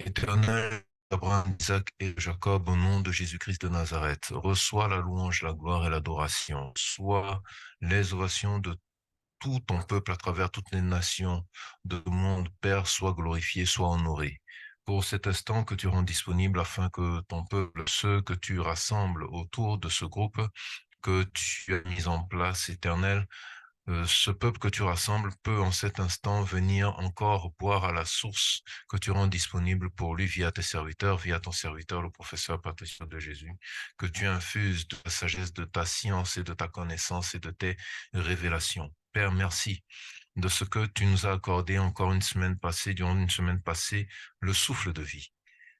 Éternel Abraham, Isaac et Jacob, au nom de Jésus-Christ de Nazareth, reçois la louange, la gloire et l'adoration. Sois les ovations de tout ton peuple à travers toutes les nations de monde. Père, sois glorifié, sois honoré. Pour cet instant que tu rends disponible afin que ton peuple, ceux que tu rassembles autour de ce groupe que tu as mis en place, Éternel, ce peuple que tu rassembles peut en cet instant venir encore boire à la source que tu rends disponible pour lui via tes serviteurs, via ton serviteur, le professeur Patrice de Jésus, que tu infuses de ta sagesse, de ta science et de ta connaissance et de tes révélations. Père, merci de ce que tu nous as accordé encore une semaine passée, durant une semaine passée, le souffle de vie.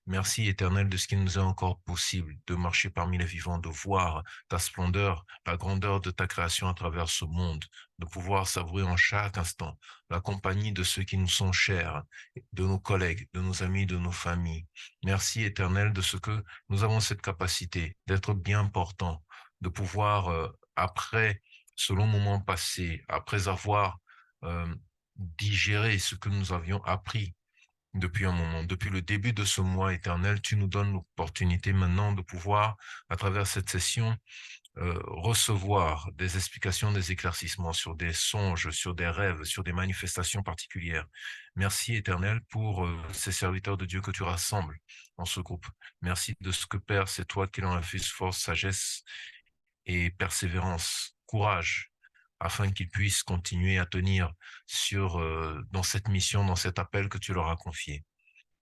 Merci, Éternel, de ce qu'il nous est encore possible de marcher parmi les vivants, de voir ta splendeur, la grandeur de ta création à travers ce monde, de pouvoir savourer en chaque instant la compagnie de ceux qui nous sont chers, de nos collègues, de nos amis, de nos familles. Merci, Éternel, de ce que nous avons cette capacité d'être bien portants, de pouvoir, après ce long moment passé, après avoir digéré ce que nous avions appris, depuis un moment, depuis le début de ce mois éternel, tu nous donnes l'opportunité maintenant de pouvoir, à travers cette session, recevoir des explications, des éclaircissements sur des songes, sur des rêves, sur des manifestations particulières. Merci éternel pour ces serviteurs de Dieu que tu rassembles dans ce groupe. Merci de ce que Père, c'est toi qui leur infuse force, sagesse et persévérance, courage, afin qu'ils puissent continuer à tenir dans cette mission, dans cet appel que tu leur as confié.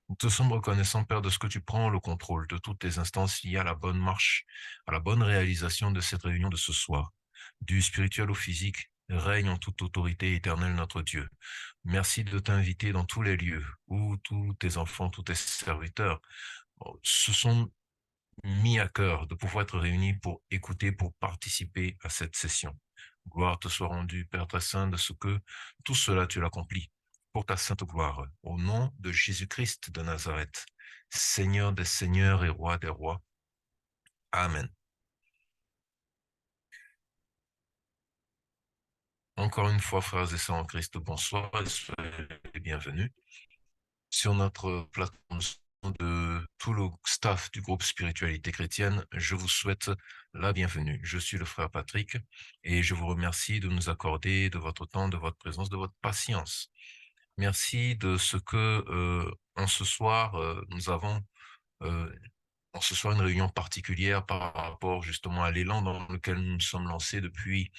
Nous te sommes reconnaissants, Père, de ce que tu prends le contrôle de toutes les instances liées à la bonne marche, à la bonne réalisation de cette réunion de ce soir. Du spirituel au physique, règne en toute autorité éternelle notre Dieu. Merci de t'inviter dans tous les lieux où tous tes enfants, tous tes serviteurs se sont mis à cœur de pouvoir être réunis pour écouter, pour participer à cette session. Gloire te soit rendue, Père très saint, de ce que tout cela tu l'accomplis pour ta sainte gloire, au nom de Jésus-Christ de Nazareth, Seigneur des seigneurs et roi des rois. Amen. Encore une fois, frères et sœurs en Christ, bonsoir et soyez les bienvenus sur notre plateforme de tout le staff du groupe Spiritualité chrétienne. Je vous souhaite la bienvenue. Je suis le frère Patrick et je vous remercie de nous accorder de votre temps, de votre présence, de votre patience. Merci de ce que en ce soir, nous avons euh, en ce soir une réunion particulière par rapport justement à l'élan dans lequel nous nous sommes lancés depuis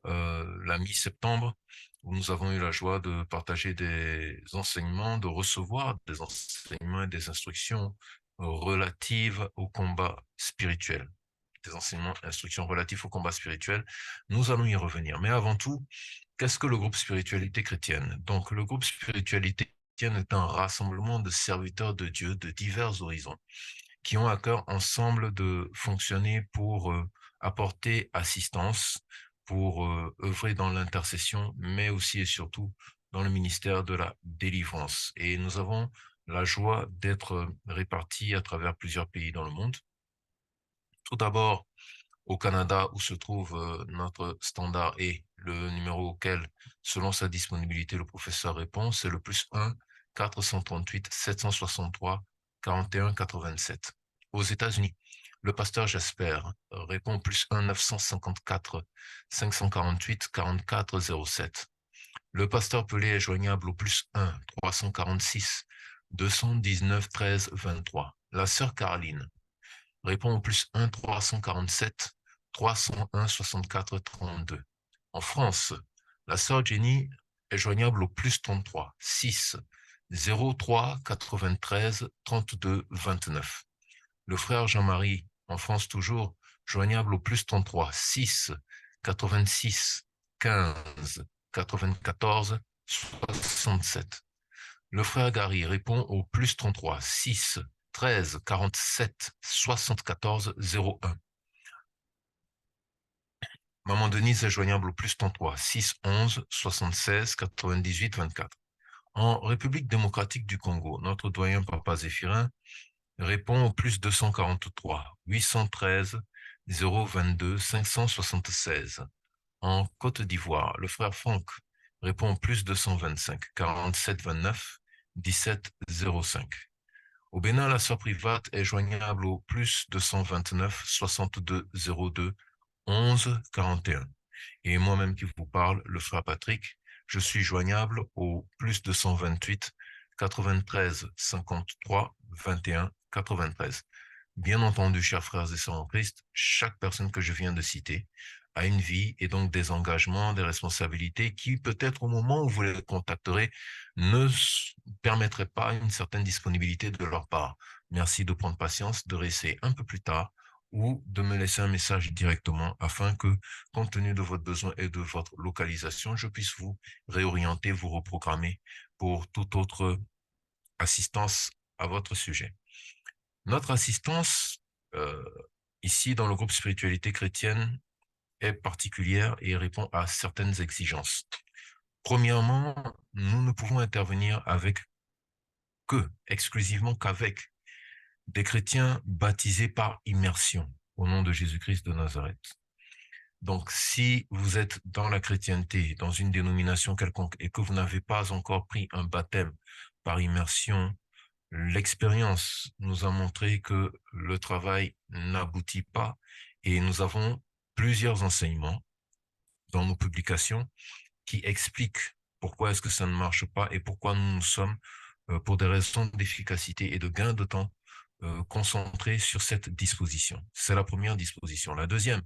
la mi-septembre, où nous avons eu la joie de partager des enseignements, de recevoir des enseignements et des instructions relatives au combat spirituel. Des enseignements, instructions relatives au combat spirituel. Nous allons y revenir. Mais avant tout, qu'est-ce que le groupe Spiritualité chrétienne? Donc, le groupe Spiritualité chrétienne est un rassemblement de serviteurs de Dieu de divers horizons qui ont à cœur ensemble de fonctionner pour apporter assistance, pour œuvrer dans l'intercession, mais aussi et surtout dans le ministère de la délivrance. Et nous avons la joie d'être répartis à travers plusieurs pays dans le monde. Tout d'abord, au Canada, où se trouve notre standard et le numéro auquel, selon sa disponibilité, le professeur répond, c'est le +1 438 763 41 87. Aux États-Unis, le pasteur Jasper répond au +1 954 548 44 07. Le pasteur Pelé est joignable au +1 346 219 13 23. La sœur Caroline répond au +1 347 301 64 32. En France, la sœur Jenny est joignable au +33 6 03 93 32 29. Le frère Jean-Marie, en France toujours, joignable au +33 6 86 15 94 67. Le frère Gary répond au +33 6 13 47 74 01. Maman Denise est joignable au +33 6 11 76 98 24. En République démocratique du Congo, notre doyen Papa Zéphirin répond au +243 813 022 576. En Côte d'Ivoire, le frère Franck répond au +225 47 29 17 05. Au Bénin, la sœur private est joignable au plus 229 62 02 11 41. Et moi-même qui vous parle, le frère Patrick, je suis joignable au plus 228 93 53 21 93. Bien entendu, chers frères et sœurs en Christ, chaque personne que je viens de citer a une vie et donc des engagements, des responsabilités qui peut-être au moment où vous les contacterez ne permettraient pas une certaine disponibilité de leur part. Merci de prendre patience, de réessayer un peu plus tard ou de me laisser un message directement afin que, compte tenu de votre besoin et de votre localisation, je puisse vous réorienter, vous reprogrammer pour toute autre assistance à votre sujet. Notre assistance, euh, ici dans le groupe Spiritualité chrétienne, est particulière et répond à certaines exigences. Premièrement, nous ne pouvons intervenir exclusivement qu'avec des chrétiens baptisés par immersion au nom de Jésus-Christ de Nazareth. Donc, si vous êtes dans la chrétienté, dans une dénomination quelconque, et que vous n'avez pas encore pris un baptême par immersion, l'expérience nous a montré que le travail n'aboutit pas et nous avons plusieurs enseignements dans nos publications qui expliquent pourquoi est-ce que ça ne marche pas et pourquoi nous sommes, pour des raisons d'efficacité et de gain de temps, concentrés sur cette disposition. C'est la première disposition. La deuxième,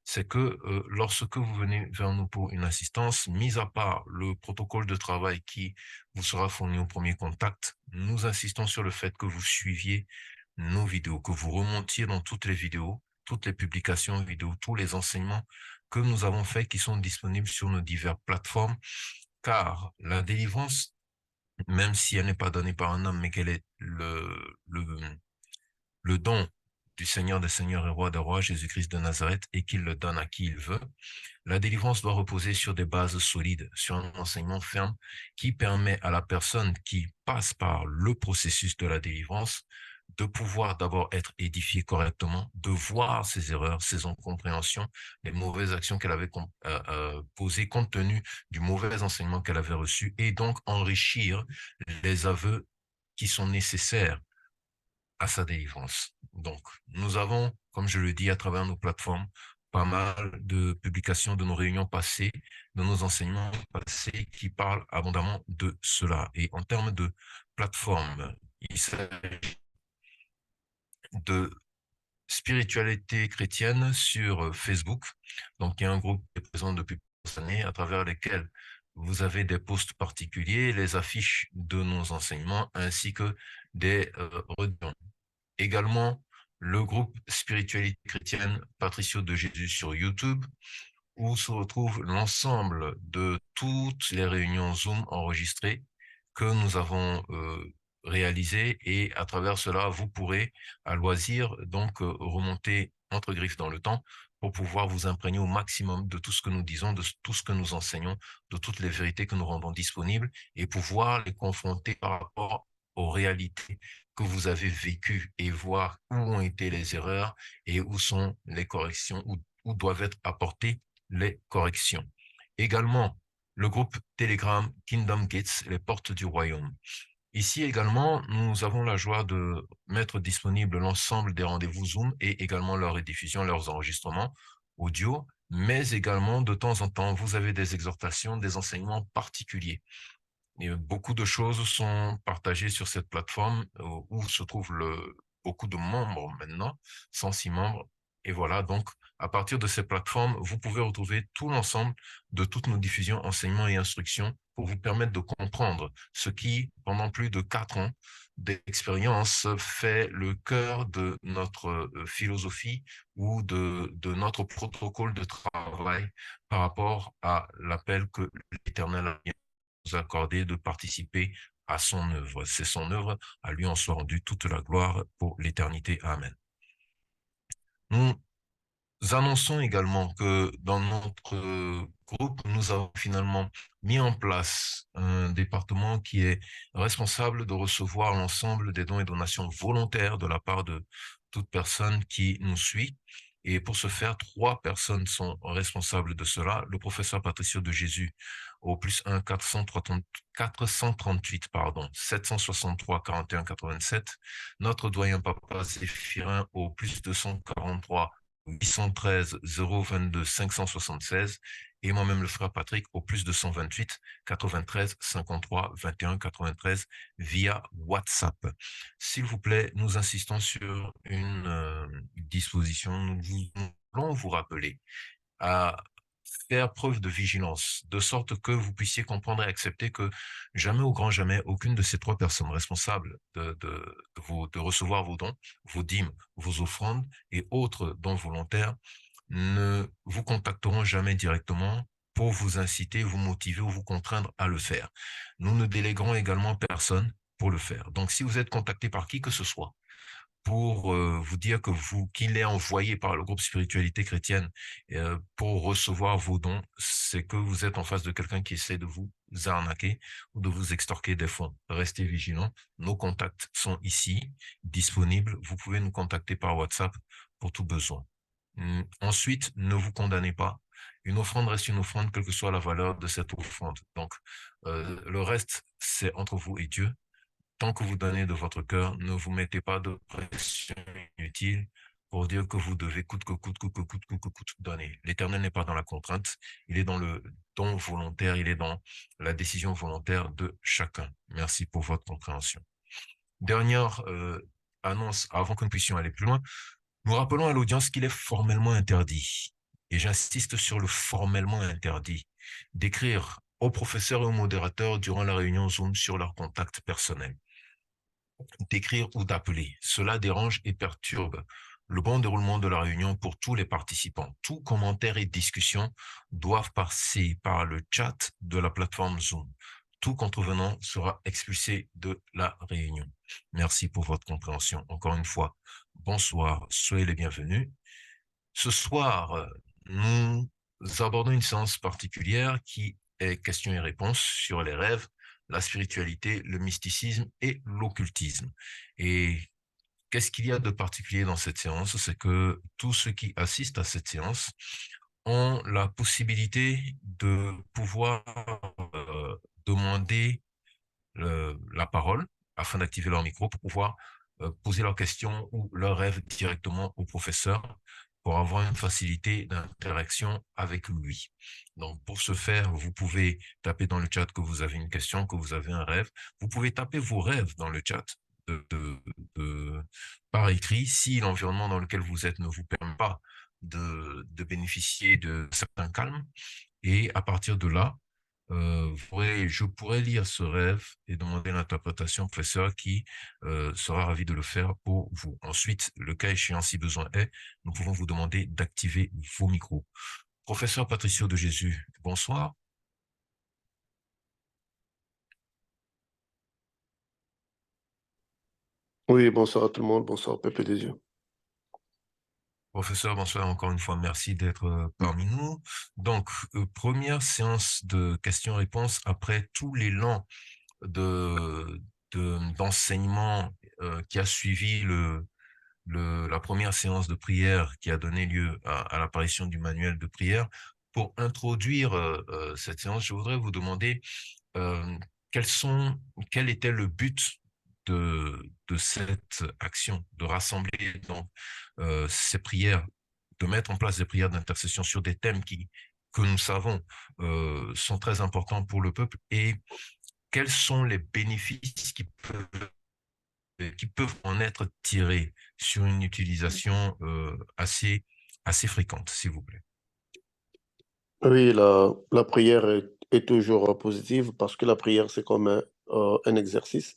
c'est que lorsque vous venez vers nous pour une assistance, mis à part le protocole de travail qui vous sera fourni au premier contact, nous insistons sur le fait que vous suiviez nos vidéos, que vous remontiez dans toutes les vidéos, toutes les publications vidéo, tous les enseignements que nous avons faits qui sont disponibles sur nos diverses plateformes, car la délivrance, même si elle n'est pas donnée par un homme, mais qu'elle est le don du Seigneur des Seigneurs et Roi des Rois, Jésus-Christ de Nazareth, et qu'il le donne à qui il veut, la délivrance doit reposer sur des bases solides, sur un enseignement ferme qui permet à la personne qui passe par le processus de la délivrance de pouvoir d'abord être édifiée correctement, de voir ses erreurs, ses incompréhensions, les mauvaises actions qu'elle avait posées compte tenu du mauvais enseignement qu'elle avait reçu et donc enrichir les aveux qui sont nécessaires à sa délivrance. Donc, nous avons, comme je le dis, à travers nos plateformes, pas mal de publications de nos réunions passées, de nos enseignements passés qui parlent abondamment de cela. Et en termes de plateforme, il s'agit de spiritualité chrétienne sur Facebook. Donc, il y a un groupe qui est présent depuis plusieurs années à travers lesquels vous avez des posts particuliers, les affiches de nos enseignements ainsi que des redons. Également, le groupe Spiritualité chrétienne Patricio de Jésus sur YouTube, où se retrouve l'ensemble de toutes les réunions Zoom enregistrées que nous avons réalisées et à travers cela, vous pourrez à loisir donc remonter entre griffes dans le temps pour pouvoir vous imprégner au maximum de tout ce que nous disons, de tout ce que nous enseignons, de toutes les vérités que nous rendons disponibles et pouvoir les confronter par rapport aux réalités que vous avez vécues et voir où ont été les erreurs et où sont les corrections, où doivent être apportées les corrections. Également, le groupe Telegram Kingdom Gates, les portes du royaume. Ici également, nous avons la joie de mettre disponible l'ensemble des rendez-vous Zoom et également leur rediffusion, leurs enregistrements audio, mais également de temps en temps, vous avez des exhortations, des enseignements particuliers. Et beaucoup de choses sont partagées sur cette plateforme où se trouvent beaucoup de membres maintenant, 106 membres. Et voilà, donc à partir de ces plateformes, vous pouvez retrouver tout l'ensemble de toutes nos diffusions, enseignements et instructions pour vous permettre de comprendre ce qui, pendant plus de 4 ans d'expérience, fait le cœur de notre philosophie ou de notre protocole de travail par rapport à l'appel que l'Éternel a nous accorder de participer à son œuvre. C'est son œuvre, à lui en soit rendu toute la gloire pour l'éternité. Amen. Nous annonçons également que dans notre groupe, nous avons finalement mis en place un département qui est responsable de recevoir l'ensemble des dons et donations volontaires de la part de toute personne qui nous suit. Et pour ce faire, 3 personnes sont responsables de cela. Le professeur Patricio de Jésus au +1 438, pardon, 763 41 87. Notre doyen papa Zéphirin au +243 813 022 576 et moi-même le frère Patrick au +228 93 53 21 93 via WhatsApp. S'il vous plaît, nous insistons sur une disposition. Nous voulons vous rappeler à faire preuve de vigilance, de sorte que vous puissiez comprendre et accepter que jamais au grand jamais, aucune de ces 3 personnes responsables de recevoir vos dons, vos dîmes, vos offrandes et autres dons volontaires ne vous contacteront jamais directement pour vous inciter, vous motiver ou vous contraindre à le faire. Nous ne déléguerons également personne pour le faire. Donc, si vous êtes contacté par qui que ce soit, pour vous dire qu'il est envoyé par le groupe Spiritualité chrétienne pour recevoir vos dons, c'est que vous êtes en face de quelqu'un qui essaie de vous arnaquer ou de vous extorquer des fonds. Restez vigilants. Nos contacts sont ici, disponibles. Vous pouvez nous contacter par WhatsApp pour tout besoin. Ensuite, ne vous condamnez pas. Une offrande reste une offrande, quelle que soit la valeur de cette offrande. Donc, le reste, c'est entre vous et Dieu. Tant que vous donnez de votre cœur, ne vous mettez pas de pression inutile pour dire que vous devez coûte que coûte donner. L'Éternel n'est pas dans la contrainte, il est dans le don volontaire, il est dans la décision volontaire de chacun. Merci pour votre compréhension. Dernière annonce avant que nous puissions aller plus loin. Nous rappelons à l'audience qu'il est formellement interdit, et j'insiste sur le formellement interdit, d'écrire aux professeurs et aux modérateurs durant la réunion Zoom sur leur contact personnel, d'écrire ou d'appeler. Cela dérange et perturbe le bon déroulement de la réunion pour tous les participants. Tout commentaire et discussion doivent passer par le chat de la plateforme Zoom. Tout contrevenant sera expulsé de la réunion. Merci pour votre compréhension. Encore une fois, bonsoir, soyez les bienvenus. Ce soir, nous abordons une séance particulière qui est questions et réponses sur les rêves, la spiritualité, le mysticisme et l'occultisme. Et qu'est-ce qu'il y a de particulier dans cette séance? C'est que tous ceux qui assistent à cette séance ont la possibilité de pouvoir demander la parole afin d'activer leur micro pour pouvoir poser leurs questions ou leurs rêves directement au professeur pour avoir une facilité d'interaction avec lui. Donc, pour ce faire, vous pouvez taper dans le chat que vous avez une question, que vous avez un rêve. Vous pouvez taper vos rêves dans le chat par écrit si l'environnement dans lequel vous êtes ne vous permet pas de bénéficier de certains calmes. Et à partir de là, je pourrais lire ce rêve et demander l'interprétation au professeur qui sera ravi de le faire pour vous. Ensuite, le cas échéant, si besoin est, nous pouvons vous demander d'activer vos micros. Professeur Patricio de Jésus, bonsoir. Oui, bonsoir à tout le monde, bonsoir peuple des yeux. Professeur, bonsoir encore une fois, merci d'être parmi nous. Donc, première séance de questions-réponses après tout l'élan d'enseignement qui a suivi la première séance de prière qui a donné lieu à l'apparition du manuel de prière. Pour introduire cette séance, je voudrais vous demander euh, quel était le but de cette action, de rassembler donc ces prières, de mettre en place des prières d'intercession sur des thèmes que nous savons sont très importants pour le peuple, et quels sont les bénéfices qui peuvent en être tirés sur une utilisation assez fréquente, s'il vous plaît. Oui, la prière est toujours positive parce que la prière, c'est comme un exercice.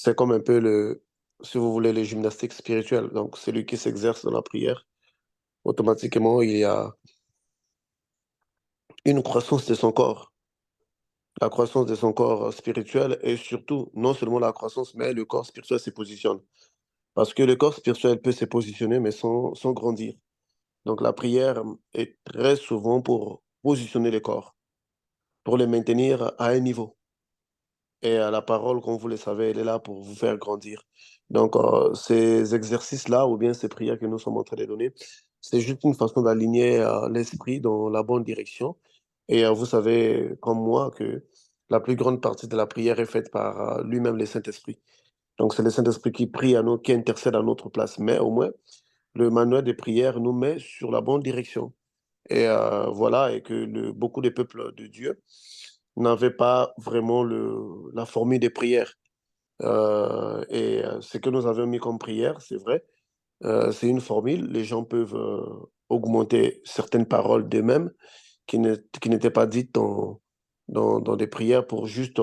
C'est comme un peu si vous voulez, les gymnastiques spirituelles. Donc, celui qui s'exerce dans la prière, automatiquement, il y a une croissance de son corps. La croissance de son corps spirituel et surtout, non seulement la croissance, mais le corps spirituel se positionne. Parce que le corps spirituel peut se positionner, mais sans grandir. Donc, la prière est très souvent pour positionner le corps, pour le maintenir à un niveau. Et la parole, comme vous le savez, elle est là pour vous faire grandir. Donc, ces exercices-là, ou bien ces prières que nous sommes en train de donner, C'est juste une façon d'aligner l'esprit dans la bonne direction. Et vous savez, comme moi, que la plus grande partie de la prière est faite par lui-même, le Saint-Esprit. Donc, c'est le Saint-Esprit qui prie à nous, qui intercède à notre place. Mais au moins, le manuel des prières nous met sur la bonne direction. Et voilà, et que beaucoup de peuples de Dieu n'avaient pas vraiment la formule des prières. Ce que nous avons mis comme prière, c'est vrai, c'est une formule. Les gens peuvent augmenter certaines paroles d'eux-mêmes qui n'étaient pas dites dans des prières pour juste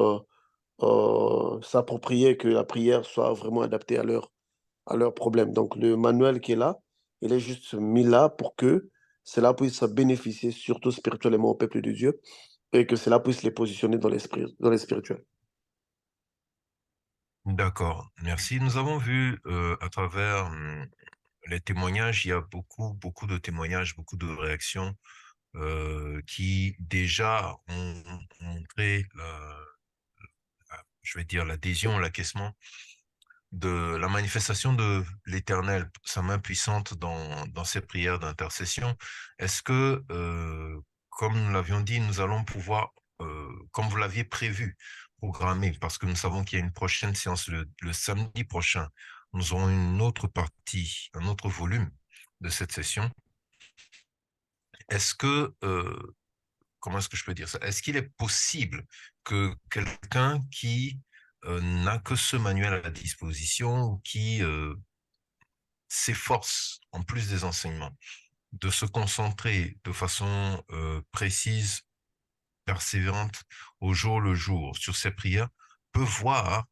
s'approprier que la prière soit vraiment adaptée à leurs problèmes. Donc le manuel qui est là, il est juste mis là pour que cela puisse bénéficier surtout spirituellement au peuple de Dieu et que cela puisse les positionner dans les spirituels. D'accord, merci. Nous avons vu à travers les témoignages, il y a beaucoup de témoignages, beaucoup de réactions qui déjà ont montré, je vais dire, l'adhésion, l'acquiescement de la manifestation de l'Éternel, sa main puissante dans ces prières d'intercession. Est-ce que, comme nous l'avions dit, nous allons pouvoir, comme vous l'aviez prévu, programmer, parce que nous savons qu'il y a une prochaine séance le samedi prochain, nous aurons une autre partie, un autre volume de cette session. Est-ce que, comment est-ce que je peux dire ça? Est-ce qu'il est possible que quelqu'un qui n'a que ce manuel à la disposition ou qui s'efforce, en plus des enseignements, de se concentrer de façon précise, persévérante, au jour le jour sur ses prières, peut voir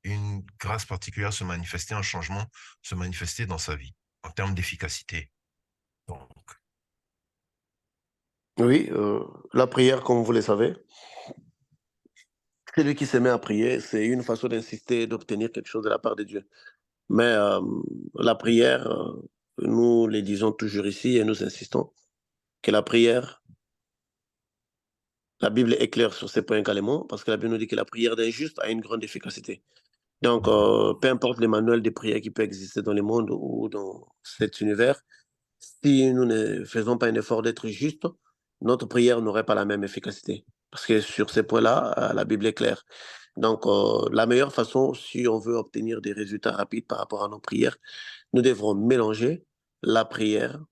une grâce particulière se manifester, un changement se manifester dans sa vie, en termes d'efficacité. Donc, Oui, la prière, comme vous le savez, celui qui se met à prier, c'est une façon d'insister, d'obtenir quelque chose de la part de Dieu. Mais la prière, nous le disons toujours ici et nous insistons que la prière, la Bible est claire sur ces points également, parce que la Bible nous dit que la prière d'un juste a une grande efficacité. Donc, peu importe les manuels de prière qui peut exister dans le monde ou dans cet univers, si nous ne faisons pas un effort d'être juste, notre prière n'aurait pas la même efficacité. Parce que sur ces points-là, la Bible est claire. Donc, la meilleure façon, si on veut obtenir des résultats rapides par rapport à nos prières, nous devrons mélanger la prière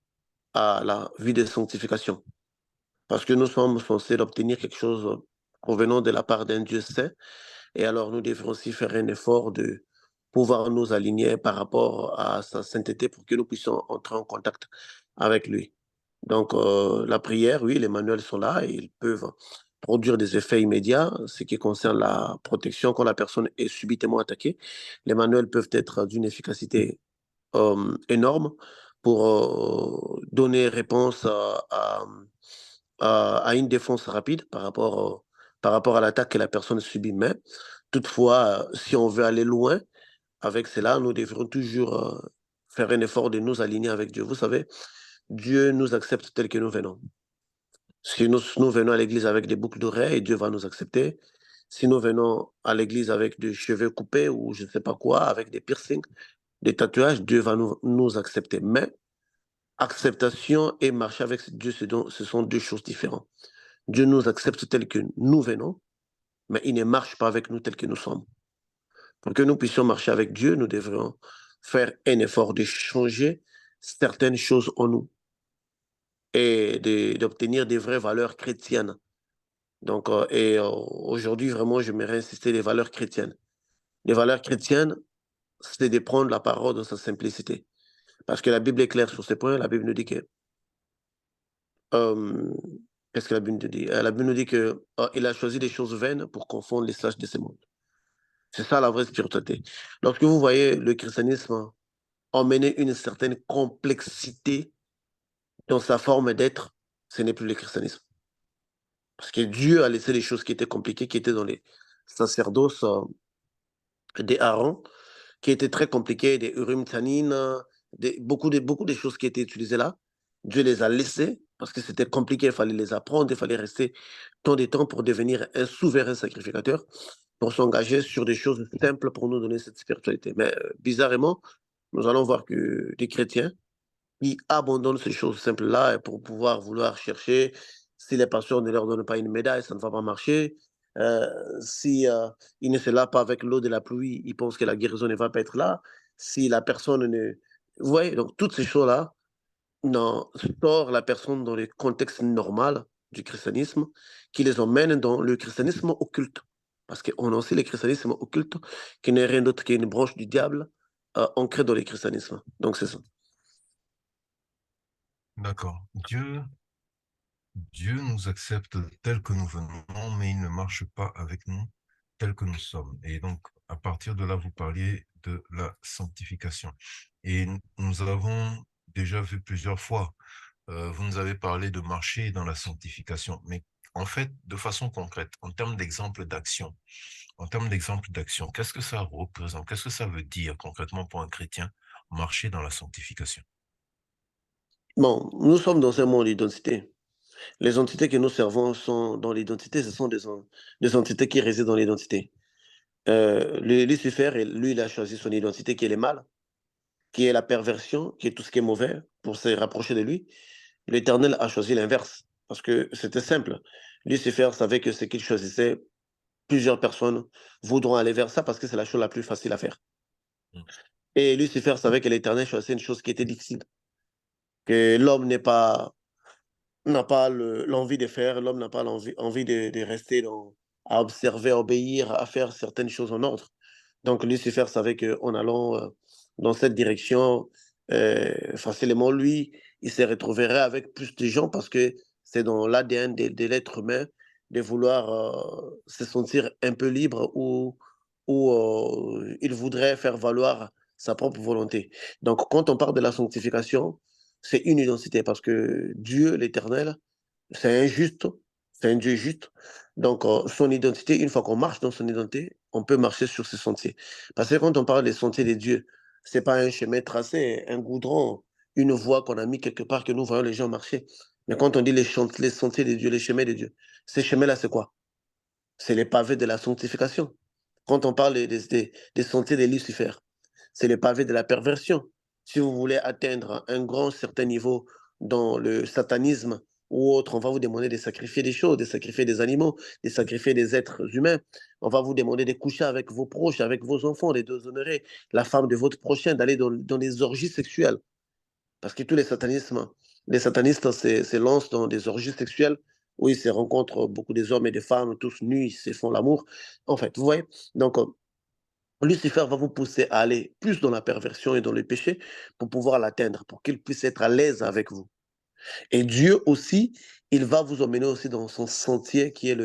à la vie de sanctification. Parce que nous sommes censés obtenir quelque chose provenant de la part d'un Dieu saint. Et alors, nous devrons aussi faire un effort de pouvoir nous aligner par rapport à sa sainteté pour que nous puissions entrer en contact avec lui. Donc, la prière, oui, les manuels sont là et ils peuvent produire des effets immédiats. Ce qui concerne la protection quand la personne est subitement attaquée, les manuels peuvent être d'une efficacité énorme pour donner réponse à une défense rapide par rapport à l'attaque que la personne subit. Mais toutefois, si on veut aller loin avec cela, nous devrons toujours faire un effort de nous aligner avec Dieu. Vous savez, Dieu nous accepte tels que nous venons. Si nous venons à l'église avec des boucles d'oreilles, Dieu va nous accepter. Si nous venons à l'église avec des cheveux coupés ou je ne sais pas quoi, avec des piercings, des tatouages, Dieu va nous accepter. Mais acceptation et marcher avec Dieu, ce sont deux choses différentes. Dieu nous accepte tels que nous venons, mais il ne marche pas avec nous tels que nous sommes. Pour que nous puissions marcher avec Dieu, nous devrions faire un effort de changer certaines choses en nous et d'obtenir des vraies valeurs chrétiennes. Donc, aujourd'hui, vraiment, j'aimerais insister les valeurs chrétiennes. Les valeurs chrétiennes, c'est de prendre la parole dans sa simplicité. Parce que la Bible est claire sur ce point. La Bible nous dit que Hem, qu'est-ce que la Bible nous dit? La Bible nous dit que, il a choisi des choses vaines pour confondre les sages de ce monde. C'est ça la vraie spiritualité. Lorsque vous voyez le christianisme emmener une certaine complexité dans sa forme d'être, ce n'est plus le christianisme. Parce que Dieu a laissé les choses qui étaient compliquées, qui étaient dans les sacerdoces, des Aaron, qui étaient très compliquées, des Urim Tsanin, beaucoup de choses qui étaient utilisées là. Dieu les a laissées parce que c'était compliqué, il fallait les apprendre, il fallait rester tant de temps pour devenir un souverain sacrificateur, pour s'engager sur des choses simples pour nous donner cette spiritualité. Mais bizarrement, nous allons voir que des chrétiens qui abandonnent ces choses simples-là pour pouvoir vouloir chercher. Si les pasteurs ne leur donnent pas une médaille, ça ne va pas marcher. Si ils ne se lavent pas avec l'eau de la pluie, ils pensent que la guérison ne va pas être là. Si la personne ne... Vous voyez, donc toutes ces choses-là, non, sort la personne dans le contexte normal du christianisme, qui les emmène dans le christianisme occulte. Parce qu'on a aussi le christianisme occulte, qui n'est rien d'autre qu'une branche du diable ancrée dans le christianisme. Donc c'est ça. D'accord. Dieu nous accepte tels que nous venons, mais il ne marche pas avec nous tels que nous sommes. Et donc, à partir de là, vous parliez de la sanctification. Et nous avons déjà vu plusieurs fois, vous nous avez parlé de marcher dans la sanctification, mais en fait, de façon concrète, en termes d'exemple d'action, qu'est-ce que ça représente? Qu'est-ce que ça veut dire concrètement pour un chrétien, marcher dans la sanctification? Bon, nous sommes dans un monde d'identité. Les entités que nous servons sont dans l'identité, ce sont des entités qui résident dans l'identité. Lucifer, lui, il a choisi son identité qui est le mal, qui est la perversion, qui est tout ce qui est mauvais pour se rapprocher de lui. L'Éternel a choisi l'inverse parce que c'était simple. Lucifer savait que ce qu'il choisissait, plusieurs personnes voudront aller vers ça parce que c'est la chose la plus facile à faire. Mm. Et Lucifer savait que l'Éternel choisissait une chose qui était difficile, que l'homme n'a pas l'envie de faire, l'homme n'a pas envie de rester à observer, à obéir, à faire certaines choses en ordre. Donc Lucifer savait qu'en allant dans cette direction, facilement, lui, il se retrouverait avec plus de gens parce que c'est dans l'ADN de l'être humain de vouloir se sentir un peu libre ou il voudrait faire valoir sa propre volonté. Donc quand on parle de la sanctification, c'est une identité parce que Dieu, l'Éternel, c'est injuste, c'est un Dieu juste. Donc, son identité, une fois qu'on marche dans son identité, on peut marcher sur ce sentier. Parce que quand on parle des sentiers des dieux, c'est pas un chemin tracé, un goudron, une voie qu'on a mis quelque part que nous voyons les gens marcher. Mais quand on dit les sentiers des dieux, les chemins des dieux, ces chemins-là, c'est quoi? C'est les pavés de la sanctification. Quand on parle des sentiers de Lucifer, c'est les pavés de la perversion. Si vous voulez atteindre un grand certain niveau dans le satanisme ou autre, on va vous demander de sacrifier des choses, de sacrifier des animaux, de sacrifier des êtres humains. On va vous demander de coucher avec vos proches, avec vos enfants, de déshonorer la femme de votre prochain, d'aller dans des orgies sexuelles. Parce que tous les satanistes se lancent dans des orgies sexuelles où ils se rencontrent beaucoup des hommes et des femmes, tous nus, ils se font l'amour. En fait, vous voyez? Donc, Lucifer va vous pousser à aller plus dans la perversion et dans le péché pour pouvoir l'atteindre, pour qu'il puisse être à l'aise avec vous. Et Dieu aussi, il va vous emmener aussi dans son sentier qui est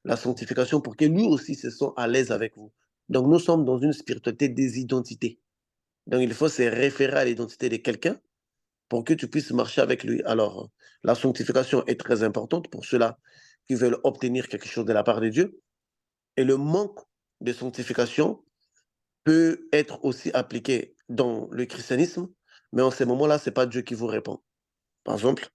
la sanctification pour que lui aussi se sente à l'aise avec vous. Donc nous sommes dans une spiritualité des identités. Donc il faut se référer à l'identité de quelqu'un pour que tu puisses marcher avec lui. Alors, la sanctification est très importante pour ceux-là qui veulent obtenir quelque chose de la part de Dieu. Et le manque de sanctification peut être aussi appliqué dans le christianisme, mais en ces moments-là, ce n'est pas Dieu qui vous répond. Par exemple,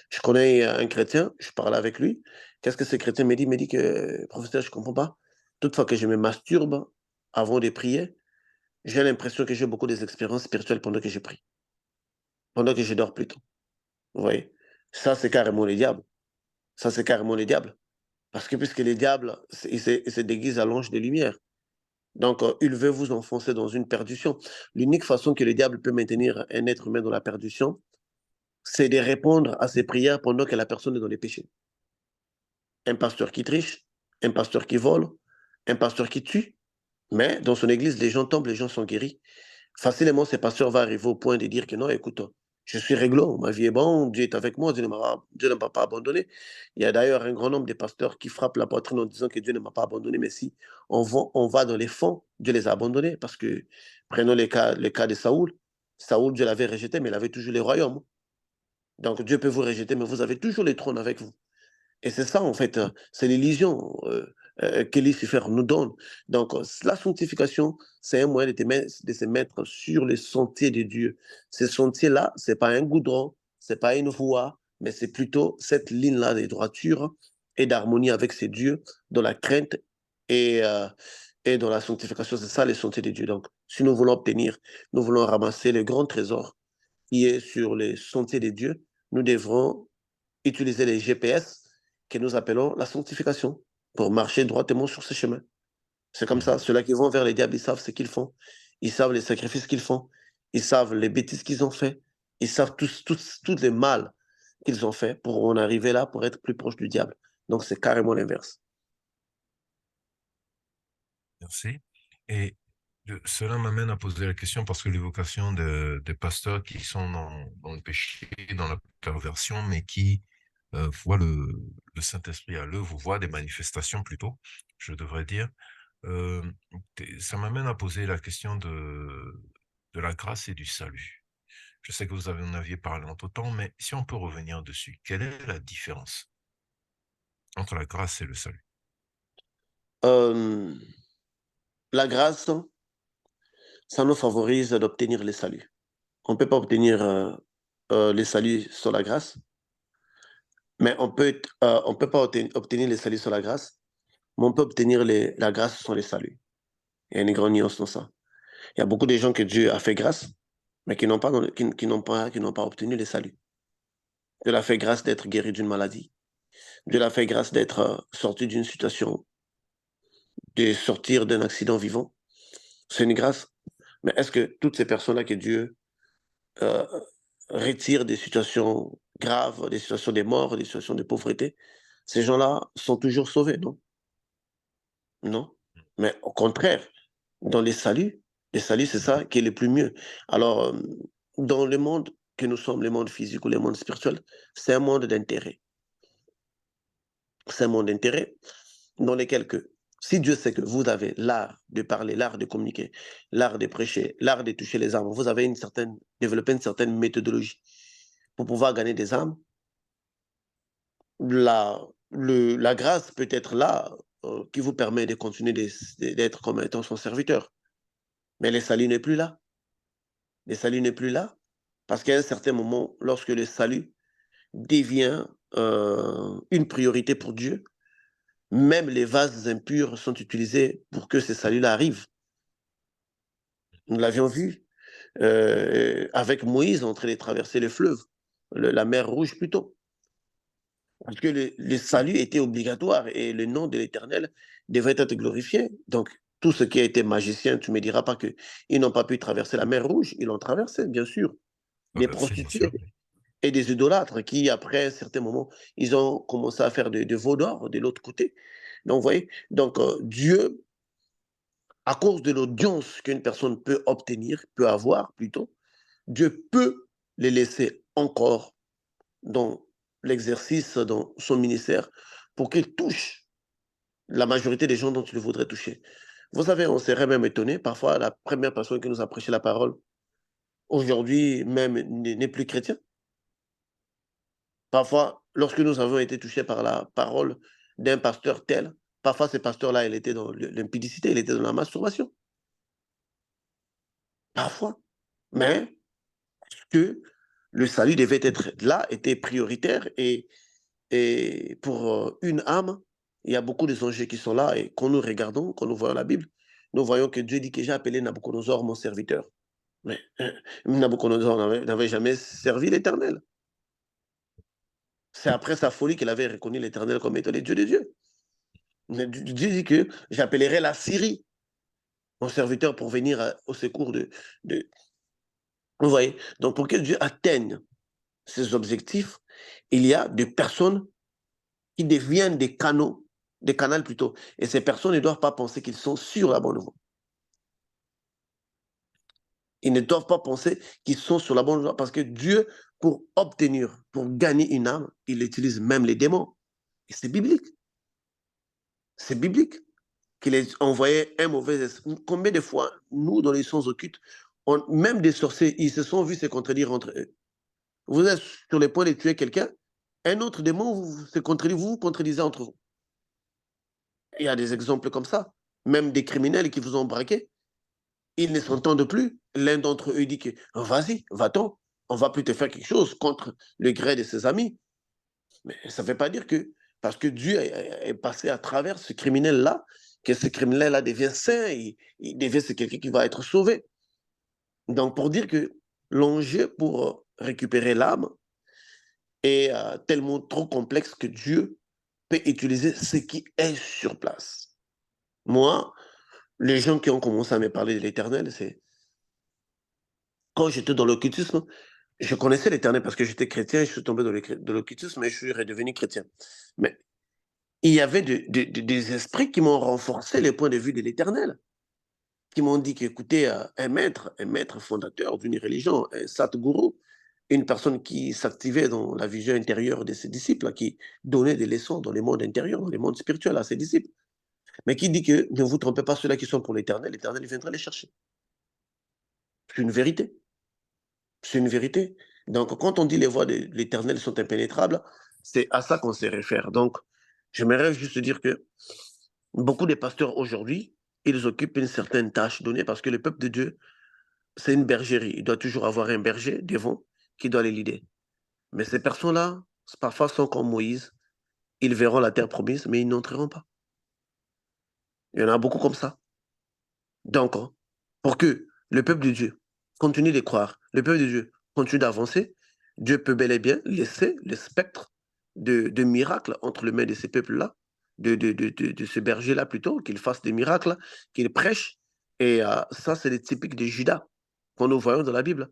je connais un chrétien, je parlais avec lui. Qu'est-ce que ce chrétien me dit? Il me dit que, professeur, je ne comprends pas. Toutefois que je me masturbe avant de prier, j'ai l'impression que j'ai beaucoup des expériences spirituelles pendant que je prie, pendant que je dors plutôt. Vous voyez? Ça, c'est carrément le diable. Ça, c'est carrément le diable. Parce que puisque le diable, il se déguise à l'ange de lumière. Donc, il veut vous enfoncer dans une perdition. L'unique façon que le diable peut maintenir un être humain dans la perdition, c'est de répondre à ses prières pendant que la personne est dans les péchés. Un pasteur qui triche, un pasteur qui vole, un pasteur qui tue, mais dans son église, les gens tombent, les gens sont guéris. Facilement, ce pasteur va arriver au point de dire que non, écoute, je suis réglo, ma vie est bonne, Dieu est avec moi, Dieu ne m'a pas abandonné. Il y a d'ailleurs un grand nombre de pasteurs qui frappent la poitrine en disant que Dieu ne m'a pas abandonné, mais si on va dans les fonds, Dieu les a abandonnés, parce que prenons le cas de Saoul. Saoul, Dieu l'avait rejeté, mais il avait toujours les royaumes. Donc Dieu peut vous rejeter, mais vous avez toujours les trônes avec vous. Et c'est ça, en fait, c'est l'illusion que Lucifer nous donne. Donc, la sanctification, c'est un moyen de se mettre sur le sentier de Dieu. Ce sentier-là, ce n'est pas un goudron, ce n'est pas une voie, mais c'est plutôt cette ligne-là de droiture et d'harmonie avec ces dieux, dans la crainte et, euh, et dans la sanctification. C'est ça, le sentier de Dieu. Donc, si nous voulons obtenir, nous voulons ramasser le grand trésor, qui est sur les sentiers de Dieu, nous devrons utiliser les GPS que nous appelons la sanctification pour marcher droitement sur ce chemin. C'est comme ça. Mhm. Ceux-là qui vont vers les diables, ils savent ce qu'ils font. Ils savent les sacrifices qu'ils font. Ils savent les bêtises qu'ils ont fait. Ils savent tous les mal qu'ils ont fait pour en arriver là, pour être plus proche du diable. Donc, c'est carrément l'inverse. Merci. Et cela m'amène à poser la question parce que l'évocation des pasteurs qui sont dans le péché, dans la perversion, mais qui voient le Saint-Esprit à l'œuvre, ou voient des manifestations plutôt, je devrais dire, euh, ça m'amène à poser la question de la grâce et du salut. Je sais que en aviez parlé entre-temps, mais si on peut revenir dessus, quelle est la différence entre la grâce et le salut? Euh, la grâce, ça nous favorise d'obtenir le salut. On ne peut pas obtenir le salut sur la grâce, mais on peut pas obtenir le salut sur la grâce, mais on peut obtenir la grâce sur le salut. Il y a une grande nuance dans ça. Il y a beaucoup de gens que Dieu a fait grâce, mais qui n'ont pas obtenu le salut. Dieu l'a fait grâce d'être guéri d'une maladie. Dieu l'a fait grâce d'être sorti d'une situation, de sortir d'un accident vivant. C'est une grâce. Mais est-ce que toutes ces personnes-là que Dieu euh, retire des situations graves, des situations de mort, des situations de pauvreté, ces gens-là sont toujours sauvés? Non. Non. Mais au contraire, dans les saluts, c'est ça qui est le plus mieux. Alors, dans le monde que nous sommes, le monde physique ou le monde spirituel, c'est un monde d'intérêt. C'est un monde d'intérêt dans lequel que, si Dieu sait que vous avez l'art de parler, l'art de communiquer, l'art de prêcher, l'art de toucher les âmes, vous avez développé une certaine méthodologie pour pouvoir gagner des âmes, la grâce peut être là qui vous permet de continuer d'être comme étant son serviteur. Mais le salut n'est plus là. Le salut n'est plus là parce qu'à un certain moment, lorsque le salut devient une priorité pour Dieu, même les vases impurs sont utilisés pour que ce salut-là arrive. Nous l'avions vu avec Moïse en train de traverser le fleuve, la mer Rouge plutôt. Parce que le salut était obligatoire et le nom de l'Éternel devait être glorifié. Donc, tout ce qui a été magicien, tu ne me diras pas qu'ils n'ont pas pu traverser la mer Rouge. Ils l'ont traversé, bien sûr. Des Merci, bien sûr. prostituées et des idolâtres qui, après un certain moment, ils ont commencé à faire de veaux d'or de l'autre côté. Donc, vous voyez, donc Dieu, à cause de l'audience qu'une personne peut obtenir, peut avoir plutôt, Dieu peut les laisser encore dans l'exercice, dans son ministère, pour qu'ils touchent la majorité des gens dont il voudrait toucher. Vous savez, on serait même étonné, parfois la première personne qui nous a prêché la parole, aujourd'hui même n'est plus chrétien. Parfois, lorsque nous avons été touchés par la parole d'un pasteur tel, parfois ce pasteur-là, il était dans l'impudicité, il était dans la masturbation. Parfois. Mais que le salut devait être là, était prioritaire et pour une âme, il y a beaucoup de dangers qui sont là et quand nous regardons, quand nous voyons la Bible, nous voyons que Dieu dit que j'ai appelé Nabucodonosor mon serviteur. Mais Nabucodonosor n'avait jamais servi l'Éternel. C'est après sa folie qu'il avait reconnu l'Éternel comme étant le Dieu des dieux. Dieu dit que j'appellerai la Syrie, mon serviteur, pour venir au secours de... Vous voyez? Donc, pour que Dieu atteigne ses objectifs, il y a des personnes qui deviennent des canaux plutôt. Et ces personnes ne doivent pas penser qu'ils sont sur la bonne voie. Ils ne doivent pas penser qu'ils sont sur la bonne voie parce que Dieu, pour obtenir, pour gagner une âme, il utilise même les démons. Et c'est biblique. C'est biblique qu'il ait envoyé un mauvais esprit. Combien de fois, nous, dans les sens occultes, même des sorciers, ils se sont vus se contredire entre eux. Vous êtes sur le point de tuer quelqu'un, un autre démon se contredit, vous vous contredisez entre vous. Il y a des exemples comme ça. Même des criminels qui vous ont braqué, ils ne s'entendent plus. L'un d'entre eux dit que vas-y, va-t'en, on va plus te faire quelque chose contre le gré de ses amis. Mais ça ne veut pas dire que parce que Dieu est passé à travers ce criminel-là, que ce criminel-là devient saint, il devient quelqu'un qui va être sauvé. Donc pour dire que l'enjeu pour récupérer l'âme est tellement trop complexe que Dieu peut utiliser ce qui est sur place. Moi, les gens qui ont commencé à me parler de l'Éternel, c'est quand j'étais dans l'occultisme, je connaissais l'Éternel parce que j'étais chrétien, je suis tombé dans l'occultisme et je suis redevenu chrétien. Mais il y avait des esprits qui m'ont renforcé les points de vue de l'Éternel, qui m'ont dit qu'écoutez, un maître fondateur d'une religion, un Satguru, une personne qui s'activait dans la vision intérieure de ses disciples, qui donnait des leçons dans les mondes intérieurs, dans les mondes spirituels à ses disciples, mais qui dit que ne vous trompez pas, ceux-là qui sont pour l'Éternel viendra les chercher. C'est une vérité. C'est une vérité. Donc, quand on dit les voies de l'Éternel sont impénétrables, c'est à ça qu'on se réfère. Donc, j'aimerais juste dire que beaucoup de pasteurs aujourd'hui, ils occupent une certaine tâche donnée parce que le peuple de Dieu, c'est une bergerie. Il doit toujours avoir un berger devant qui doit les leader. Mais ces personnes-là, parfois sont comme Moïse. Ils verront la terre promise, mais ils n'entreront pas. Il y en a beaucoup comme ça. Donc, pour que le peuple de Dieu continue de croire, le peuple de Dieu continue d'avancer, Dieu peut bel et bien laisser le spectre de miracles entre les mains de ces peuples-là, de ce berger-là plutôt, qu'il fasse des miracles, qu'il prêche. Et ça, c'est le typique de Judas qu'on nous voyons dans la Bible.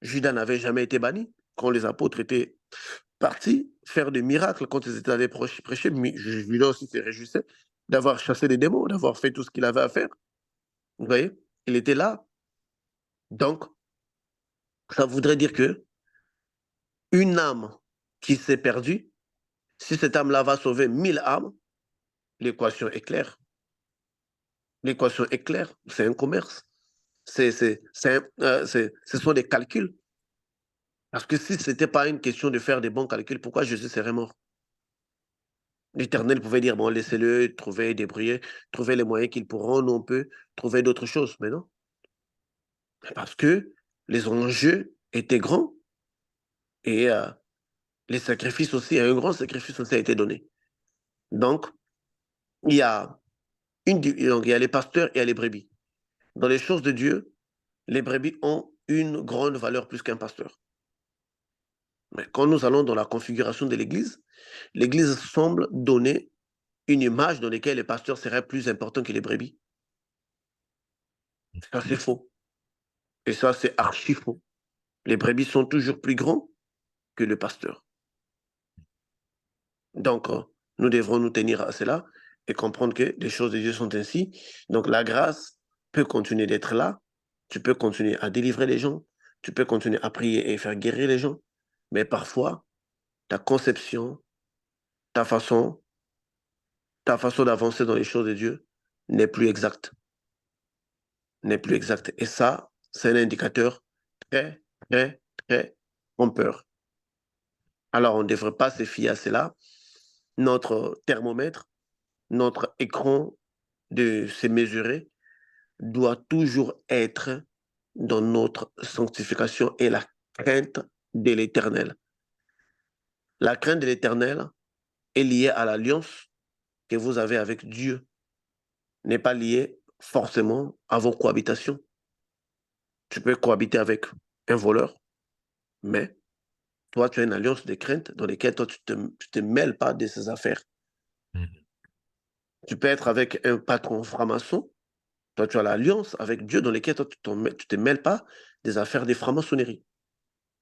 Judas n'avait jamais été banni. Quand les apôtres étaient partis faire des miracles, quand ils étaient allés prêcher, Judas aussi se réjouissait d'avoir chassé les démons, d'avoir fait tout ce qu'il avait à faire. Vous voyez? Il était là. Donc, ça voudrait dire que une âme qui s'est perdue, si cette âme-là va sauver 1000 âmes, l'équation est claire. L'équation est claire. C'est un commerce. Ce sont des calculs. Parce que si ce n'était pas une question de faire des bons calculs, pourquoi Jésus serait mort? L'Éternel pouvait dire, bon, laissez-le trouver, débrouiller, trouver les moyens qu'ils pourront, nous on peut trouver d'autres choses. Mais non. Parce que les enjeux étaient grands et les sacrifices aussi, un grand sacrifice aussi a été donné. Donc, il y a, donc, il y a les pasteurs et il y a les brebis. Dans les choses de Dieu, les brebis ont une grande valeur plus qu'un pasteur. Mais quand nous allons dans la configuration de l'Église semble donner une image dans laquelle les pasteurs seraient plus importants que les brebis. Ça, c'est faux. Et ça, c'est archi faux. Les brebis sont toujours plus grands que le pasteur. Donc, nous devrons nous tenir à cela et comprendre que les choses de Dieu sont ainsi. Donc, la grâce peut continuer d'être là. Tu peux continuer à délivrer les gens. Tu peux continuer à prier et faire guérir les gens. Mais parfois, ta conception, ta façon, ta façon d'avancer dans les choses de Dieu n'est plus exacte. N'est plus exacte. Et ça, c'est un indicateur très, très, très trompeur. Alors, on ne devrait pas se fier à cela. Notre thermomètre, notre écran de se mesurer doit toujours être dans notre sanctification et la crainte de l'Éternel. La crainte de l'Éternel est liée à l'alliance que vous avez avec Dieu, n'est pas liée forcément à vos cohabitations. Tu peux cohabiter avec un voleur, mais toi, tu as une alliance de crainte dans laquelle toi, tu te mêles pas de ses affaires. Mhm. Tu peux être avec un patron franc-maçon. Toi, tu as l'alliance avec Dieu dans laquelle toi, tu ne te mêles pas des affaires des francs-maçonneries.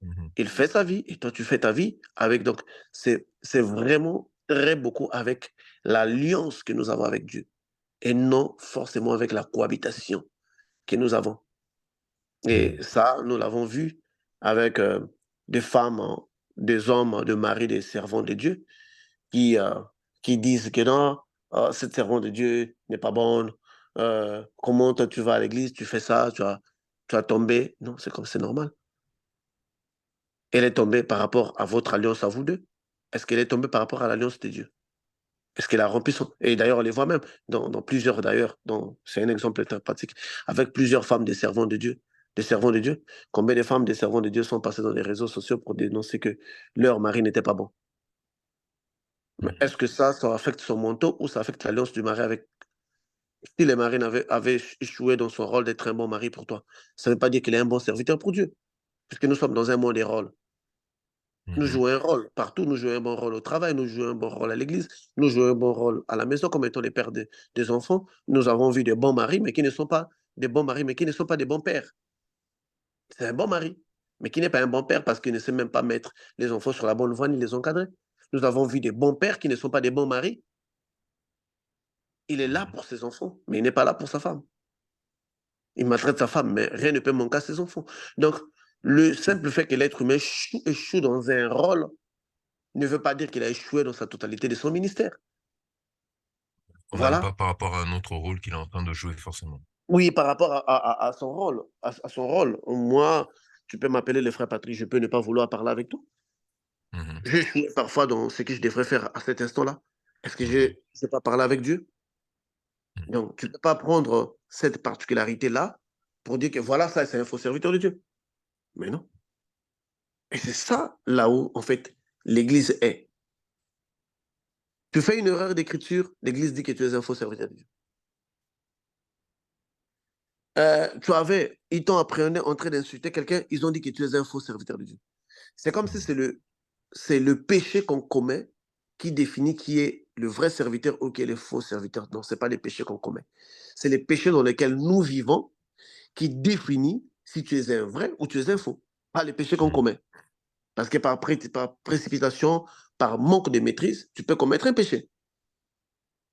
Mhm. Il fait sa vie et toi, tu fais ta vie avec. Donc, c'est vraiment très beaucoup avec l'alliance que nous avons avec Dieu et non forcément avec la cohabitation que nous avons. Et Mhm. ça, nous l'avons vu avec des femmes, des hommes, des maris, des servants de Dieu qui, euh, qui disent que non, cette servante de Dieu n'est pas bonne. Comment toi, tu vas à l'église, tu fais ça, tu as tombé. Non, c'est comme c'est normal. Elle est tombée par rapport à votre alliance à vous deux. Est-ce qu'elle est tombée par rapport à l'alliance de Dieu? Est-ce qu'elle a rempli son... Et d'ailleurs, on les voit même dans plusieurs, d'ailleurs, c'est un exemple très pratique, avec plusieurs femmes des servants de Dieu. Des servants de Dieu. Combien de femmes des servants de Dieu sont passées dans les réseaux sociaux pour dénoncer que leur mari n'était pas bon? Mais Mhm. est-ce que ça affecte son manteau ou ça affecte l'alliance du mari avec... Si le mari avait échoué dans son rôle d'être un bon mari pour toi, ça ne veut pas dire qu'il est un bon serviteur pour Dieu. puisque nous sommes dans un monde des rôles. Nous mhm, jouons un rôle partout, nous jouons un bon rôle au travail, nous jouons un bon rôle à l'église, nous jouons un bon rôle à la maison comme étant les pères des enfants. Nous avons vu des bons maris, mais qui ne sont pas des bons maris, mais qui ne sont pas des bons pères. C'est un bon mari, mais qui n'est pas un bon père parce qu'il ne sait même pas mettre les enfants sur la bonne voie ni les encadrer. Nous avons vu des bons pères qui ne sont pas des bons maris. Il est là mhm. pour ses enfants, mais il n'est pas là pour sa femme. Il maltraite sa femme, mais rien ne peut manquer à ses enfants. Donc, le simple fait que l'être humain échoue dans un rôle ne veut pas dire qu'il a échoué dans sa totalité de son ministère. On n'aime pas Voilà. par rapport à un autre rôle qu'il est en train de jouer forcément. Oui, par rapport à son rôle, à son rôle. Moi, tu peux m'appeler le frère Patrick, je peux ne pas vouloir parler avec toi. Mhm, J'ai échoué parfois dans ce que je devrais faire à cet instant-là. Est-ce que je mhm, n'ai pas parlé avec Dieu? mhm. Donc, tu ne peux pas prendre cette particularité-là pour dire que voilà, ça, c'est un faux serviteur de Dieu. Mais non. Et c'est ça, là où, en fait, l'Église est. Tu fais une erreur d'écriture, l'Église dit que tu es un faux serviteur de Dieu. Ils t'ont appréhendé en train d'insulter quelqu'un, ils ont dit que tu es un faux serviteur de Dieu. C'est comme si Mhm. c'est le péché qu'on commet qui définit qui est le vrai serviteur ou qui est le faux serviteur. Non, ce n'est pas les péchés qu'on commet. C'est les péchés dans lesquels nous vivons qui définit si tu es un vrai ou tu es un faux. Pas les péchés qu'on Mhm. commet. Parce que par précipitation, par manque de maîtrise, tu peux commettre un péché.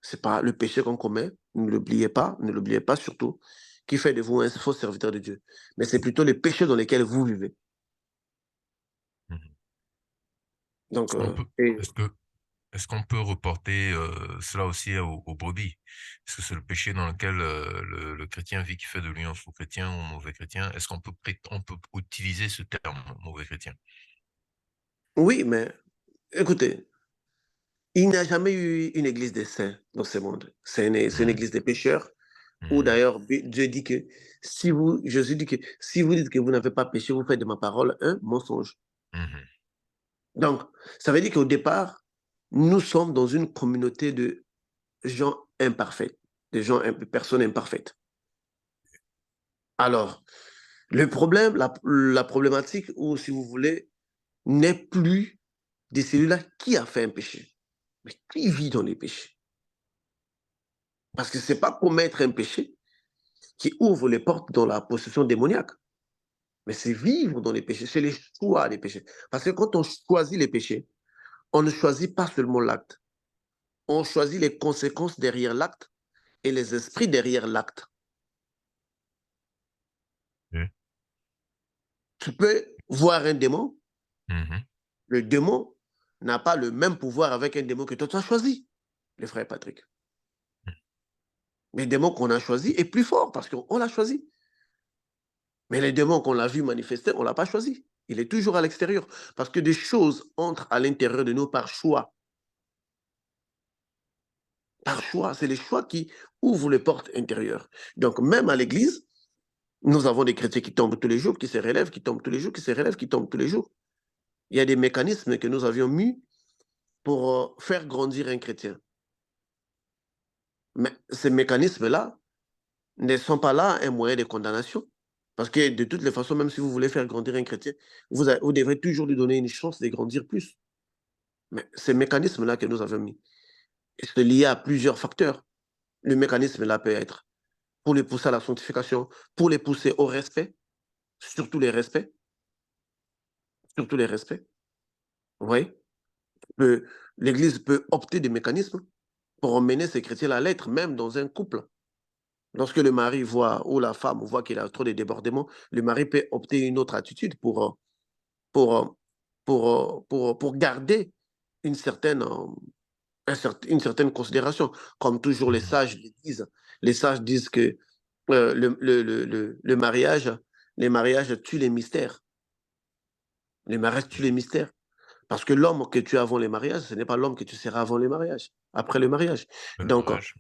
C'est pas le péché qu'on commet, ne l'oubliez pas surtout, qui fait de vous un faux serviteur de Dieu. Mais c'est plutôt les péchés dans lesquels vous vivez. Mhm. Donc, Est-ce qu'on peut, et est-ce que, est-ce qu'on peut reporter cela aussi aux brebis? Est-ce que c'est le péché dans lequel le chrétien vit qui fait de lui un faux chrétien ou un mauvais chrétien? Est-ce on peut utiliser ce terme, mauvais chrétien? oui, mais écoutez, il n'y a jamais eu une église des saints dans ce monde. C'est une Mhm, église des pécheurs, où mhm, d'ailleurs Dieu dit que Jésus dit que si vous dites que vous n'avez pas péché, vous faites de ma parole un mensonge. mhm, Donc, ça veut dire qu'au départ, nous sommes dans une communauté de gens imparfaits, personnes imparfaites. Alors, le problème, la problématique, ou si vous voulez, n'est plus de celui-là qui a fait un péché, mais qui vit dans les péchés. Parce que ce n'est pas commettre un péché qui ouvre les portes dans la possession démoniaque, mais c'est vivre dans les péchés, c'est les choix des péchés. Parce que quand on choisit les péchés, on ne choisit pas seulement l'acte, on choisit les conséquences derrière l'acte et les esprits derrière l'acte. mhm, Tu peux voir un démon, mhm, le démon n'a pas le même pouvoir avec un démon que toi tu as choisi, le frère Patrick. Les démons qu'on a choisi est plus fort parce qu'on l'a choisi. Mais les démons qu'on l'a vu manifester, on ne l'a pas choisi. Il est toujours à l'extérieur parce que des choses entrent à l'intérieur de nous par choix. Par choix, c'est les choix qui ouvrent les portes intérieures. Donc, même à l'église, nous avons des chrétiens qui tombent tous les jours, qui se relèvent, qui tombent tous les jours, qui se relèvent, qui tombent tous les jours. Il y a des mécanismes que nous avions mis pour faire grandir un chrétien. Mais ces mécanismes-là ne sont pas là un moyen de condamnation. Parce que de toutes les façons, même si vous voulez faire grandir un chrétien, vous devrez toujours lui donner une chance de grandir plus. Mais ces mécanismes-là que nous avons mis, c'est lié à plusieurs facteurs. Le mécanisme-là peut être pour les pousser à la sanctification, pour les pousser au respect, surtout les respects, surtout les respects. Vous voyez? L'Église peut opter des mécanismes pour emmener ces chrétiens à l'être, même dans un couple. Lorsque le mari voit ou la femme voit qu'il a trop de débordements, le mari peut opter une autre attitude pour, euh, pour garder une certaine, une certaine considération. Comme toujours mhm, les sages disent que le mariage, les mariages tuent les mystères. Les mariages tuent les mystères. Parce que l'homme que tu as avant les mariages, ce n'est pas l'homme que tu seras avant les mariages, après le mariage. le Donc, mariage.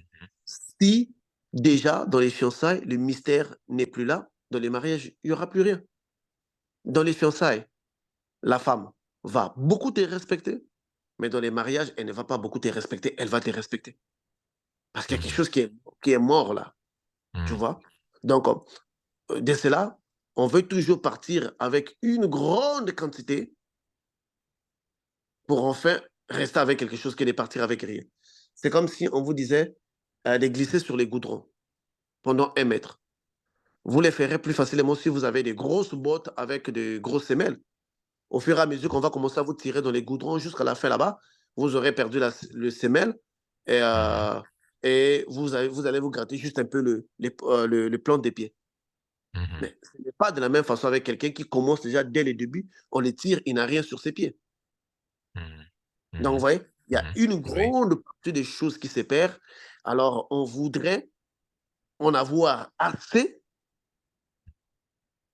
si déjà dans les fiançailles, le mystère n'est plus là, dans les mariages, il n'y aura plus rien. Dans les fiançailles, la femme va beaucoup te respecter, mais dans les mariages, elle ne va pas beaucoup te respecter, elle va te respecter. Parce qu'il y a quelque Mhm, chose qui est mort là, tu mhm, vois. Donc, de cela, On veut toujours partir avec une grande quantité pour enfin rester avec quelque chose que de partir avec rien. C'est comme si on vous disait de glisser sur les goudrons pendant 1 mètre. Vous les ferez plus facilement si vous avez des grosses bottes avec de grosses semelles. Au fur et à mesure qu'on va commencer à vous tirer dans les goudrons jusqu'à la fin là-bas, vous aurez perdu le semelle et, Mhm. vous allez vous gratter juste un peu le plan des pieds. Mhm. Mais ce n'est pas de la même façon avec quelqu'un qui commence déjà dès le début, on le tire, il n'a rien sur ses pieds. Mhm. Donc, vous Mhm. voyez, il y a Mhm. une Oui. grande partie des choses qui se perdent. Alors, on voudrait en avoir assez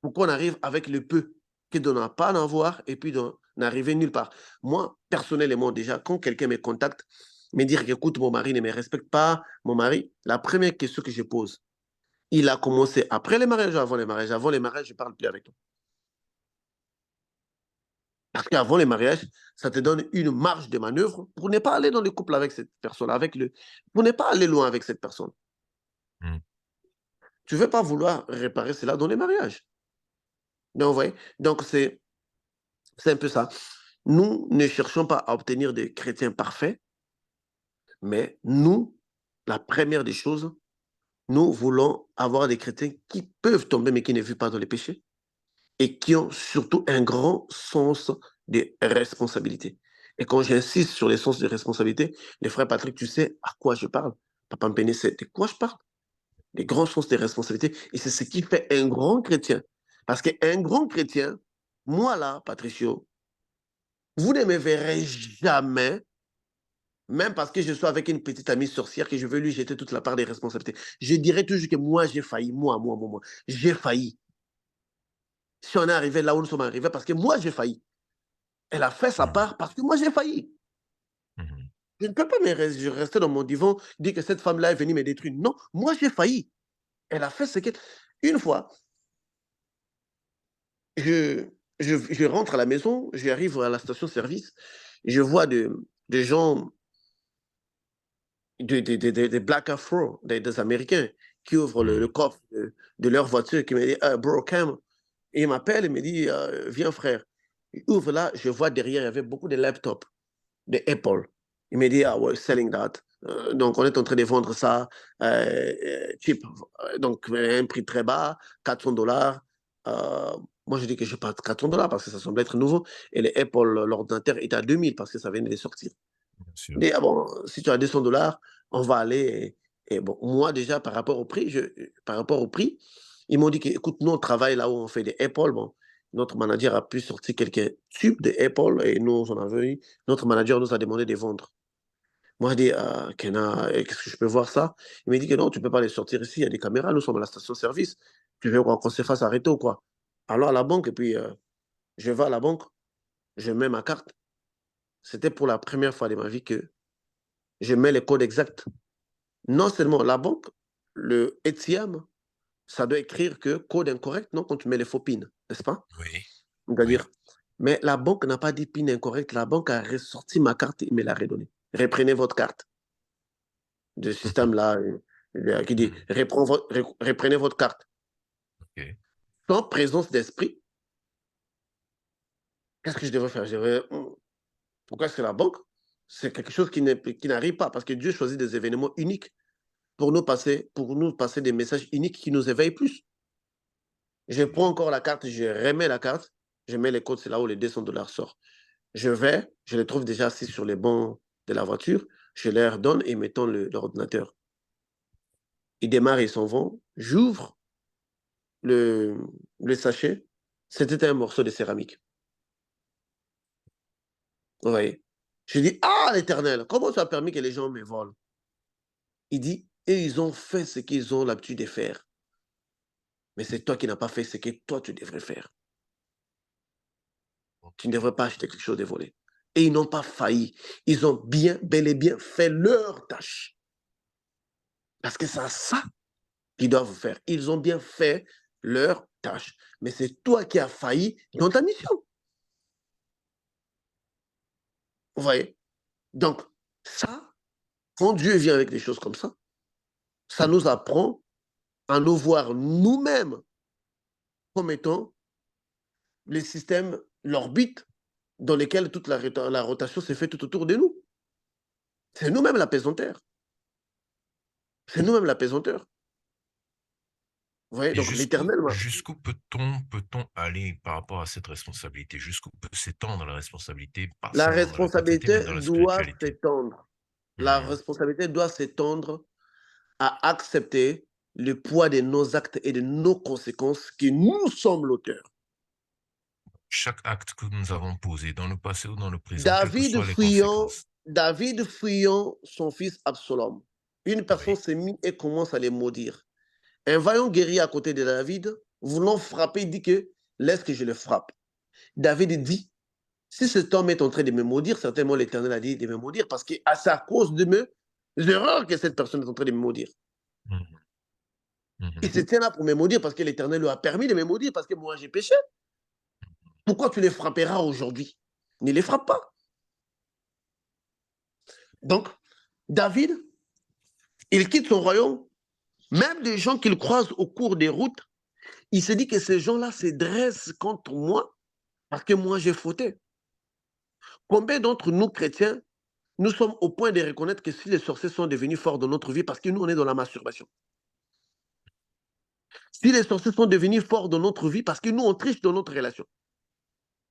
pour qu'on arrive avec le peu que de n'en pas en avoir et puis d'en arriver nulle part. Moi, personnellement, déjà, quand quelqu'un me contacte, me dire qu'écoute, mon mari ne me respecte pas, mon mari, la première question que je pose, il a commencé après les mariages ou avant les mariages? Avant les mariages, je ne parle plus avec toi. Parce qu'avant les mariages, ça te donne une marge de manœuvre pour ne pas aller dans le couple avec cette personne, pour ne pas aller loin avec cette personne. Mhm. Tu ne veux pas vouloir réparer cela dans les mariages. Donc, vous voyez, donc c'est un peu ça. Nous ne cherchons pas à obtenir des chrétiens parfaits, mais nous, la première des choses, nous voulons avoir des chrétiens qui peuvent tomber, mais qui ne vivent pas dans les péchés et qui ont surtout un grand sens de responsabilité. Et quand j'insiste sur le sens de responsabilité, les frères Patrick, tu sais à quoi je parle. Papa Mpene, c'est de quoi je parle? Des grands sens de responsabilité. Et c'est ce qui fait un grand chrétien. Parce qu'un grand chrétien, moi là, Patricio, vous ne me verrez jamais, même parce que je suis avec une petite amie sorcière, que je veux lui jeter toute la part des responsabilités. Je dirais toujours que moi, j'ai failli. Moi. J'ai failli. Si on est arrivé là où nous sommes arrivés, parce que moi, j'ai failli. Elle a fait sa Mhm. part parce que moi, j'ai failli. Mhm. Je ne peux pas rester dans mon divan, dire que cette femme-là est venue me détruire. Non, moi, j'ai failli. Elle a fait ce qu'elle... Une fois, je, je rentre à la maison, j'arrive à la station-service, je vois des gens, des Black Afro, des Américains, qui ouvrent le Mhm. coffre de leur voiture, qui me disent Bro, Cam. Et il m'appelle et me dit Viens, frère. Il ouvre là, je vois derrière, il y avait beaucoup de laptops de Apple. Il me dit, ah ouais, selling that. Donc, on est en train de vendre ça cheap. Donc, un prix très bas, $400. Moi, je dis que je parle de $400 parce que ça semble être nouveau. Et les Apple, l'ordinateur est à 2000 parce que ça vient de sortir. Bien sûr. Il dit, ah bon, si tu as $200, on va aller. Et bon, moi, déjà, par rapport au prix, ils m'ont dit que, écoute, nous, on travaille là où on fait des Apple. Bon, notre manager a pu sortir quelques tubes de Apple et nous, on avait eu. Notre manager nous a demandé de vendre. Moi, je dis, Kena, qu'est-ce que je peux voir ça? Il m'a dit que non, tu ne peux pas les sortir ici, il y a des caméras, nous sommes à la station-service. Tu veux qu'on se fasse arrêter ou quoi? Alors à la banque, et puis je vais à la banque, je mets ma carte. C'était pour la première fois de ma vie que je mets les codes exacts. Non seulement la banque, le ATM, ça doit écrire que code incorrect, non, quand tu mets les faux PIN, n'est-ce pas? Oui. Oui. C'est-à-dire, mais la banque n'a pas dit PIN incorrect, la banque a ressorti ma carte et me l'a redonnée. Reprenez votre carte. De Mhm. système-là qui dit Mhm. reprenez votre carte. OK. Sans présence d'esprit, qu'est-ce que je devrais faire? Pourquoi est-ce que la banque, c'est quelque chose qui n'arrive pas? Parce que Dieu choisit des événements uniques pour nous passer des messages uniques qui nous éveillent plus. Je prends encore la carte, je remets la carte, je mets les codes, c'est là où les $200 sortent. Je les trouve déjà assis sur les bancs de la voiture, je leur donne et mettons l'ordinateur. Ils démarrent, ils s'en vont. J'ouvre le, le sachet, c'était un morceau de céramique. Vous voyez? Je dis, ah l'Éternel, comment tu as permis que les gens me volent? Il dit, et ils ont fait ce qu'ils ont l'habitude de faire. Mais c'est toi qui n'as pas fait ce que toi tu devrais faire. Tu ne OK. devrais pas acheter quelque chose de volé. Et ils n'ont pas failli. Ils ont bien, bel et bien fait leur tâche. Parce que c'est ça qu'ils doivent faire. Ils ont bien fait leur tâche. Mais c'est toi qui as failli dans ta mission. Vous voyez? Donc, ça, quand Dieu vient avec des choses comme ça nous apprend à nous voir nous-mêmes comme étant les systèmes, l'orbite dans lesquels toute la rotation s'est faite tout autour de nous. C'est nous-mêmes la pesanteur. C'est nous-mêmes la pesanteur. Vous voyez, Et donc l'éternel, jusqu'où peut-on aller par rapport à cette responsabilité? Jusqu'où peut s'étendre la responsabilité, pas la seulement dans la concrété, mais responsabilité dans la doit spiritualité? s'étendre. La Mmh. responsabilité doit s'étendre à accepter le poids de nos actes et de nos conséquences que nous sommes l'auteur. Chaque acte que nous avons posé dans le passé ou dans le présent, quelles que David soient les fuyant, conséquences. David fuyant son fils Absalom. Une personne Oui. s'est mise et commence à les maudire. Un vaillant guerrier à côté de David, voulant frapper, dit que laisse que je le frappe. David dit, si cet homme est en train de me maudire, certainement l'Éternel a dit de me maudire parce que c'est à cause de mes erreurs que cette personne est en train de me maudire. Mmh. Il Mmh. se tient là pour me maudire parce que l'Éternel lui a permis de me maudire parce que moi j'ai péché. Pourquoi tu les frapperas aujourd'hui? Ne les frappe pas. Donc, David, il quitte son royaume, même des gens qu'il croise au cours des routes, il se dit que ces gens-là se dressent contre moi parce que moi j'ai fauté. Combien d'entre nous, chrétiens, nous sommes au point de reconnaître que si les sorciers sont devenus forts dans notre vie parce que nous, on est dans la masturbation. Si les sorciers sont devenus forts dans notre vie parce que nous, on triche dans notre relation.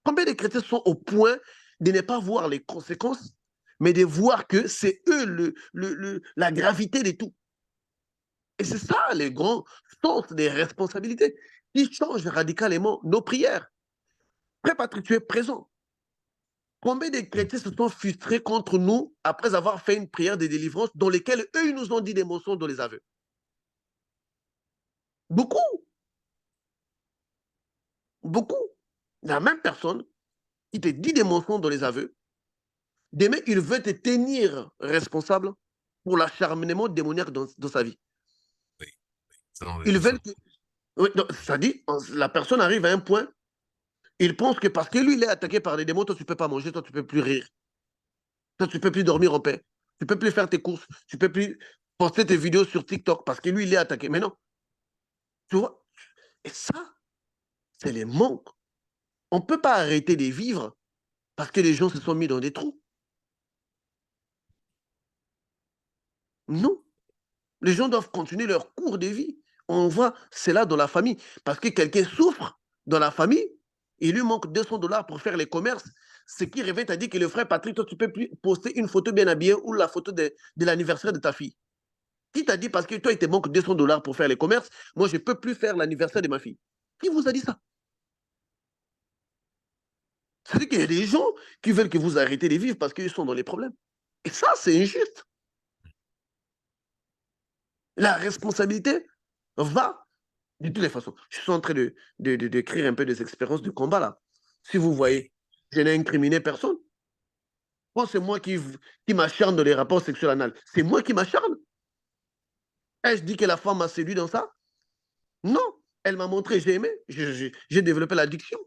Combien de chrétiens sont au point de ne pas voir les conséquences, mais de voir que c'est eux la gravité de tout. Et c'est ça le grand sens des responsabilités qui changent radicalement nos prières. Frère Patrick, tu es présent. Combien de Mmh. chrétiens se sont frustrés contre nous après avoir fait une prière de délivrance dans lesquelles eux, ils nous ont dit des mensonges dans les aveux? Beaucoup, beaucoup. La même personne qui te dit des mensonges dans les aveux, demain, il veut te tenir responsable pour l'acharnement démoniaque dans sa vie. Oui, ça on veut Ils tout veulent ça. que... Oui, ça dit, la personne arrive à un point, il pense que parce que lui, il est attaqué par les démons, toi, tu ne peux pas manger, toi, tu ne peux plus rire. Toi, tu ne peux plus dormir en paix. Tu ne peux plus faire tes courses. Tu ne peux plus poster tes vidéos sur TikTok parce que lui, il est attaqué. Mais non, tu vois. Et ça, c'est les manques. On ne peut pas arrêter de vivre parce que les gens se sont mis dans des trous. Non. Les gens doivent continuer leur cours de vie. On voit cela dans la famille. Parce que quelqu'un souffre dans la famille, il lui manque 200 $ pour faire les commerces. Ce qui réveille, t'a dit que le frère Patrick, toi, tu ne peux plus poster une photo bien habillée ou la photo de l'anniversaire de ta fille. Qui t'a dit parce que toi, il te manque 200 $ pour faire les commerces, moi, je ne peux plus faire l'anniversaire de ma fille? Qui vous a dit ça? C'est-à-dire qu'il y a des gens qui veulent que vous arrêtez de vivre parce qu'ils sont dans les problèmes. Et ça, c'est injuste. La responsabilité va de toutes les façons. Je suis en train d'écrire un peu des expériences de combat là. Si vous Oui. voyez, je n'ai incriminé personne. Moi, c'est moi qui m'acharne dans les rapports sexuels anal. C'est moi qui m'acharne. Ai-je dit que la femme m'a séduit dans ça? Non. Elle m'a montré, j'ai aimé, j'ai développé l'addiction.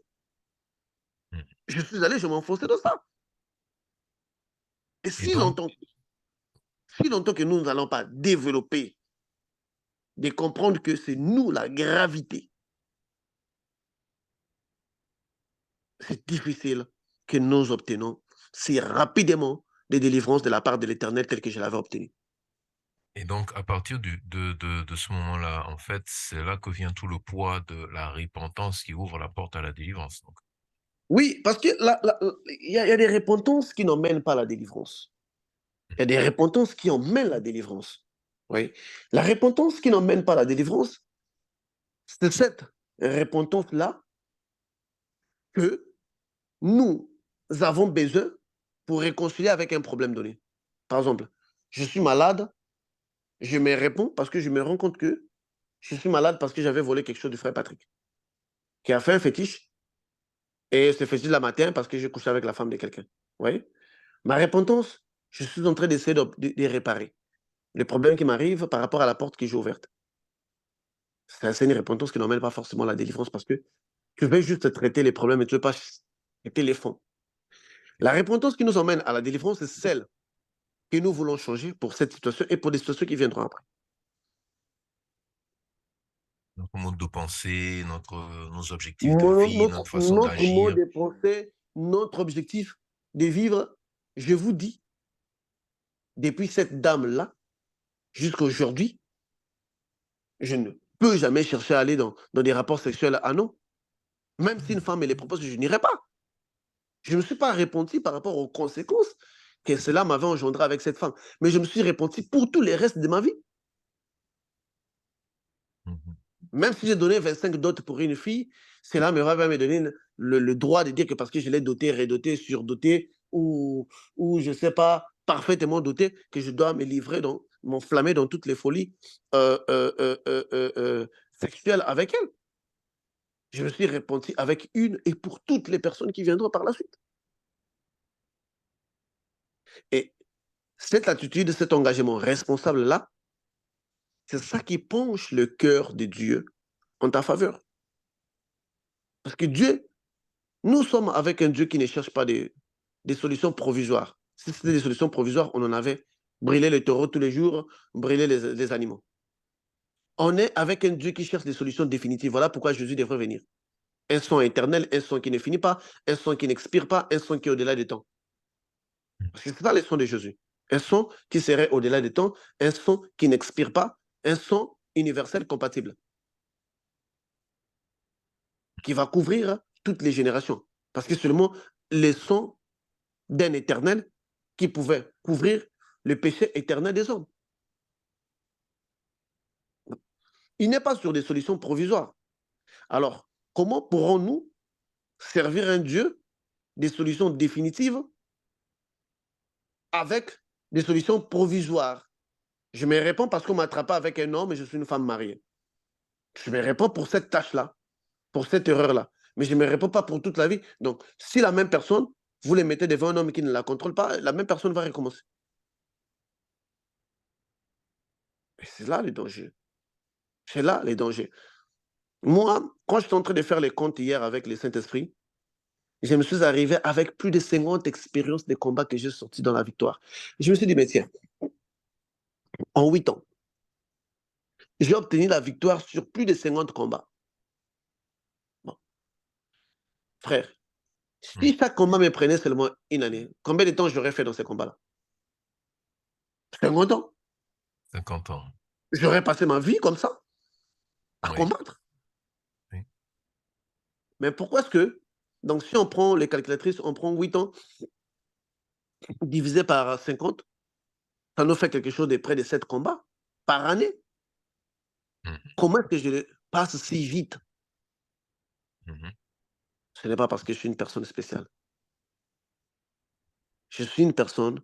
Mmh. Je suis allé, je m'enfonçais dans ça. Et Et donc si longtemps que nous n'allons pas développer, de comprendre que c'est nous la gravité, c'est difficile que nous obtenons si rapidement des délivrances de la part de l'Éternel tel que je l'avais obtenu. et donc à partir de ce moment-là, en fait, c'est là que vient tout le poids de la repentance qui ouvre la porte à la délivrance, donc. Oui, parce que il y a des repentances qui n'emmènent pas à la délivrance. Il y a des repentances qui emmènent la délivrance. Oui. La repentance qui n'emmène pas à la délivrance, c'est cette repentance-là que nous avons besoin pour réconcilier avec un problème donné. Par exemple, je suis malade, je me réponds parce que je me rends compte que je suis malade parce que j'avais volé quelque chose du frère Patrick, qui a fait un fétiche, et ce fétiche la matin parce que j'ai couché avec la femme de quelqu'un. Vous voyez? Ma repentance, je suis en train d'essayer de réparer le problème qui m'arrive par rapport à la porte que j'ai ouverte. C'est une repentance qui n'emmène pas forcément à la délivrance parce que tu veux juste traiter les problèmes et tu ne veux pas traiter les fonds. La repentance qui nous emmène à la délivrance, c'est celle que nous voulons changer pour cette situation et pour des situations qui viendront après. Notre mode de pensée, nos objectifs de Mon vie, notre notre façon notre mode d'agir. de pensée, notre objectif de vivre, je vous dis, depuis cette dame-là jusqu'à aujourd'hui, je ne peux jamais chercher à aller dans des rapports sexuels. Ah non, même si une femme me les propose, je n'irai pas. Je ne me suis pas repenti par rapport aux conséquences que cela m'avait engendré avec cette femme, mais je me suis repenti pour tous les restes de ma vie. Mhm. Même si j'ai donné 25 dots pour une fille, cela me va pas me donner le droit de dire que parce que je l'ai dotée, redotée, surdotée ou je ne sais pas, parfaitement dotée, que je dois me livrer, m'enflammer dans toutes les folies euh, euh, euh, euh, euh, euh, sexuelles avec elle. Je me suis repenti avec une et pour toutes les personnes qui viendront par la suite. Et cette attitude, cet engagement responsable-là, c'est ça qui penche le cœur de Dieu en ta faveur. Parce que Dieu, nous sommes avec un Dieu qui ne cherche pas des solutions provisoires. Si c'était des solutions provisoires, on en avait. Brûler les taureaux tous les jours, brûler les animaux. On est avec un Dieu qui cherche des solutions définitives. Voilà pourquoi Jésus devrait venir. Un son éternel, un son qui ne finit pas, un son qui n'expire pas, un son qui est au-delà du temps. Parce que c'est ça le son de Jésus. Un son qui serait au-delà du temps, un son qui n'expire pas, un son universel compatible, qui va couvrir toutes les générations. Parce que seulement les sons d'un éternel qui pouvait couvrir le péché éternel des hommes. Il n'est pas sur des solutions provisoires. Alors, comment pourrons-nous servir un Dieu des solutions définitives avec des solutions provisoires? Je me réponds parce qu'on m'attrape avec un homme et je suis une femme mariée. Je me réponds pour cette tâche-là, pour cette erreur-là. Mais je ne me réponds pas pour toute la vie. Donc, si la même personne, vous les mettez devant un homme qui ne la contrôle pas, la même personne va recommencer. Et c'est là le danger. C'est là les dangers. Moi, quand j'étais en train de faire les comptes hier avec le Saint-Esprit, je me suis arrivé avec plus de 50 expériences de combats que j'ai sortis dans la victoire. Je me suis dit, mais tiens, en 8 ans, j'ai obtenu la victoire sur plus de 50 combats. Bon, frère, Mhm. si chaque combat me prenait seulement une année, combien de temps j'aurais fait dans ces combats-là? 50 ans. 50 ans. J'aurais passé ma vie comme ça, à Oui, combattre. oui. Mais pourquoi est-ce que, donc si on prend les calculatrices, on prend 8 ans divisé par 50, ça nous fait quelque chose de près de 7 combats par année. Mhm. Comment est-ce que je le passe si vite? Mhm. Ce n'est pas parce que je suis une personne spéciale. Je suis une personne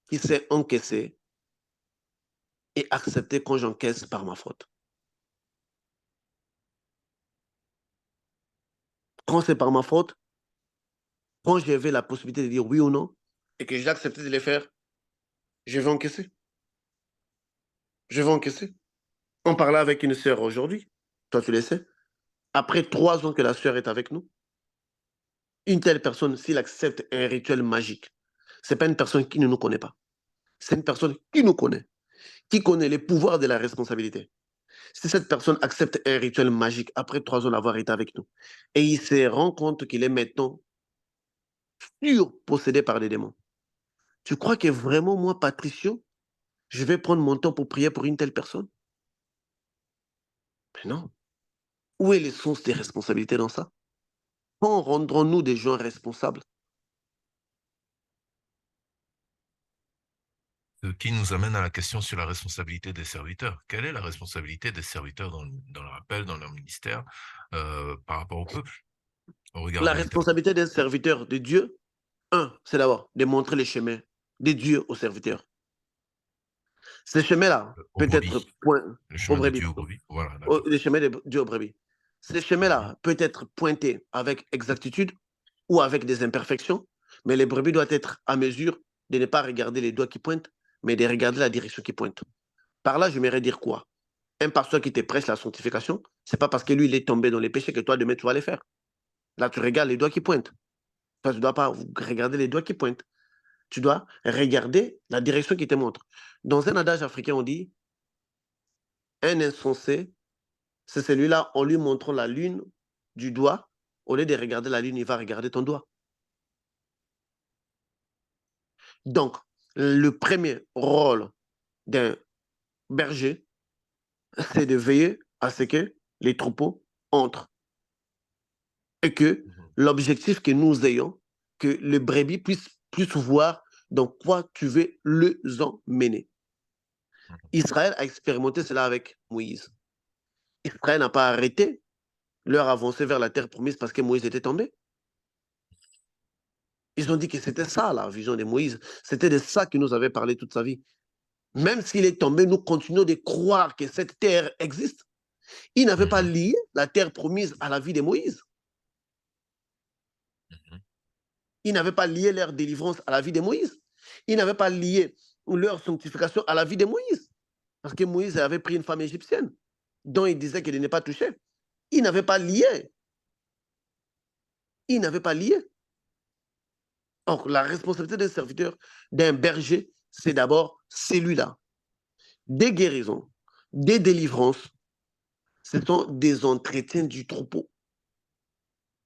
qui sait encaisser et accepter quand j'encaisse par ma faute. Quand c'est par ma faute, quand j'avais la possibilité de dire oui ou non et que j'ai accepté de les faire, je vais encaisser. Je vais encaisser. On parlait avec une sœur aujourd'hui, toi tu le sais. Après 3 ans que la sœur est avec nous, une telle personne, s'il accepte un rituel magique, c'est pas une personne qui ne nous connaît pas. C'est une personne qui connaît les pouvoirs de la responsabilité. Si cette personne accepte un rituel magique après 3 ans d'avoir été avec nous, et il se rend compte qu'il est maintenant possédé par des démons, tu crois que vraiment, moi, Patricio, je vais prendre mon temps pour prier pour une telle personne? Mais non. Où est le sens des responsabilités dans ça? Quand rendrons-nous des gens responsables? Ce qui nous amène à la question sur la responsabilité des serviteurs. Quelle est la responsabilité des serviteurs dans leur appel, dans leur ministère, par rapport au peuple, au regard La de l'Éternel? responsabilité d'un serviteur de Dieu, c'est d'abord de montrer les chemins de Dieu aux serviteurs. Ces chemins-là Aux peut être brebis, le aux chemin de brebis, Dieu aux pardon. brebis. Voilà, d'accord. Les chemins de Dieu aux brebis. Ces Mhm. chemins-là peut être pointés avec exactitude ou avec des imperfections, mais les brebis doivent être à mesure de ne pas regarder les doigts qui pointent, mais de regarder la direction qui pointe. Par là, j'aimerais dire quoi? Un pasteur qui te prêche la sanctification, c'est pas parce que lui, il est tombé dans les péchés que toi, demain, tu vas les faire. Là, tu regardes les doigts qui pointent. Toi, tu ne dois pas regarder les doigts qui pointent. Tu dois regarder la direction qui te montre. Dans un adage africain, on dit un insensé C'est celui-là, en lui montrant la lune du doigt, au lieu de regarder la lune, il va regarder ton doigt. Donc, le premier rôle d'un berger, c'est de veiller à ce que les troupeaux entrent et que Mhm. l'objectif que nous ayons, que le brebis puisse voir dans quoi tu veux les emmener. Mhm. Israël a expérimenté cela avec Moïse. Israël n'a pas arrêté leur avancée vers la terre promise parce que Moïse était tombé. Ils ont dit que c'était ça la vision de Moïse. C'était de ça qu'il nous avait parlé toute sa vie. Même s'il est tombé, nous continuons de croire que cette terre existe. Il n'avait pas Mhm. lié la terre promise à la vie de Moïse. Mhm. Il n'avait pas lié leur délivrance à la vie de Moïse. Il n'avait pas lié leur sanctification à la vie de Moïse. Parce que Moïse avait pris une femme égyptienne dont il disait qu'elle n'est pas touchée. Il n'avait pas lié. Il n'avait pas lié. Or, la responsabilité d'un serviteur, d'un berger, c'est d'abord celui-là. Des guérisons, des délivrances, ce sont des entretiens du troupeau.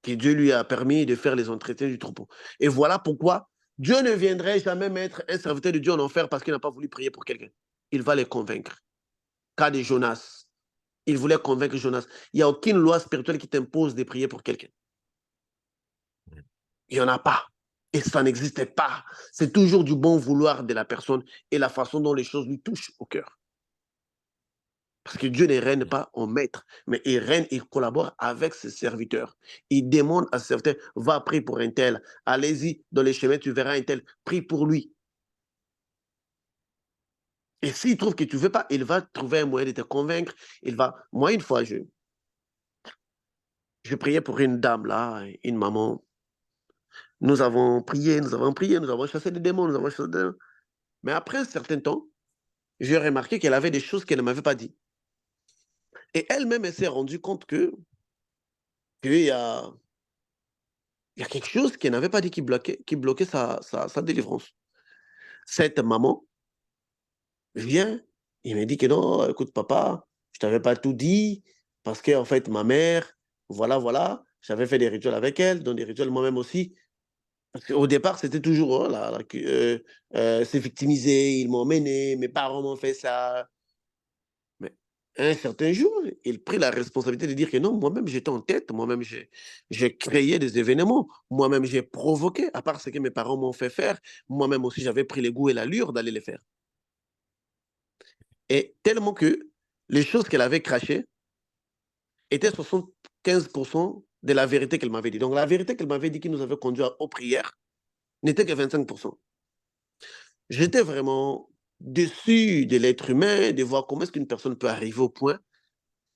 Que Dieu lui a permis de faire les entretiens du troupeau. Et voilà pourquoi Dieu ne viendrait jamais mettre un serviteur de Dieu en enfer parce qu'il n'a pas voulu prier pour quelqu'un. Il va les convaincre. Cas de Jonas. Il voulait convaincre Jonas. Il n'y a aucune loi spirituelle qui t'impose de prier pour quelqu'un. Il n'y en a pas. Et ça n'existait pas. C'est toujours du bon vouloir de la personne et la façon dont les choses lui touchent au cœur. Parce que Dieu ne règne pas en maître, mais il règne, il collabore avec ses serviteurs. Il demande à ses serviteurs, va prier pour un tel, allez-y dans les chemins, tu verras un tel, prie pour lui. Et s'il trouve que tu ne veux pas, il va trouver un moyen de te convaincre. Il va. Moi, une fois, je priais pour une dame là, une maman. Nous avons prié, nous avons prié, nous avons chassé des démons, nous avons chassé des démons. Mais après un certain temps, j'ai remarqué qu'elle avait des choses qu'elle ne m'avait pas dit. Et elle-même, elle s'est rendue compte qu'il y a, il y a quelque chose qu'elle n'avait pas dit qui bloquait sa délivrance. Cette maman vient, il me dit que non, écoute papa, je t'avais pas tout dit, parce que en fait, ma mère, voilà, voilà, j'avais fait des rituels avec elle, dans des rituels moi-même aussi. Parce qu'au départ, c'était toujours, oh là, là, c'est victimisé, ils m'ont emmené, mes parents m'ont fait ça. Mais un certain jour, il prit la responsabilité de dire que non, moi-même j'étais en tête, moi-même j'ai créé des événements, moi-même j'ai provoqué, à part ce que mes parents m'ont fait faire, moi-même aussi j'avais pris le goût et l'allure d'aller les faire. Et tellement que les choses qu'elle avait crachées étaient 75% de la vérité qu'elle m'avait dit. Donc la vérité qu'elle m'avait dit qui nous avait conduit aux prières n'était que 25%. J'étais vraiment déçu de l'être humain, de voir comment est-ce qu'une personne peut arriver au point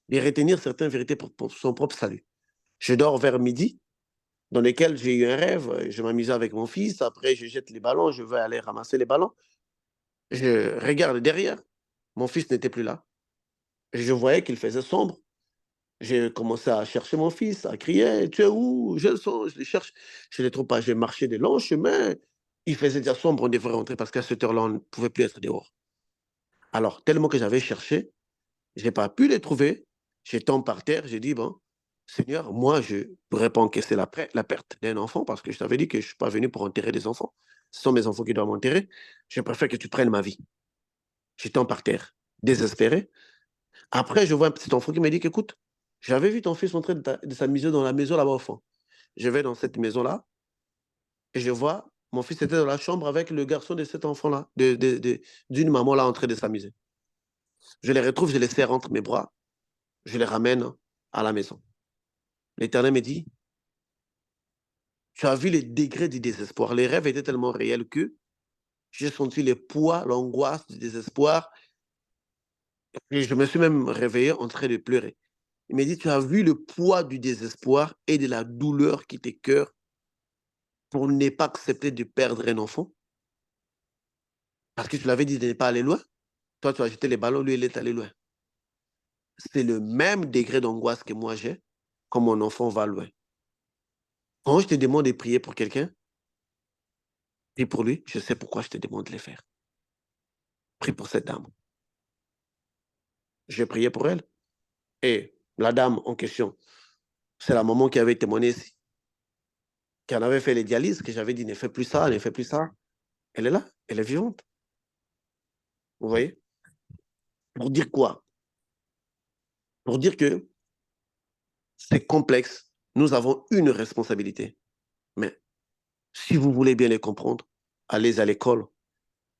de retenir certaines vérités pour son propre salut. Je dors vers midi, dans lequel j'ai eu un rêve, je m'amusais avec mon fils, après je jette les ballons, je vais aller ramasser les ballons. Je regarde derrière, mon fils n'était plus là. Je voyais qu'il faisait sombre. J'ai commencé à chercher mon fils, à crier: «Tu es où? Je le sens, je le cherche». Je ne le trouve pas. J'ai marché de longs chemins. Il faisait déjà sombre, on devrait rentrer parce qu'à cette heure-là, on ne pouvait plus être dehors. Alors, tellement que j'avais cherché, je n'ai pas pu les trouver. Je tombe par terre, j'ai dit: «Bon, Seigneur, moi, je ne pourrais pas encaisser la perte d'un enfant parce que je t'avais dit que je ne suis pas venu pour enterrer des enfants. Ce sont mes enfants qui doivent m'enterrer. Je préfère que tu prennes ma vie». Je tombe par terre, désespéré. Après, je vois un petit enfant qui me dit qu'écoute, j'avais vu ton fils en train de s'amuser dans la maison là-bas au fond. Je vais dans cette maison-là et je vois mon fils était dans la chambre avec le garçon de cet enfant-là, d'une maman là en train de s'amuser. Je les retrouve, je les serre entre mes bras, je les ramène à la maison. L'Éternel me dit, tu as vu les degrés du désespoir. Les rêves étaient tellement réels que j'ai senti le poids, l'angoisse du désespoir et je me suis même réveillé en train de pleurer. Il m'a dit, tu as vu le poids du désespoir et de la douleur qui t'écœure pour ne pas accepter de perdre un enfant parce que tu l'avais dit de ne pas aller loin. Toi, tu as jeté les ballons, lui, il est allé loin. C'est le même degré d'angoisse que moi j'ai quand mon enfant va loin. Quand je te demande de prier pour quelqu'un, prie pour lui, je sais pourquoi je te demande de le faire. Prie pour cette dame. J'ai prié pour elle et La dame en question, c'est la maman qui avait témoigné, qui en avait fait les dialyses, que j'avais dit ne fais plus ça, ne fais plus ça. Elle est là, elle est vivante. Vous voyez? Pour dire quoi? Pour dire que c'est complexe. Nous avons une responsabilité. Mais si vous voulez bien les comprendre, allez à l'école.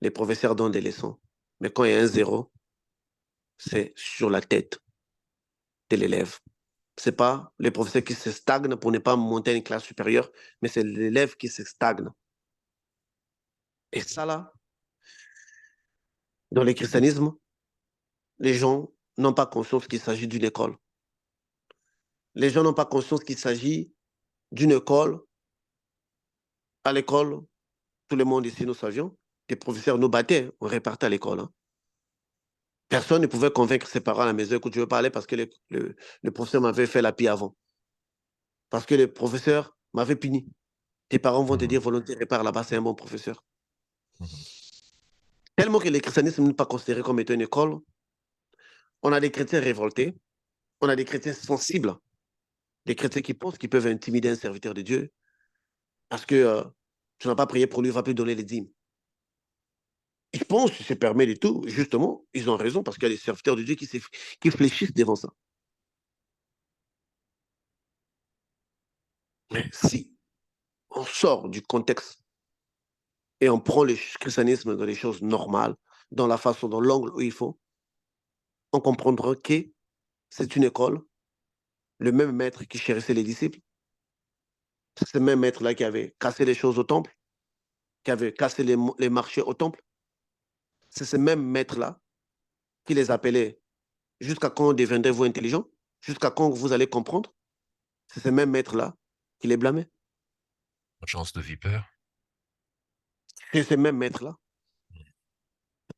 Les professeurs donnent des leçons. Mais quand il y a un zéro, c'est sur la tête de l'élève. C'est pas les professeurs qui se stagnent pour ne pas monter à une classe supérieure, mais c'est l'élève qui se stagne. Et ça, là, dans le christianisme, les gens n'ont pas conscience qu'il s'agit d'une école. Les gens n'ont pas conscience qu'il s'agit d'une école. À l'école, tout le monde ici, nous savions, les professeurs nous battaient, on répartait à l'école, hein. Personne ne pouvait convaincre ses parents à la maison, écoute, je veux parler parce que le professeur m'avait fait la pire avant. Parce que le professeur m'avait puni. Tes parents vont te dire volontaire répare là-bas, c'est un bon professeur. Tellement que le christianisme n'est pas considéré comme étant une école, on a des chrétiens révoltés, on a des chrétiens sensibles, des chrétiens qui pensent qu'ils peuvent intimider un serviteur de Dieu parce que tu n'as pas prié pour lui, il va plus donner les dîmes. Ils pensent qu'ils se permettent et tout. Justement, ils ont raison parce qu'il y a des serviteurs de Dieu qui fléchissent devant ça. Mais si on sort du contexte et on prend le christianisme dans les choses normales, dans la façon, dans l'angle où il faut, on comprendra que c'est une école, le même maître qui chérissait les disciples, c'est ce même maître-là qui avait cassé les choses au temple, qui avait cassé les marchés au temple, c'est ce même maître-là qui les appelait jusqu'à quand deviendrez-vous intelligent, jusqu'à quand vous allez comprendre, c'est ce même maître-là qui les blâmait. Chance de vipère. C'est ce même maître-là.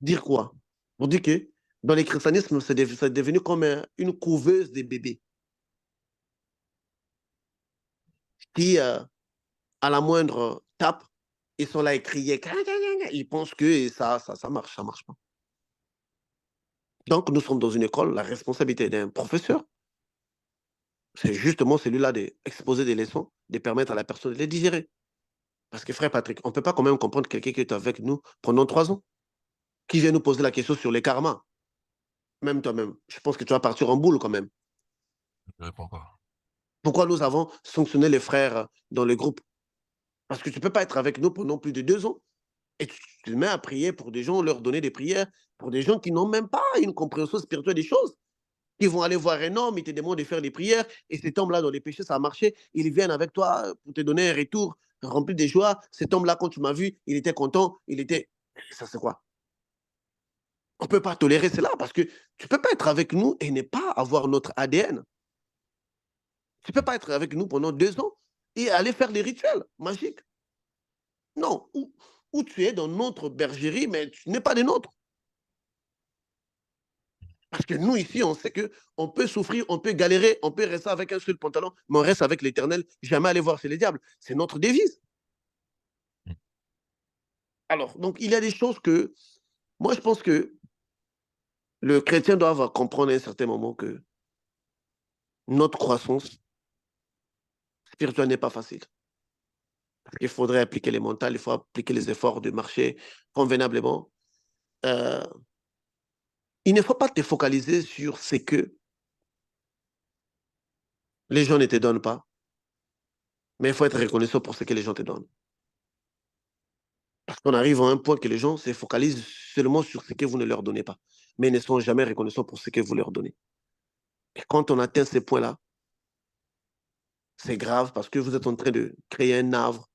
Dire quoi? Pour dire que dans le christianisme, c'est devenu comme une couveuse de bébés qui, à la moindre tape, ils sont là et crient. Ils pensent que ça marche, ça marche pas. Donc, nous sommes dans une école, la responsabilité d'un professeur, c'est justement celui-là d'exposer des leçons, de permettre à la personne de les digérer. Parce que, frère Patrick, on ne peut pas quand même comprendre quelqu'un qui est avec nous pendant 3 ans, qui vient nous poser la question sur les karmas. Même toi-même, je pense que tu vas partir en boule quand même. Je ne réponds pas. Pourquoi nous avons sanctionné les frères dans le groupe? Parce que tu ne peux pas être avec nous pendant plus de 2 ans et tu te mets à prier pour des gens, leur donner des prières, pour des gens qui n'ont même pas une compréhension spirituelle des choses. Ils vont aller voir un homme, ils te demandent de faire des prières, et cet homme-là, dans les péchés, ça a marché. Ils viennent avec toi pour te donner un retour rempli de joie. Cet homme-là, quand tu m'as vu, il était content, il était. Ça, c'est quoi? On ne peut pas tolérer cela parce que tu ne peux pas être avec nous et ne pas avoir notre ADN. Tu ne peux pas être avec nous pendant 2 ans et aller faire les rituels magiques. Non, ou tu es dans notre bergerie, mais tu n'es pas des nôtres. Parce que nous, ici, on sait qu'on peut souffrir, on peut galérer, on peut rester avec un seul pantalon, mais on reste avec l'éternel, jamais aller voir chez les diables. C'est notre devise. Alors, donc, il y a des choses que, moi, je pense que le chrétien doit comprendre à un certain moment que notre croissance spirituelle n'est pas facile. Parce qu'il faudrait appliquer les mentales, il faut appliquer les efforts de marcher convenablement. Euh, il ne faut pas te focaliser sur ce que les gens ne te donnent pas, mais il faut être reconnaissant pour ce que les gens te donnent. Parce qu'on arrive à un point que les gens se focalisent seulement sur ce que vous ne leur donnez pas, mais ne sont jamais reconnaissants pour ce que vous leur donnez. Et quand on atteint ces points-là, c'est grave parce que vous êtes en train de créer un arbre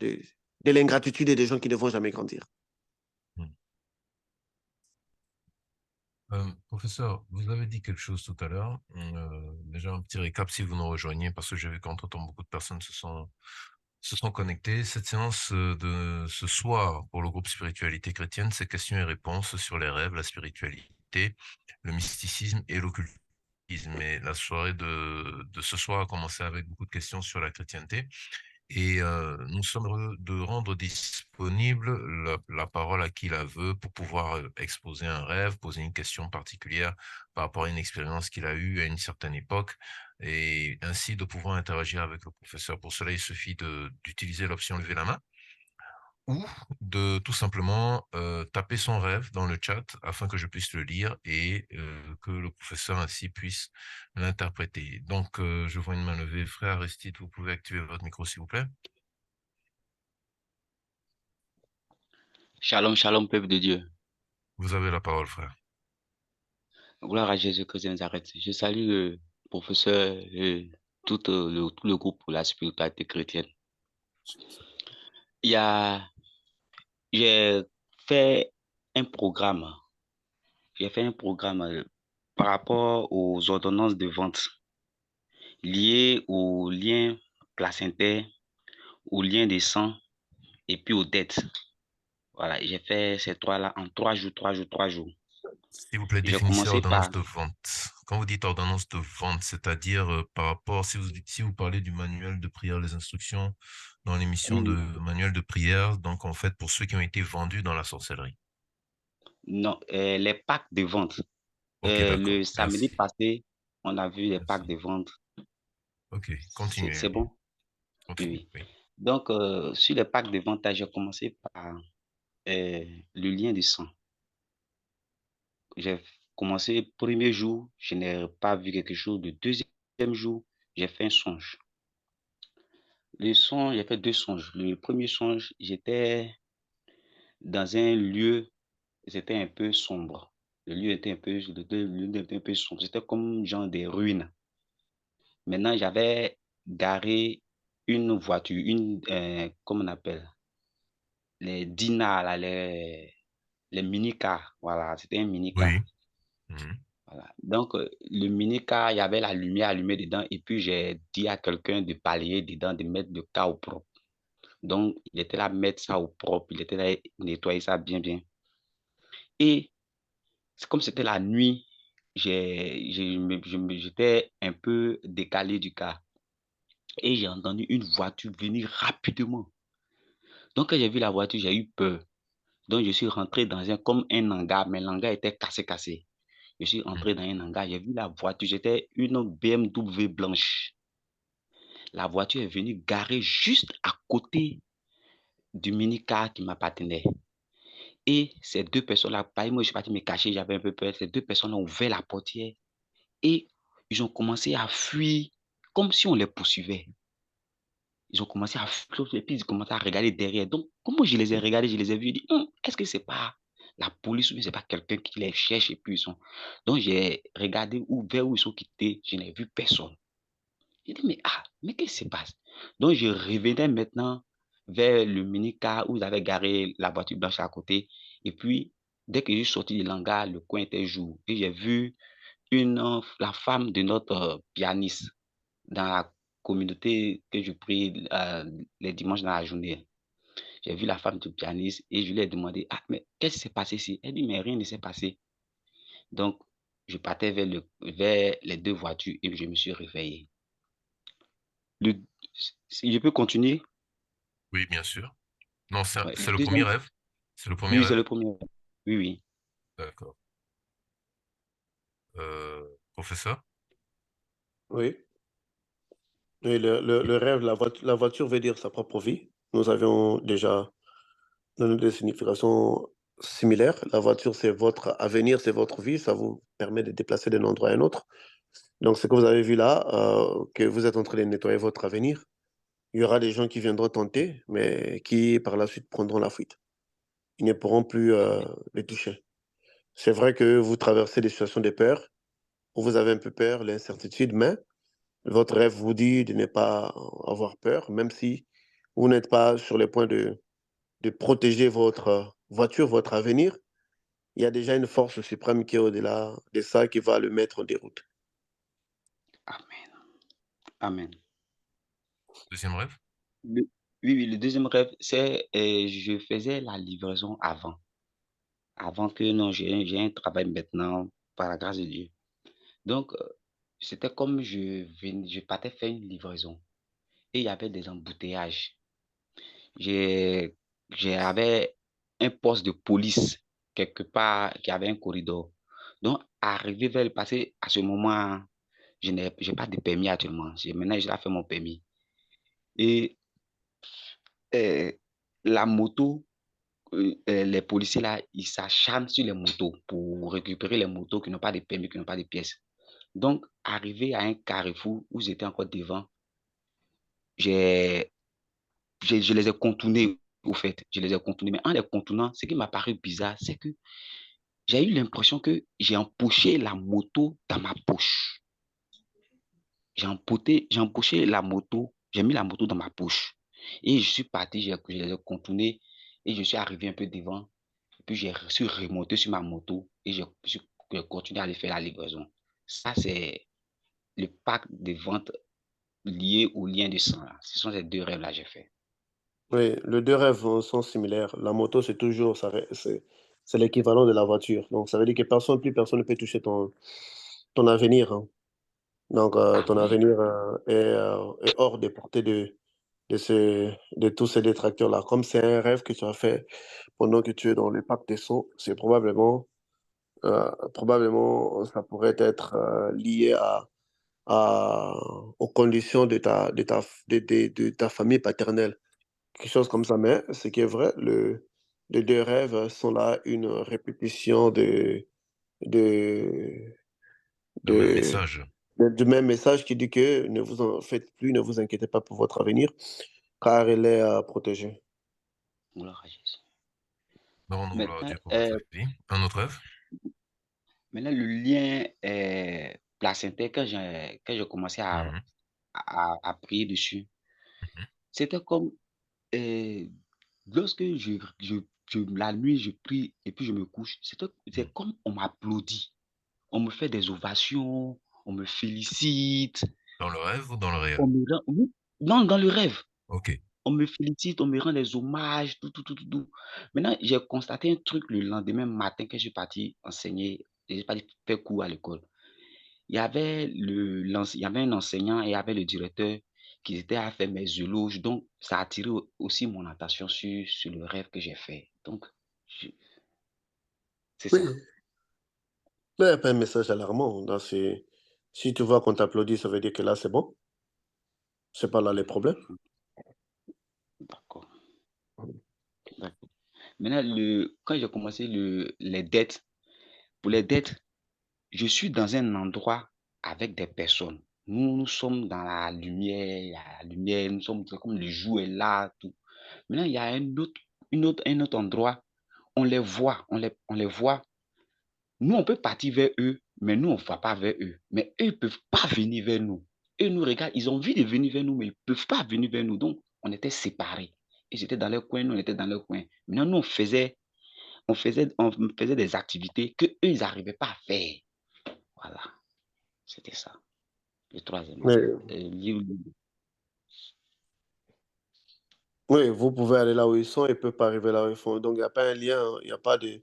de, de l'ingratitude et des gens qui ne vont jamais grandir. Professeur, vous avez dit quelque chose tout à l'heure. Déjà un petit récap si vous nous rejoignez, parce que j'ai vu qu'entre-temps, beaucoup de personnes se sont connectées. Cette séance de ce soir pour le groupe Spiritualité chrétienne, c'est questions et réponses sur les rêves, la spiritualité, le mysticisme et l'occultisme. Et la soirée de ce soir a commencé avec beaucoup de questions sur la chrétienté. Et nous sommes heureux de rendre disponible la parole à qui la veut pour pouvoir exposer un rêve, poser une question particulière par rapport à une expérience qu'il a eue à une certaine époque, et ainsi de pouvoir interagir avec le professeur. Pour cela, il suffit d'utiliser l'option lever la main ou de tout simplement taper son rêve dans le chat afin que je puisse le lire et que le professeur ainsi puisse l'interpréter. Donc, je vois une main levée. Frère Aristide, vous pouvez activer votre micro, s'il vous plaît? Shalom, shalom, peuple de Dieu. Vous avez la parole, frère. Gloire à Jésus-Christ de Nazareth. Je salue le professeur et tout le groupe pour la spiritualité chrétienne. Il y a, j'ai fait un programme. J'ai fait un programme par rapport aux ordonnances de vente liées aux liens placentaires, aux liens de sang et puis aux dettes. Voilà, j'ai fait ces trois-là en 3 jours, 3 jours, 3 jours. S'il vous plaît, J'ai définissez commencé ordonnance par de vente. Quand vous dites ordonnance de vente, c'est-à-dire par rapport, si vous parlez du manuel de prière, les instructions dans l'émission de oui, manuel de prière, donc en fait pour ceux qui ont été vendus dans la sorcellerie. non, les packs de vente. Ok, d'accord. Le samedi Merci. passé, on a vu les packs Merci. de vente. Ok, C'est continuez. bon? Oui, Continuez. oui. Oui. Donc, sur les packs de vente, j'ai commencé par le lien du sang. J'ai commencé premier jour, je n'ai pas vu quelque chose. Le deuxième jour, j'ai fait un songe. Le songe, j'ai fait 2 songes. Le premier songe, j'étais dans un lieu, c'était un peu sombre. Le lieu était un peu sombre. C'était comme genre des ruines. Maintenant, j'avais garé une voiture, comment on appelle, les Dina, là, les mini-cars. Voilà, c'était un Oui. mini-car. Mhm. Voilà. Donc, le mini-car, il y avait la lumière allumée dedans. Et puis, j'ai dit à quelqu'un de balayer dedans, de mettre le car au propre. Donc, il était là, mettre ça au propre. Il était là, nettoyer ça bien, bien. Et comme c'était la nuit, j'étais un peu décalé du car. Et j'ai entendu une voiture venir rapidement. Donc, quand j'ai vu la voiture, j'ai eu peur. Donc, je suis rentré dans comme un hangar, mais l'hangar était cassé, cassé. Je suis entré dans Mhm. un hangar, j'ai vu la voiture, c'était une BMW blanche. La voiture est venue garer juste à côté du mini-car qui m'appartenait. Et ces deux personnes-là, pareil, moi, je suis parti me cacher, j'avais un peu peur. Ces deux personnes-là ont ouvert la portière et ils ont commencé à fuir comme si on les poursuivait. Ils ont commencé à fuir et puis ils ont commencé à regarder derrière. Donc, comment je les ai regardés, je les ai vus, je dis, est-ce que c'est pas la police ou bien c'est pas quelqu'un qui les cherche et puis ils sont. Donc, j'ai regardé vers où ils sont quittés, je n'ai vu personne. J'ai dit, mais qu'est-ce qui se passe? Donc, je revenais maintenant vers le mini-car où ils avaient garé la voiture blanche à côté. Et puis, dès que je suis sorti du hangar, le coin était jour. Et j'ai vu la femme de notre pianiste dans la communauté que je prie les dimanches dans la journée. J'ai vu la femme du pianiste et je lui ai demandé, mais qu'est-ce qui s'est passé ici? Elle dit, mais rien ne s'est passé. Donc, je partais vers les deux voitures et je me suis réveillé. Le, si je peux continuer? Oui, bien sûr. Non, Ouais, le c'est le premier deuxième, rêve. C'est le premier oui, c'est rêve. le premier. Oui, oui. D'accord. Professeur? Oui. Et le rêve, la voiture veut dire sa propre vie. Nous avions déjà donné des significations similaires. La voiture, c'est votre avenir, c'est votre vie. Ça vous permet de déplacer d'un endroit à un autre. Donc, ce que vous avez vu là, que vous êtes en train de nettoyer votre avenir, il y aura des gens qui viendront tenter, mais qui par la suite prendront la fuite. Ils ne pourront plus les toucher. C'est vrai que vous traversez des situations de peur, où vous avez un peu peur, l'incertitude, mais votre rêve vous dit de ne pas avoir peur, même si vous n'êtes pas sur le point de protéger votre voiture, votre avenir. Il y a déjà une force suprême qui est au-delà de ça, qui va le mettre en déroute. Amen. Amen. Deuxième rêve? Oui, oui, le deuxième rêve, c'est je faisais la livraison avant. Avant que non, j'ai un travail maintenant, par la grâce de Dieu. Donc, c'était comme je partais faire une livraison. et il y avait des embouteillages. J'ai, J'avais un poste de police quelque part qui avait un corridor. Donc, arrivé vers le passé, à ce moment, j'ai pas de permis actuellement. Maintenant, j'ai fait mon permis. Et euh, la moto, les policiers là, ils s'acharnent sur les motos pour récupérer les motos qui n'ont pas de permis, qui n'ont pas de pièces. Donc, arrivé à un carrefour où j'étais encore devant, j'ai, je les ai contournés, au fait. Je les ai contournés. Mais en les contournant, ce qui m'a paru bizarre, c'est que j'ai eu l'impression que j'ai empoché la moto dans ma poche. J'ai empoché la moto, j'ai mis la moto dans ma poche. Et je suis parti, je les ai contournés et je suis arrivé un peu devant. Et puis, je suis remonté sur ma moto et j'ai continué à aller faire la livraison. Ça, c'est le pack de vente lié au lien de sang, là. Ce sont ces deux rêves-là que j'ai fait. Oui, les 2 rêves, sont similaires. La moto, c'est toujours ça ré c'est l'équivalent de la voiture. Donc ça veut dire que plus personne ne peut toucher ton avenir, hein. Donc ton Amen. avenir, est hors de portée de tous ces détracteurs-là. Comme c'est un rêve que tu as fait pendant que tu es dans le parc des sons, c'est probablement, ça pourrait être, lié à aux conditions de ta famille paternelle. Quelque chose comme ça, mais ce qui est vrai, les 2 rêves sont là une répétition de Le même de message. du même message qui dit que: «Ne vous en faites plus, ne vous inquiétez pas pour votre avenir, car il est, protégé». Gloire à Jésus. Non, gloire à Maintenant, Dieu pour votre vie. Un autre rêve? maintenant le lien placentaire, quand j'ai commencé Mhm, à prier dessus, mhm, c'était comme euh, lorsque la nuit, je prie et puis je me couche, mhm. c'est comme on m'applaudit, on me fait des ovations, on me félicite, Dans le rêve ou dans le réel? on me rend, oui, dans le rêve. Ok. On me félicite, on me rend des hommages, tout, tout, tout, tout, tout. Maintenant, j'ai constaté un truc le lendemain matin que je suis parti enseigner, j'ai parti faire cours à l'école. Il y avait un enseignant et il y avait le directeur qui étaient à faire mes éloges. Donc, ça a attiré aussi mon attention sur le rêve que j'ai fait. Donc, je- c'est ça. Oui, mais il y a pas un message alarmant. Là, c'est si tu vois qu'on t'applaudit, ça veut dire que là, c'est bon. C'est pas là les problèmes. D'accord. D'accord. Maintenant, quand j'ai commencé les dettes, pour les dettes, je suis dans un endroit avec des personnes. Nous sommes dans la lumière, nous sommes comme le jour est là, tout. Maintenant, il y a un autre endroit, on les voit, on les voit. Nous, on peut partir vers eux, mais nous, on ne va pas vers eux. Mais eux, ils ne peuvent pas venir vers nous. Eux nous regardent, ils ont envie de venir vers nous, mais ils ne peuvent pas venir vers nous. Donc, on était séparés. Ils étaient dans leur coin, nous, on était dans leur coin. Maintenant, nous, on faisait des activités que eux, ils n'arrivaient pas à faire. Voilà, c'était ça. Le troisième Mais livre. oui, vous pouvez aller là où ils sont, ils peuvent pas arriver là où ils sont. Donc il y a pas un lien, hein, il y a pas de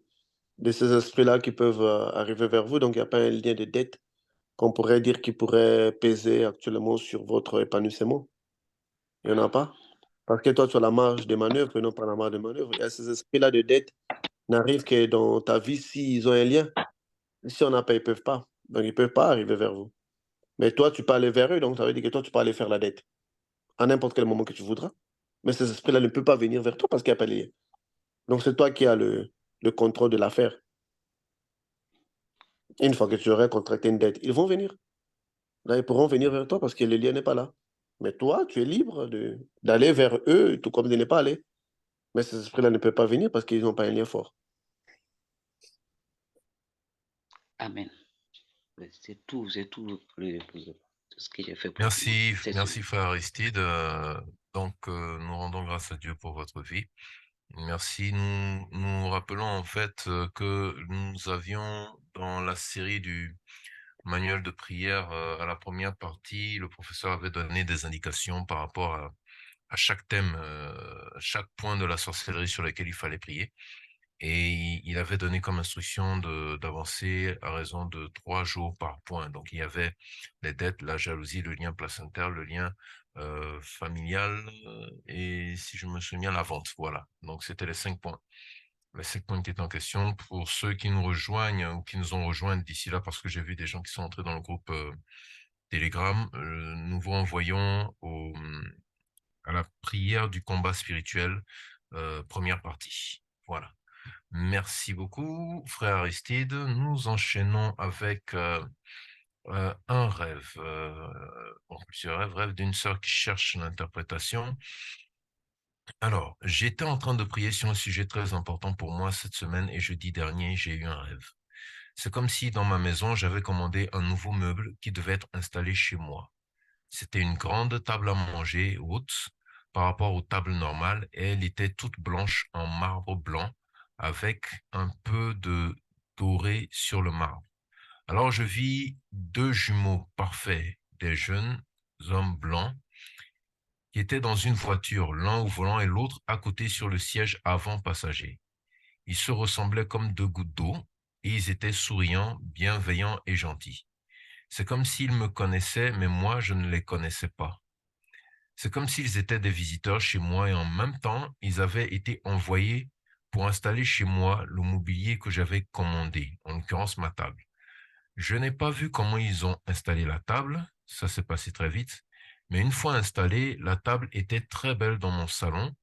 ces esprits-là qui peuvent, arriver vers vous, donc il y a pas un lien de dette qu'on pourrait dire qui pourrait peser actuellement sur votre épanouissement. Il y en a pas. Parce que toi, tu as la marge de manœuvre, eux n'ont pas la marge de manœuvre. Il y a ces esprits-là de dette n'arrivent que dans ta vie s'ils ont un lien. Si on n'a pas, ils peuvent pas. Donc ils peuvent pas arriver vers vous. Mais toi, tu peux aller vers eux, donc ça veut dire que toi, tu peux aller faire la dette à n'importe quel moment que tu voudras. Mais ces esprits-là ne peuvent pas venir vers toi parce qu'il y a pas de lien. Donc c'est toi qui as le contrôle de l'affaire. Une fois que tu aurais contracté une dette, ils vont venir. Là, ils pourront venir vers toi parce que le lien n'est pas là. Mais toi, tu es libre d'aller vers eux, tout comme de ne pas aller. Mais ces esprits-là ne peuvent pas venir parce qu'ils n'ont pas un lien fort. Amen. C'est tout tout ce que j'ai fait pour le moment. Merci, C'est merci cela. frère Aristide. Donc, nous rendons grâce à Dieu pour votre vie. Merci. Nous rappelons en fait que nous avions dans la série du manuel de prière, à la première partie, le professeur avait donné des indications par rapport à chaque thème, à chaque point de la sorcellerie sur lequel il fallait prier. Et il avait donné comme instruction d'avancer à raison de 3 jours par point. Donc, il y avait les dettes, la jalousie, le lien placentaire, le lien familial et, si je me souviens, la vente. Voilà. Donc, c'était les 5 points. Les 5 points qui étaient en question. Pour ceux qui nous rejoignent ou qui nous ont rejoints d'ici là, parce que j'ai vu des gens qui sont entrés dans le groupe Telegram, nous vous renvoyons à la prière du combat spirituel, première partie. Voilà. Merci beaucoup, frère Aristide. Nous enchaînons avec un rêve, plusieurs rêves, rêve d'une sœur qui cherche l'interprétation. Alors, j'étais en train de prier sur un sujet très important pour moi cette semaine et jeudi dernier, j'ai eu un rêve. C'est comme si dans ma maison, j'avais commandé un nouveau meuble qui devait être installé chez moi. C'était une grande table à manger haute par rapport aux tables normales et elle était toute blanche en marbre blanc avec un peu de doré sur le marbre. Alors je vis 2 jumeaux parfaits, des jeunes hommes blancs qui étaient dans une voiture, l'un au volant et l'autre à côté sur le siège avant passager. Ils se ressemblaient comme 2 gouttes d'eau et ils étaient souriants, bienveillants et gentils. C'est comme s'ils me connaissaient, mais moi je ne les connaissais pas. C'est comme s'ils étaient des visiteurs chez moi et en même temps, ils avaient été envoyés pour installer chez moi le mobilier que j'avais commandé, en l'occurrence ma table. Je n'ai pas vu comment ils ont installé la table, ça s'est passé très vite, mais une fois installée, la table était très belle dans mon salon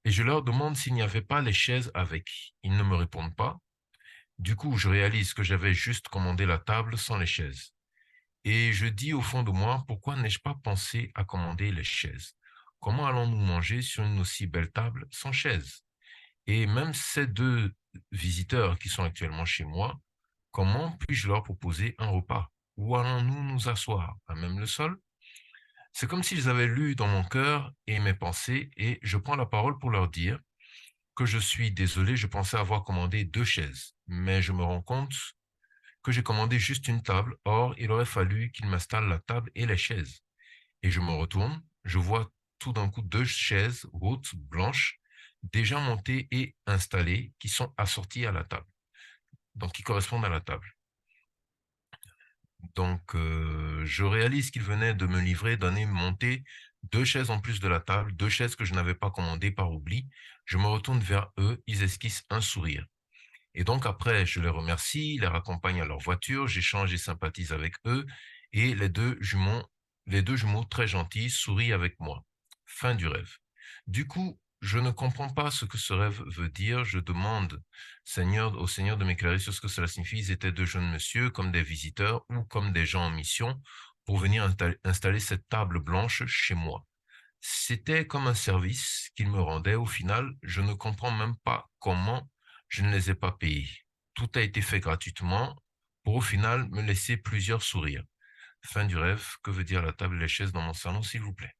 et je leur demande s'il n'y avait pas les chaises avec. Ils ne me répondent pas. Du coup, je réalise que j'avais juste commandé la table sans les chaises. Et je dis au fond de moi, pourquoi n'ai-je pas pensé à commander les chaises? Comment allons-nous manger sur une aussi belle table sans chaises? Et même ces 2 visiteurs qui sont actuellement chez moi, comment puis-je leur proposer un repas? Où allons-nous nous asseoir? À même le sol? C'est comme s'ils avaient lu dans mon cœur et mes pensées et je prends la parole pour leur dire que je suis désolé, je pensais avoir commandé 2 chaises, mais je me rends compte que j'ai commandé juste une table, or il aurait fallu qu'il m'installe la table et les chaises. Et je me retourne, je vois tout d'un coup 2 chaises hautes, blanches, déjà montées et installées, qui sont assorties à la table, donc qui correspondent à la table. Donc, je réalise qu'il venait de me livrer, donner, monter 2 chaises en plus de la table, 2 chaises que je n'avais pas commandées par oubli. Je me retourne vers eux, ils esquissent un sourire. Et donc après, je les remercie, les raccompagne à leur voiture, j'échange et sympathise avec eux, et les deux jumeaux très gentils sourient avec moi. Fin du rêve. Du coup, je ne comprends pas ce que ce rêve veut dire. Je demande au Seigneur de m'éclairer sur ce que cela signifie. Ils étaient 2 jeunes messieurs, comme des visiteurs ou comme des gens en mission, pour venir installer cette table blanche chez moi. C'était comme un service qu'ils me rendaient. Au final, je ne comprends même pas comment je ne les ai pas payés. Tout a été fait gratuitement pour au final me laisser plusieurs sourires. Fin du rêve. Que veut dire la table et les chaises dans mon salon, s'il vous plaît?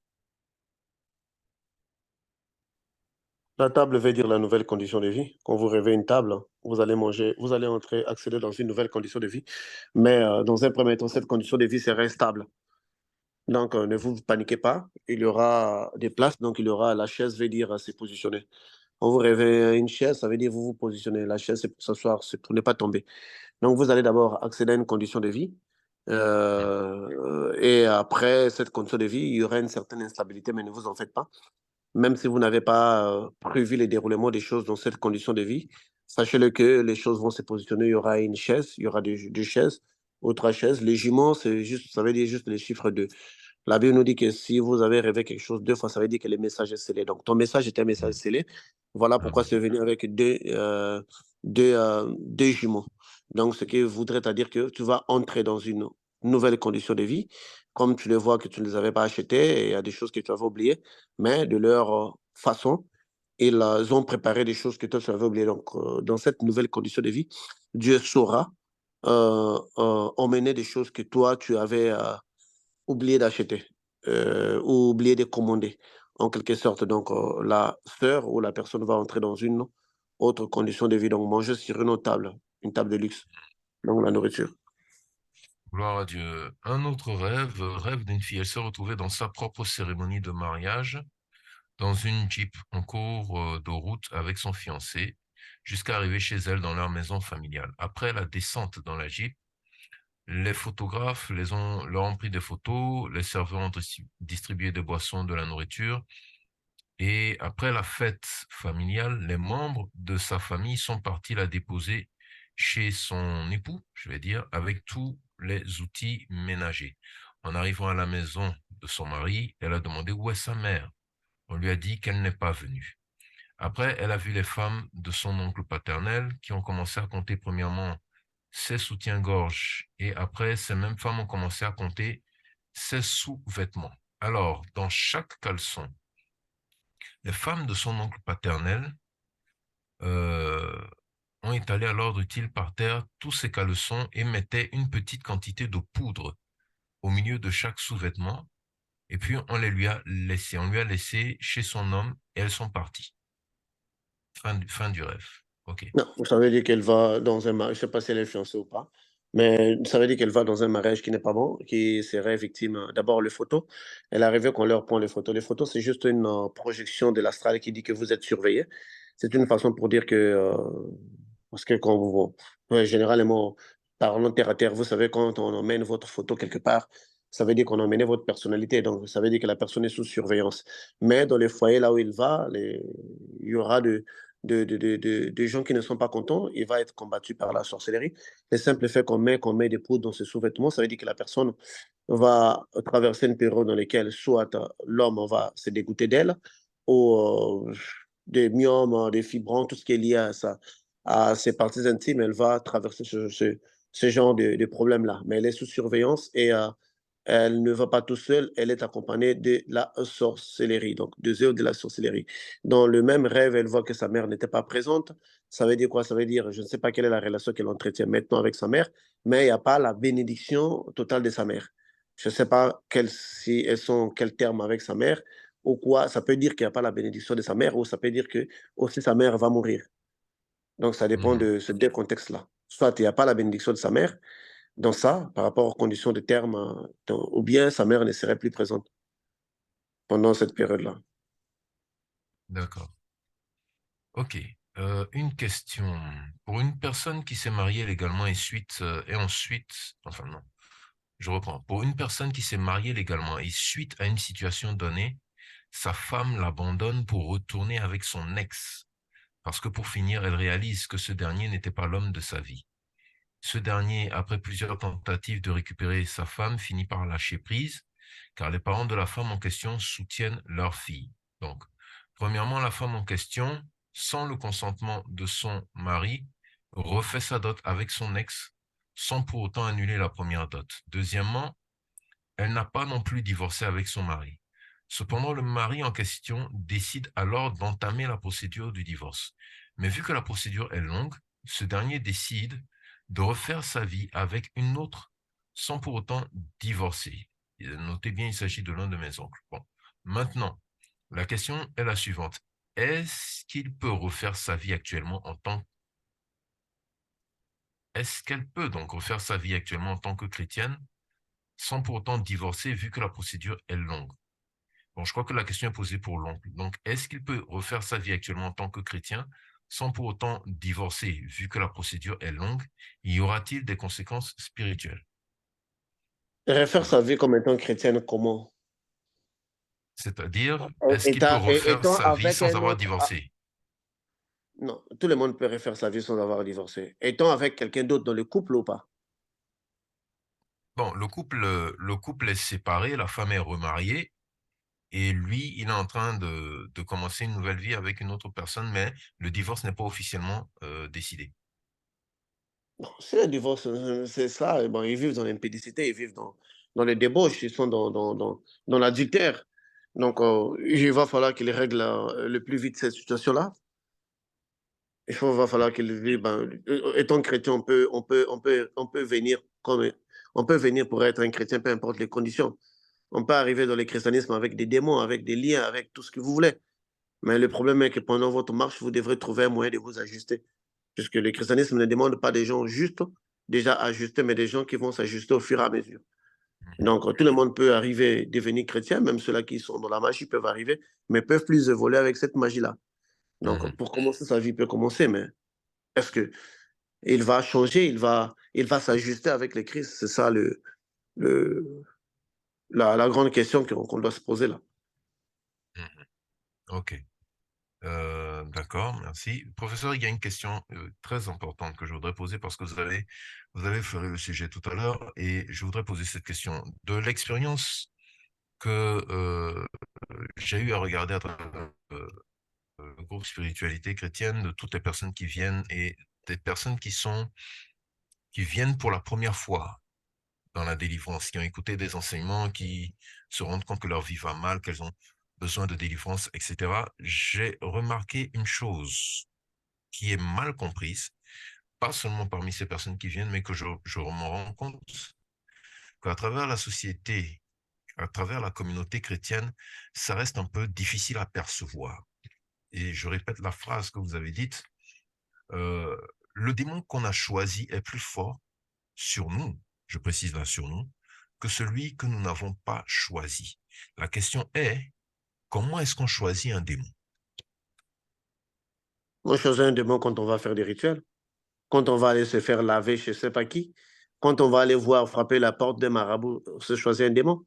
La table veut dire la nouvelle condition de vie. Quand vous rêvez une table, vous allez manger, vous allez entrer, accéder dans une nouvelle condition de vie. Mais dans un premier temps, cette condition de vie serait stable. Donc, ne vous paniquez pas. Il y aura des places, donc il y aura la chaise, veut dire se positionner. Quand vous rêvez une chaise, ça veut dire vous vous positionnez. La chaise, c'est pour s'asseoir, c'est pour ne pas tomber. Donc, vous allez d'abord accéder à une condition de vie. Et après cette condition de vie, il y aura une certaine instabilité, mais ne vous en faites pas. Même si vous n'avez pas prévu le déroulement des choses dans cette condition de vie, sachez-le que les choses vont se positionner. Il y aura une chaise, il y aura deux chaises ou 3 chaises. Les jumeaux, c'est juste, ça veut dire juste les chiffres 2. La Bible nous dit que si vous avez rêvé quelque chose 2 fois, ça veut dire que le message est scellé. Donc, ton message est un message scellé. Voilà pourquoi c'est venu avec deux jumeaux. Donc, ce qui voudrait dire que tu vas entrer dans une nouvelle condition de vie, comme tu le vois que tu ne les avais pas achetés, et il y a des choses que tu avais oubliées, mais de leur façon, ils ont préparé des choses que toi tu avais oubliées. Donc, dans cette nouvelle condition de vie, Dieu saura emmener des choses que toi tu avais oublié d'acheter ou oublié de commander, en quelque sorte. Donc, la sœur ou la personne va entrer dans une autre condition de vie, donc manger sur une table de luxe, donc la nourriture. Gloire à Dieu. Un autre rêve, rêve d'une fille. Elle se retrouvait dans sa propre cérémonie de mariage, dans une Jeep en cours de route avec son fiancé. jusqu'à arriver chez elles dans leur maison familiale. Après la descente dans la Jeep, les photographes leur ont pris des photos, les serveurs ont distribué des boissons, de la nourriture. Et après la fête familiale, les membres de sa famille sont partis la déposer chez son époux, je vais dire, avec tous les outils ménagers. En arrivant à la maison de son mari, elle a demandé où est sa mère. On lui a dit qu'elle n'est pas venue. Après, elle a vu les femmes de son oncle paternel qui ont commencé à compter premièrement ses soutiens-gorge et après, ces mêmes femmes ont commencé à compter ses sous-vêtements. Alors, dans chaque caleçon, les femmes de son oncle paternel euh, ont étalé à l'ordre utile par terre tous ces caleçons et mettaient une petite quantité de poudre au milieu de chaque sous-vêtement. Et puis, on les lui a laissés. On lui a laissé chez son homme et elles sont parties. Fin du rêve. OK. Non, ça veut dire qu'elle va dans un mariage, je ne sais pas si elle est fiancée ou pas, mais ça veut dire qu'elle va dans un mariage qui n'est pas bon, qui serait victime, d'abord les photos. Elle est arrivée qu'on leur prend les photos. Les photos, c'est juste une projection de l'astral qui dit que vous êtes surveillé. C'est une façon pour dire que, parce que quand vous, ouais, généralement, parlons terre à terre, vous savez, quand on emmène votre photo quelque part, ça veut dire qu'on a emmené votre personnalité. Donc, ça veut dire que la personne est sous surveillance. Mais dans les foyers là où il va, il y aura de gens qui ne sont pas contents, il va être combattu par la sorcellerie. Le simple fait qu'on met des poudres dans ses sous-vêtements, ça veut dire que la personne va traverser une période dans laquelle soit l'homme va se dégoûter d'elle, ou des myomes, des fibromes, tout ce qui est lié à ça, à ses parties intimes, elle va traverser ce genre de problème-là. Mais elle est sous surveillance et elle ne va pas tout seule, elle est accompagnée de la sorcellerie, donc des œuvres de la sorcellerie. Dans le même rêve, elle voit que sa mère n'était pas présente. Ça veut dire quoi? Ça veut dire, je ne sais pas quelle est la relation qu'elle entretient maintenant avec sa mère, mais il n'y a pas la bénédiction totale de sa mère. Je ne sais pas si elles sont quel terme avec sa mère ou quoi. Ça peut dire qu'il n'y a pas la bénédiction de sa mère ou ça peut dire que aussi sa mère va mourir. Donc ça dépend Mhm. de ces deux contextes-là. Soit il n'y a pas la bénédiction de sa mère, dans ça, par rapport aux conditions de terme, ou bien sa mère ne serait plus présente pendant cette période-là. D'accord. OK. Une question. Pour une personne qui s'est mariée légalement et ensuite, enfin non, je reprends. Pour une personne qui s'est mariée légalement et suite à une situation donnée, sa femme l'abandonne pour retourner avec son ex. Parce que pour finir, elle réalise que ce dernier n'était pas l'homme de sa vie. Ce dernier, après plusieurs tentatives de récupérer sa femme, finit par lâcher prise, car les parents de la femme en question soutiennent leur fille. Donc, premièrement, la femme en question, sans le consentement de son mari, refait sa dot avec son ex, sans pour autant annuler la première dot. Deuxièmement, elle n'a pas non plus divorcé avec son mari. Cependant, le mari en question décide alors d'entamer la procédure du divorce. Mais vu que la procédure est longue, ce dernier décide de refaire sa vie avec une autre sans pour autant divorcer. Notez bien, il s'agit de l'un de mes oncles. Bon. Maintenant, la question est la suivante. Est-ce qu'il peut refaire sa vie actuellement en tant Est-ce qu'elle peut donc refaire sa vie actuellement en tant que chrétienne sans pour autant divorcer vu que la procédure est longue? Bon, je crois que la question est posée pour l'oncle. Donc, est-ce qu'il peut refaire sa vie actuellement en tant que chrétien sans pour autant divorcer, vu que la procédure est longue? Y aura-t-il des conséquences spirituelles? Refaire sa vie comme étant chrétienne, comment? C'est-à-dire, est-ce qu'il peut refaire Étant sa vie avec sans un avoir autre. divorcé? Non, tout le monde peut refaire sa vie sans avoir divorcé. Étant avec quelqu'un d'autre dans le couple ou pas? Bon, le couple est séparé, la femme est remariée, et lui, il est en train de commencer une nouvelle vie avec une autre personne, mais le divorce n'est pas officiellement décidé. Bon, c'est un divorce, c'est ça. Bon, ils vivent dans l'impédicité, ils vivent dans les débauches, ils sont dans l'adultère. Donc, il va falloir qu'ils règlent le plus vite cette situation-là. Va falloir qu'il vive. Ben, étant chrétien, on peut venir on peut venir pour être un chrétien, peu importe les conditions. On peut arriver dans le christianisme avec des démons, avec des liens, avec tout ce que vous voulez. Mais le problème est que pendant votre marche, vous devrez trouver un moyen de vous ajuster. Puisque le christianisme ne demande pas des gens justes, déjà ajustés, mais des gens qui vont s'ajuster au fur et à mesure. Mhm. Donc, tout le monde peut arriver, devenir chrétien, même ceux-là qui sont dans la magie peuvent arriver, mais peuvent plus évoluer avec cette magie-là. Donc, pour commencer sa vie, il peut commencer, mais est-ce que il va changer, il va s'ajuster avec les Christ? C'est ça le, la grande question qu'on doit se poser là. Mhm. Ok. D'accord, merci. Professeur, il y a une question très importante que je voudrais poser parce que vous avez effleuré le sujet tout à l'heure et je voudrais poser cette question. De l'expérience que j'ai eu à regarder à travers le groupe Spiritualité chrétienne, de toutes les personnes qui viennent et des personnes qui viennent pour la première fois dans la délivrance, qui ont écouté des enseignements, qui se rendent compte que leur vie va mal, qu'elles ont besoin de délivrance, etc. J'ai remarqué une chose qui est mal comprise, pas seulement parmi ces personnes qui viennent, mais que je me rends compte qu'à travers la société, à travers la communauté chrétienne, ça reste un peu difficile à percevoir. Et je répète la phrase que vous avez dite, euh, le démon qu'on a choisi est plus fort sur nous, je précise là sur nous, que celui que nous n'avons pas choisi. La question est, comment est-ce qu'on choisit un démon? On choisit un démon quand on va faire des rituels, quand on va aller se faire laver chez je sais pas qui, quand on va aller voir frapper la porte d'un marabout, on se choisit un démon.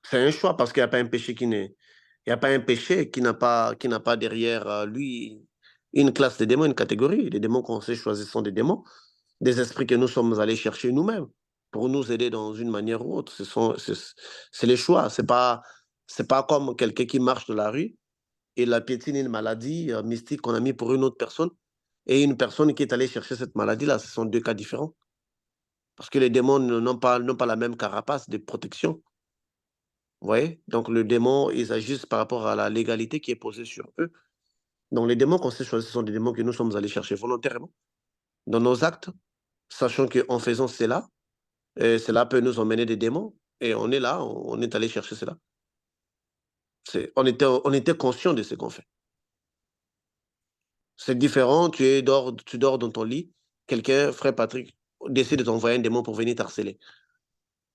C'est un choix parce qu'il n'y a pas un péché qui n'est, il y a pas un péché qui n'a pas derrière lui une classe de démons, une catégorie. Les démons qu'on sait choisir sont des démons, des esprits que nous sommes allés chercher nous-mêmes pour nous aider dans une manière ou autre. C'est les choix. C'est pas comme quelqu'un qui marche de la rue et la piétine une maladie mystique qu'on a mis pour une autre personne et une personne qui est allée chercher cette maladie-là. Ce sont deux cas différents. Parce que les démons n'ont pas la même carapace de protection. Vous voyez? Donc, le démon, ils agissent par rapport à la légalité qui est posée sur eux. Donc, les démons qu'on s'est choisis sont des démons que nous sommes allés chercher volontairement dans nos actes, sachant qu'en faisant cela, cela peut nous emmener des démons. Et on est là, on est allé chercher cela. On était conscient de ce qu'on fait. C'est différent, tu dors dans ton lit, quelqu'un, frère Patrick, décide de t'envoyer un démon pour venir t'harceler.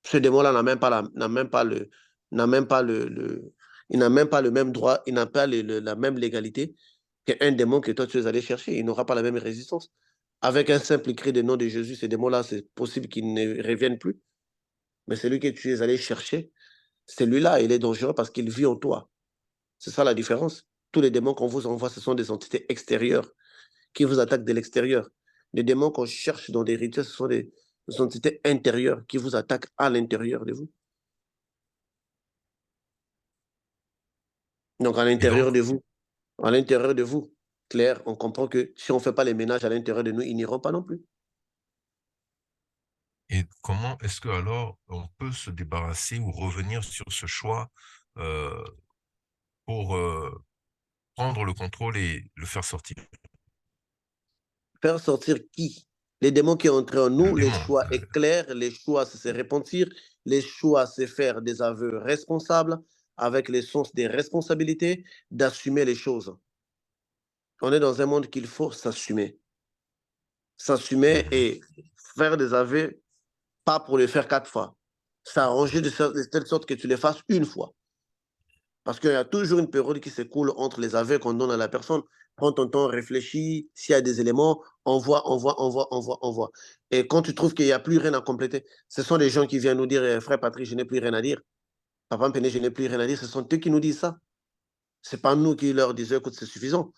Ce démon-là il n'a même pas le même droit, il n'a pas la même légalité qu'un démon que toi tu es allé chercher. Il n'aura pas la même résistance. Avec un simple cri de nom de Jésus, ces démons-là, c'est possible qu'ils ne reviennent plus. Mais celui que tu es allé chercher, celui-là, il est dangereux parce qu'il vit en toi. C'est ça la différence. Tous les démons qu'on vous envoie, ce sont des entités extérieures qui vous attaquent de l'extérieur. Les démons qu'on cherche dans des rituels, ce sont des entités intérieures qui vous attaquent à l'intérieur de vous. Donc, Et donc, à l'intérieur de vous, clair, on comprend que si on ne fait pas les ménages à l'intérieur de nous, ils n'iront pas non plus. et comment est-ce que alors on peut se débarrasser ou revenir sur ce choix euh, pour prendre le contrôle et le faire sortir? Faire sortir qui? Les démons qui entrent en Le nous, les démon. choix est clair, les choix, c'est se repentir, les choix, c'est faire des aveux responsables, avec le sens des responsabilités, d'assumer les choses. On est dans un monde qu'il faut s'assumer. S'assumer Mhm. et faire des aveux, pas pour les faire 4 fois. S'arranger de telle sorte que tu les fasses une fois. Parce qu'il y a toujours une période qui s'écoule entre les aveux qu'on donne à la personne. Prends ton temps, réfléchis, s'il y a des éléments, envoie, envoie, envoie, envoie, envoie. Et quand tu trouves qu'il n'y a plus rien à compléter, ce sont des gens qui viennent nous dire, frère Patrick, je n'ai plus rien à dire. Papa Mpene, je n'ai plus rien à dire. Ce sont eux qui nous disent ça. Ce n'est pas nous qui leur disons, écoute, c'est suffisant.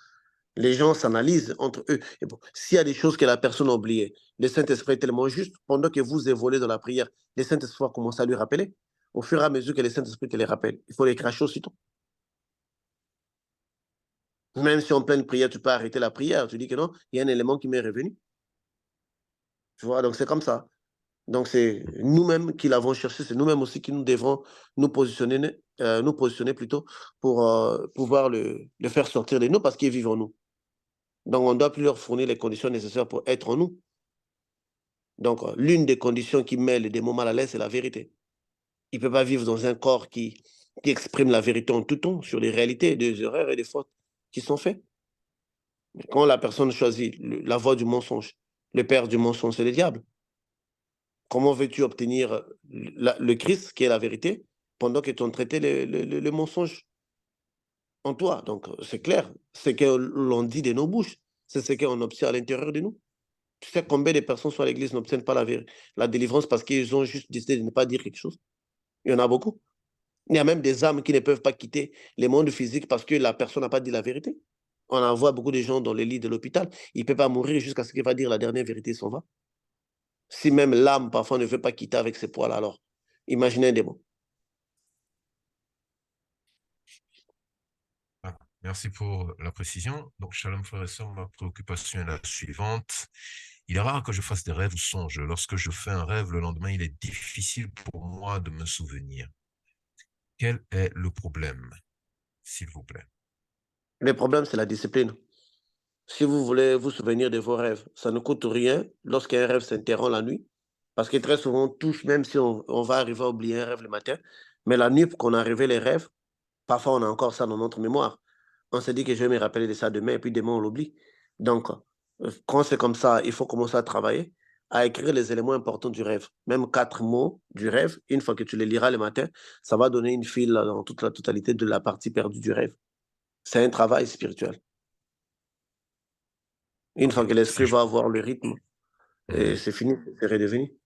Les gens s'analysent entre eux. Et bon, s'il y a des choses que la personne a oubliées, le Saint-Esprit est tellement juste, pendant que vous évoluez dans la prière, le Saint-Esprit va commencer à lui rappeler. Au fur et à mesure que le Saint-Esprit te les rappelle, il faut les cracher aussitôt. Même si en pleine prière, tu peux arrêter la prière, tu dis que non, il y a un élément qui m'est revenu. Tu vois, donc c'est comme ça. Donc c'est nous-mêmes qui l'avons cherché, c'est nous-mêmes aussi qui nous devrons nous positionner plutôt pour pouvoir le faire sortir de nous parce qu'il vit en nous. Donc on ne doit plus leur fournir les conditions nécessaires pour être en nous. Donc l'une des conditions qui met le démon mal à l'aise, c'est la vérité. Il ne peut pas vivre dans un corps qui exprime la vérité en tout temps sur les réalités, des erreurs et des fautes qui sont faites. Quand la personne choisit la voie du mensonge, le père du mensonge, c'est le diable. Comment veux-tu obtenir le Christ, qui est la vérité, pendant que tu en traitais le mensonge en toi. Donc, c'est clair. C'est ce que l'on dit de nos bouches. C'est ce qu'on obtient à l'intérieur de nous. Tu sais combien de personnes sur l'église n'obtiennent pas la délivrance parce qu'ils ont juste décidé de ne pas dire quelque chose? Il y en a beaucoup. Il y a même des âmes qui ne peuvent pas quitter le monde physique parce que la personne n'a pas dit la vérité. On en voit beaucoup de gens dans les lits de l'hôpital. Il ne peut pas mourir jusqu'à ce qu'il va dire la dernière vérité, il s'en va. Si même l'âme, parfois, ne veut pas quitter avec ses poils, alors imaginez un démon. Ah, merci pour la précision. Donc, Shalom frères et sœurs, ma préoccupation est la suivante. Il est rare que je fasse des rêves ou songes. Lorsque je fais un rêve, le lendemain, il est difficile pour moi de me souvenir. Quel est le problème, s'il vous plaît? Le problème, c'est la discipline. Si vous voulez vous souvenir de vos rêves, ça ne coûte rien lorsqu'un rêve s'interrompt la nuit, parce que très souvent, on touche, même si on va arriver à oublier un rêve le matin, mais la nuit, pour qu'on a rêvé les rêves, parfois on a encore ça dans notre mémoire. On se dit que je vais me rappeler de ça demain, et puis demain, on l'oublie. Donc, quand c'est comme ça, il faut commencer à travailler, à écrire les éléments importants du rêve. Même 4 mots du rêve, une fois que tu les liras le matin, ça va donner une file dans toute la totalité de la partie perdue du rêve. C'est un travail spirituel. Une fois que l'esprit va avoir le rythme, et c'est fini, c'est redevenu.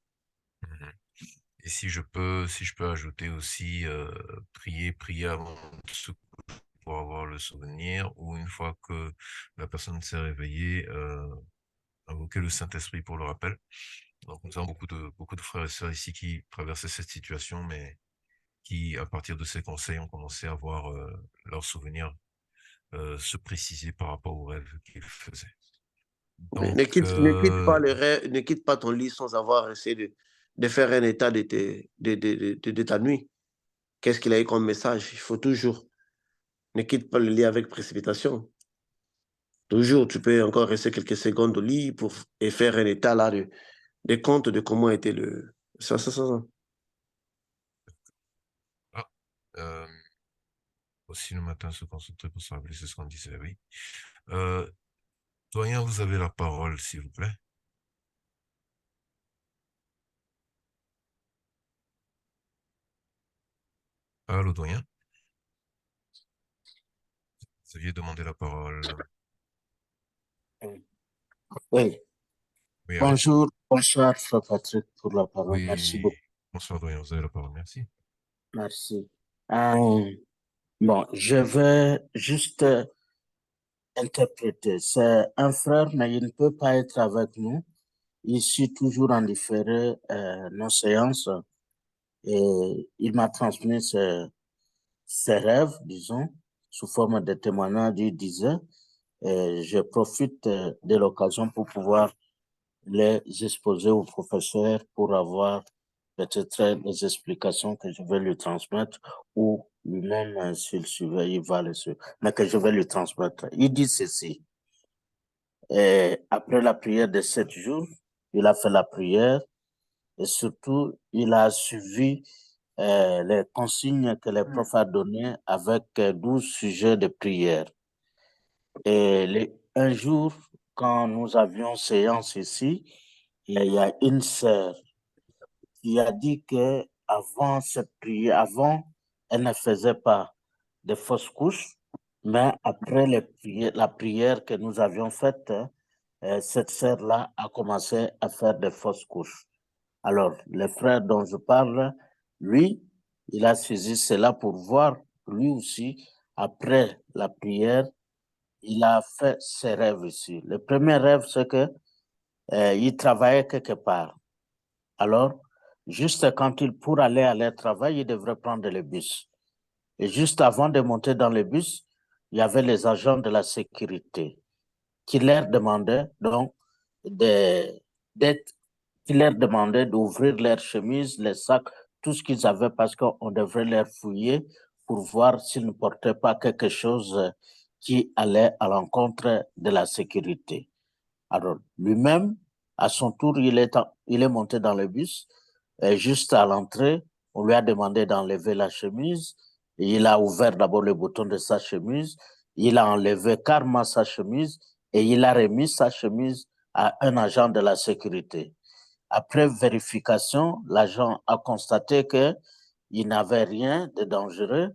Mhm. Et si je peux ajouter aussi prier avant de se coucher pour avoir le souvenir, ou une fois que la personne s'est réveillée, invoquer le Saint-Esprit pour le rappel. Donc nous avons beaucoup de frères et sœurs ici qui traversaient cette situation, mais qui, à partir de ces conseils, ont commencé à voir leurs souvenirs se préciser par rapport aux rêves qu'ils faisaient. Donc, Ne quitte pas le rêve, ne quitte pas ton lit sans avoir essayé de faire un état de ta nuit. Qu'est-ce qu'il a eu comme message? Il faut toujours, ne quitte pas le lit avec précipitation. Toujours, tu peux encore rester quelques secondes au lit et faire un état là de compte de comment était le. Ça. ah, euh, aussi le matin se concentrer pour se rappeler, c'est ce qu'on disait, oui. Doyen, vous avez la parole, s'il vous plaît. Allô, doyen. Vous aviez demandé la parole. Oui, Oui, allô? bonsoir, Frère Patrick, pour la parole. Merci Oui. beaucoup. Bonsoir, doyen, vous avez la parole, merci. Merci. Bon, je vais juste interpréter. C'est un frère, mais il ne peut pas être avec nous. Il suit toujours en différé nos séances et il m'a transmis ses rêves, disons, sous forme de témoignage, il disait. Et je profite de l'occasion pour pouvoir les exposer au professeur pour avoir peut-être les explications que je vais lui transmettre ou lui-même, s'il surveille, il va les suivre, mais que je vais lui transmettre. Il dit ceci. Et après la prière de 7 jours, il a fait la prière et surtout, il a suivi les consignes que les profs ont données avec 12 sujets de prière. Et un jour, quand nous avions séance ici, il y a une sœur qui a dit que avant cette prière, avant, elle ne faisait pas de fausses couches, mais après la prière que nous avions faite, cette sœur-là a commencé à faire des fausses couches. Alors, le frère dont je parle, lui, il a saisi cela pour voir, lui aussi, après la prière, il a fait ses rêves ici. Le premier rêve, c'est que il travaillait quelque part. Alors, juste quand pour aller à leur travail, il devrait prendre le bus. Et juste avant de monter dans le bus, il y avait les agents de la sécurité qui leur demandaient donc qui leur demandaient d'ouvrir leurs chemises, les sacs, tout ce qu'ils avaient parce qu'on devrait leur fouiller pour voir s'ils ne portaient pas quelque chose qui allait à l'encontre de la sécurité. Alors, lui-même, à son tour, il est monté dans le bus. Et juste à l'entrée, on lui a demandé d'enlever la chemise. Et il a ouvert d'abord le bouton de sa chemise. Il a enlevé carrément sa chemise et il a remis sa chemise à un agent de la sécurité. Après vérification, l'agent a constaté qu'il n'avait rien de dangereux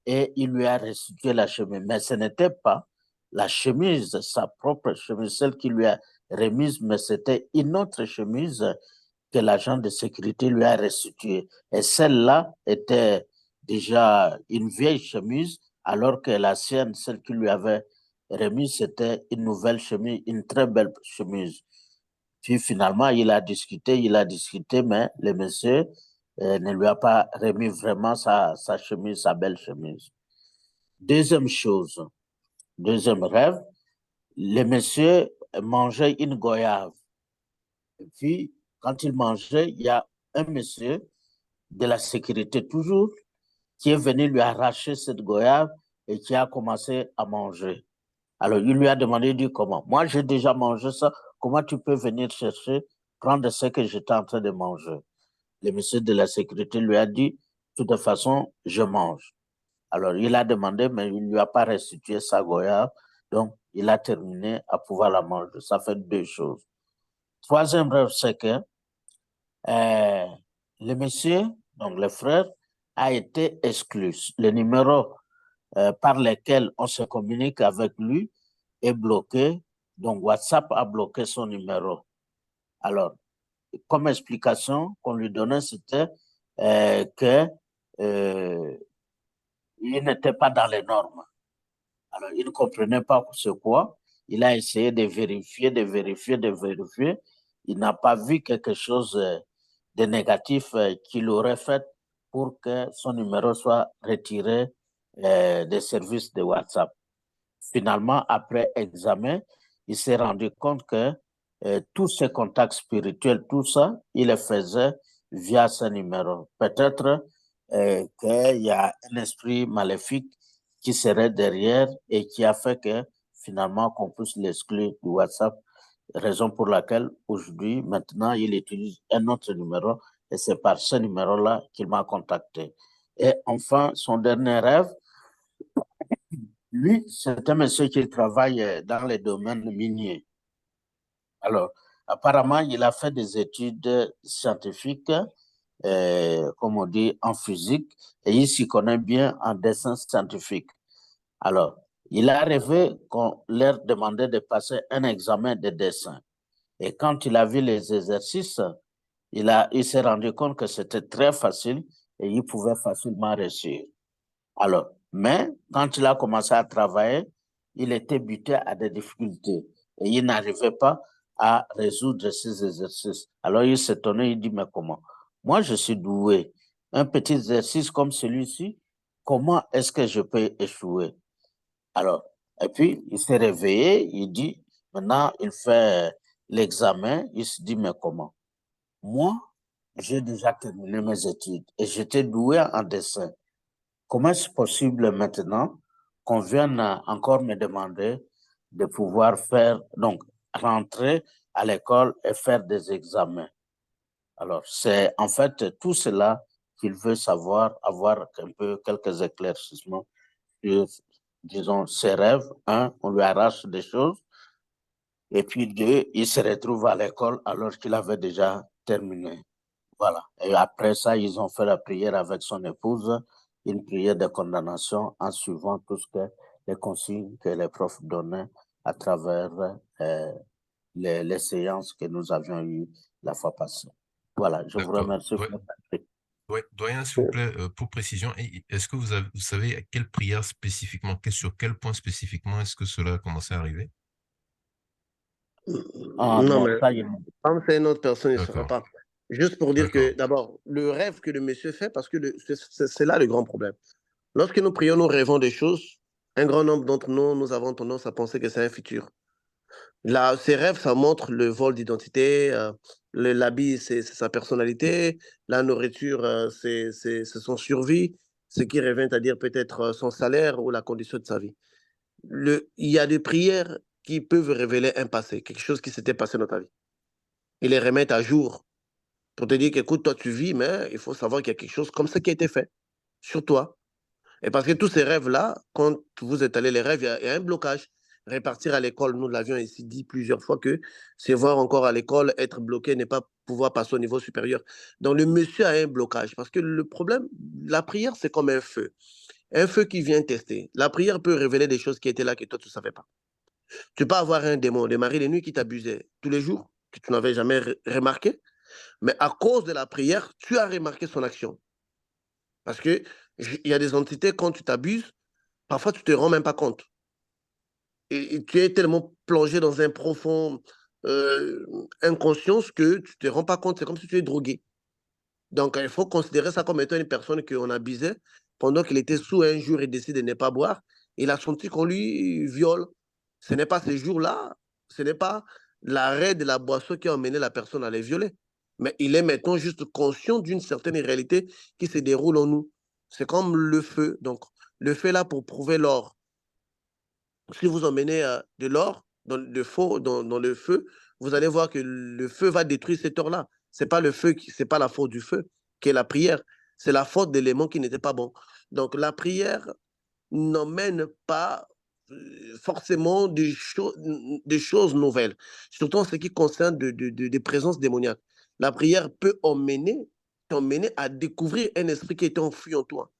et il lui a restitué la chemise. Mais ce n'était pas la chemise, sa propre chemise, celle qui lui a remise, mais c'était une autre chemise que l'agent de sécurité lui a restituée. Et celle-là était déjà une vieille chemise, alors que la sienne, celle qui lui avait remise, c'était une nouvelle chemise, une très belle chemise. Puis finalement, il a discuté, mais le monsieur ne lui a pas remis vraiment sa chemise, sa belle chemise. Deuxième chose, deuxième rêve, le monsieur mangeait une goyave. Et puis, quand il mangeait, il y a un monsieur de la sécurité toujours qui est venu lui arracher cette goyave et qui a commencé à manger. Alors, il lui a demandé, il dit comment? Moi, j'ai déjà mangé ça. Comment tu peux venir chercher, prendre ce que j'étais en train de manger? Le monsieur de la sécurité lui a dit, de toute façon, je mange. Alors, il a demandé, mais il ne lui a pas restitué sa goyave. Donc, il a terminé à pouvoir la manger. Ça fait deux choses. Troisième rêve, c'est que le monsieur, donc le frère, a été exclu. Le numéro par lequel on se communique avec lui est bloqué. Donc, WhatsApp a bloqué son numéro. Alors, comme explication qu'on lui donnait, c'était qu'il n'était pas dans les normes. Alors, il ne comprenait pas ce quoi. Il a essayé de vérifier. Il n'a pas vu quelque chose de négatif qu'il aurait fait pour que son numéro soit retiré des services de WhatsApp. Finalement, après examen, il s'est rendu compte que tous ses contacts spirituels, tout ça, il les faisait via ce numéro. Peut-être qu'il y a un esprit maléfique qui serait derrière et qui a fait que finalement qu'on puisse l'exclure du WhatsApp, raison pour laquelle aujourd'hui, maintenant, il utilise un autre numéro et c'est par ce numéro-là qu'il m'a contacté. Et enfin, son dernier rêve, lui, c'est un monsieur qui travaille dans les domaines miniers. Alors, apparemment, il a fait des études scientifiques, comme on dit, en physique, et il s'y connaît bien en dessin scientifique. Alors, il a rêvé qu'on leur demandait de passer un examen de dessin. Et quand il a vu les exercices, il s'est rendu compte que c'était très facile et il pouvait facilement réussir. Alors, mais quand il a commencé à travailler, il était buté à des difficultés et il n'arrivait pas à résoudre ces exercices. Alors, il s'étonnait, il dit, mais comment? Moi, je suis doué. Un petit exercice comme celui-ci, comment est-ce que je peux échouer? Alors, et puis, il s'est réveillé, il dit, maintenant, il fait l'examen, il se dit, mais comment? Moi, j'ai déjà terminé mes études et j'étais doué en dessin. Comment est-ce possible maintenant qu'on vienne encore me demander de pouvoir faire, donc, rentrer à l'école et faire des examens? Alors, c'est en fait tout cela qu'il veut savoir, avoir un peu quelques éclaircissements sur, disons, ses rêves. Un, on lui arrache des choses. Et puis deux, il se retrouve à l'école alors qu'il avait déjà terminé. Voilà. Et après ça, ils ont fait la prière avec son épouse, une prière de condamnation en suivant tout ce que les consignes que les profs donnaient à travers les séances que nous avions eues la fois passée. Voilà, je vous D'accord. remercie pour votre attention. Doyen, s'il vous plaît, pour précision, est-ce que vous savez à quelle prière spécifiquement, sur quel point spécifiquement est-ce que cela a commencé à arriver? Ah Non, non, mais ça, il... comme c'est une autre personne, il ne saura D'accord, pas. Juste pour dire que, d'accord. d'abord, le rêve que le monsieur fait, parce que c'est là le grand problème. Lorsque nous prions, nous rêvons des choses. Un grand nombre d'entre nous, nous avons tendance à penser que c'est un futur. Là, ces rêves, ça montre le vol d'identité. L'habit, c'est sa personnalité. La nourriture, c'est son survie. Ce qui revient à dire peut-être son salaire ou la condition de sa vie. Il y a des prières qui peuvent révéler un passé, quelque chose qui s'était passé dans ta vie. Et les remettre à jour pour te dire qu'écoute, toi, tu vis, mais il faut savoir qu'il y a quelque chose comme ça qui a été fait sur toi. Et parce que tous ces rêves-là, quand vous étalez les rêves, il y a un blocage. Répartir à l'école, nous l'avions ici dit plusieurs fois que c'est voir encore à l'école, être bloqué, ne pas pouvoir passer au niveau supérieur. Donc le monsieur a un blocage parce que le problème, la prière, c'est comme un feu. Un feu qui vient tester. La prière peut révéler des choses qui étaient là que toi, tu ne savais pas. Tu peux avoir un démon, des maris de nuit qui t'abusait tous les jours, que tu n'avais jamais remarqué, mais à cause de la prière, tu as remarqué son action. Parce qu'il y a des entités, quand tu t'abuses, parfois tu ne te rends même pas compte. Et tu es tellement plongé dans un profond inconscience que tu ne te rends pas compte. C'est comme si tu es drogué. Donc, il faut considérer ça comme étant une personne qu'on abusait pendant qu'il était sous un jour et décide de ne pas boire. Il a senti qu'on lui viole. Ce n'est pas ces jours-là, ce n'est pas l'arrêt de la boisson qui a emmené la personne à les violer. Mais il est maintenant juste conscient d'une certaine réalité qui se déroule en nous. C'est comme le feu. Donc, le feu là pour prouver l'or. Si vous emmenez de l'or dans le feu, vous allez voir que le feu va détruire cet or-là. Ce n'est pas le feu, c'est pas la faute du feu, qui est la prière. C'est la faute d'éléments qui n'étaient pas bons. Donc la prière n'emmène pas forcément des choses nouvelles, surtout en ce qui concerne des présences démoniaques. La prière peut t'emmener à découvrir un esprit qui était enfui en toi.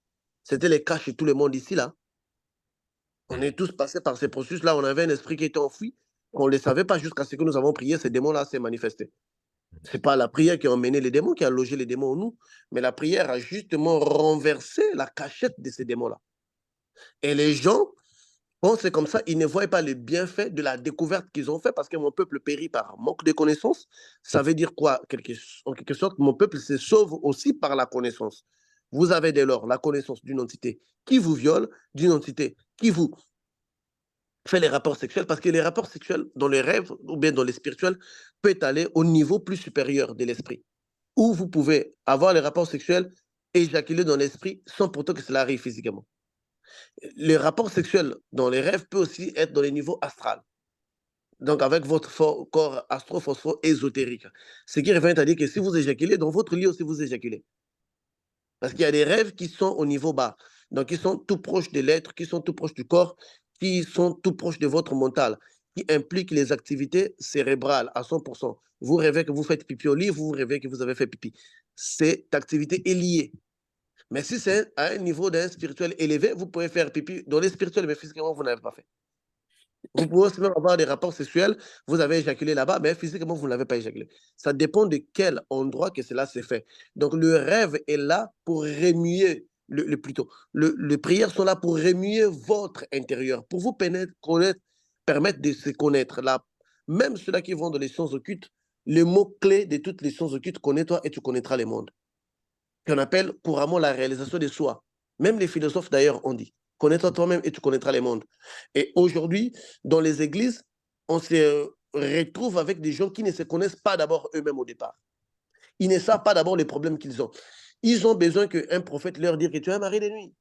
C'était le cas chez tout le monde ici, là. On est tous passés par ces processus-là. On avait un esprit qui était enfoui. On ne le savait pas jusqu'à ce que nous avons prié. Ces démons-là s'est manifesté. Ce n'est pas la prière qui a emmené les démons, qui a logé les démons en nous, mais la prière a justement renversé la cachette de ces démons-là. Et les gens pensent comme ça, ils ne voient pas les bienfaits de la découverte qu'ils ont fait parce que mon peuple périt par manque de connaissances. Ça veut dire quoi? En quelque sorte, mon peuple se sauve aussi par la connaissance. Vous avez dès lors la connaissance d'une entité qui vous viole, d'une entité qui vous fait les rapports sexuels, parce que les rapports sexuels dans les rêves ou bien dans les spirituels peut aller au niveau plus supérieur de l'esprit, où vous pouvez avoir les rapports sexuels et éjaculer dans l'esprit sans pourtant que cela arrive physiquement. Les rapports sexuels dans les rêves peut aussi être dans les niveaux astral, donc avec votre corps astro-phospho-ésotérique. Ce qui revient à dire que si vous éjaculez, dans votre lit aussi vous éjaculez. Parce qu'il y a des rêves qui sont au niveau bas, donc qui sont tout proches de l'être, qui sont tout proches du corps, qui sont tout proches de votre mental, qui impliquent les activités cérébrales à 100%. Vous rêvez que vous faites pipi au lit, vous rêvez que vous avez fait pipi. Cette activité est liée. Mais si c'est à un niveau d'un spirituel élevé, vous pouvez faire pipi dans les spirituels, mais physiquement, vous n'avez pas fait. Vous pouvez aussi même avoir des rapports sexuels, vous avez éjaculé là-bas, mais physiquement, vous ne l'avez pas éjaculé. Ça dépend de quel endroit que cela s'est fait. Donc, le rêve est là pour remuer, les prières sont là pour remuer votre intérieur, pour vous permettre de se connaître. Là, même ceux-là qui vont dans les sciences occultes, le mot-clé de toutes les sciences occultes, connais-toi et tu connaîtras le monde. Qu'on appelle couramment la réalisation de soi. Même les philosophes d'ailleurs ont dit, connais-toi toi-même et tu connaîtras les mondes. Et aujourd'hui, dans les églises, on se retrouve avec des gens qui ne se connaissent pas d'abord eux-mêmes au départ. Ils ne savent pas d'abord les problèmes qu'ils ont. Ils ont besoin qu'un prophète leur dise que tu es un mari de nuit.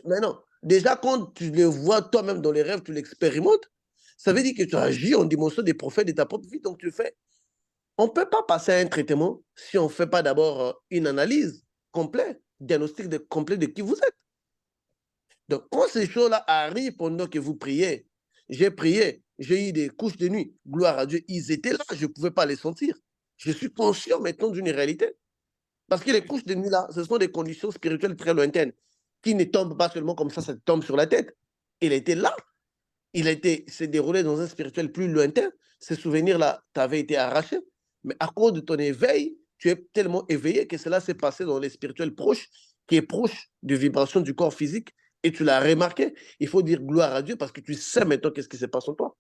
Mais non, déjà quand tu le vois toi-même dans les rêves, tu l'expérimentes, ça veut dire que tu agis en dimension des prophètes de ta propre vie. Donc tu fais. On ne peut pas passer à un traitement si on ne fait pas d'abord une analyse complète, diagnostic complet de qui vous êtes. Donc, quand ces choses-là arrivent pendant que vous priez, j'ai prié, j'ai eu des couches de nuit, gloire à Dieu, ils étaient là, je ne pouvais pas les sentir. Je suis conscient maintenant d'une réalité. Parce que les couches de nuit, là, ce sont des conditions spirituelles très lointaines qui ne tombent pas seulement comme ça tombe sur la tête. Il était là. S'est déroulé dans un spirituel plus lointain. Ces souvenirs-là t'avaient été arrachés. Mais à cause de ton éveil, tu es tellement éveillé que cela s'est passé dans les spirituels proches, qui est proche de vibrations du corps physique, et tu l'as remarqué. Il faut dire gloire à Dieu parce que tu sais maintenant qu'est-ce qui se passe en toi.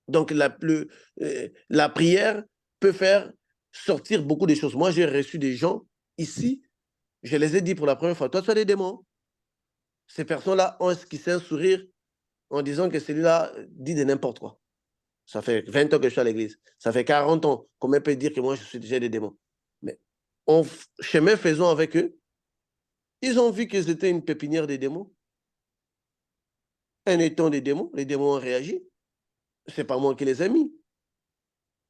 Donc, la prière peut faire sortir beaucoup de choses. Moi, j'ai reçu des gens ici, je les ai dit pour la première fois, toi, tu as des démons. Ces personnes-là ont esquissé un sourire en disant que celui-là dit de n'importe quoi. Ça fait 20 ans que je suis à l'église. Ça fait 40 ans. Comment peut dire que moi, j'ai des démons? Mais chemin faisant avec eux, ils ont vu que c'était une pépinière des démons. Un étang des démons. Les démons ont réagi. Ce n'est pas moi qui les ai mis.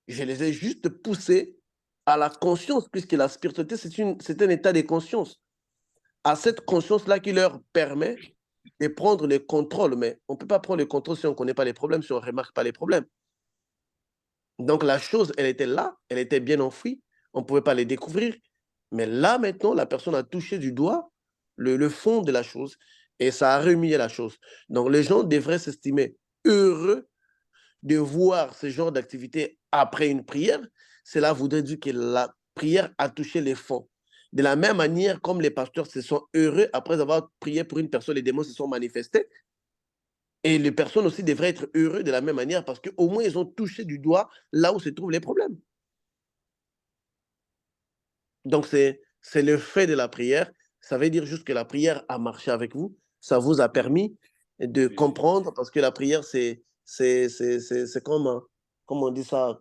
Je les ai juste poussés à la conscience, puisque la spiritualité, c'est un état de conscience. À cette conscience-là qui leur permet de prendre le contrôle. Mais on ne peut pas prendre le contrôle si on ne connaît pas les problèmes, si on ne remarque pas les problèmes. Donc la chose, elle était là, elle était bien enfouie, on ne pouvait pas les découvrir. Mais là, maintenant, la personne a touché du doigt le fond de la chose et ça a remué la chose. Donc, les gens devraient s'estimer heureux de voir ce genre d'activité après une prière. Cela voudrait dire que la prière a touché les fonds. De la même manière, comme les pasteurs se sont heureux après avoir prié pour une personne, les démons se sont manifestés. Et les personnes aussi devraient être heureux de la même manière parce qu'au moins ils ont touché du doigt là où se trouvent les problèmes. Donc c'est le fait de la prière. Ça veut dire juste que la prière a marché avec vous. Ça vous a permis de comprendre parce que la prière, c'est comme, comment on dit ça,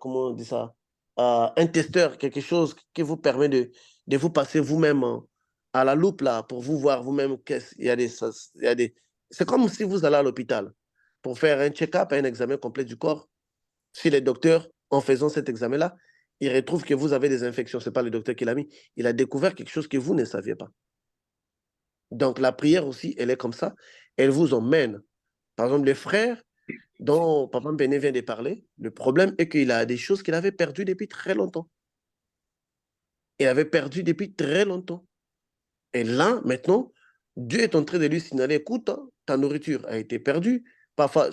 un testeur, quelque chose qui vous permet de vous passer vous-même à la loupe là, pour vous voir vous-même. Il y a des, il y a des... C'est comme si vous allez à l'hôpital pour faire un check-up, un examen complet du corps. Si les docteurs, en faisant cet examen-là, ils retrouvent que vous avez des infections, ce n'est pas le docteur qui l'a mis, il a découvert quelque chose que vous ne saviez pas. Donc la prière aussi, elle est comme ça, elle vous emmène. Par exemple, les frères dont Papa Béné vient de parler, le problème est qu'il a des choses qu'il avait perdues depuis très longtemps. Il avait perdu depuis très longtemps. Et là, maintenant, Dieu est en train de lui signaler, écoute, hein, ta nourriture a été perdue. Parfois,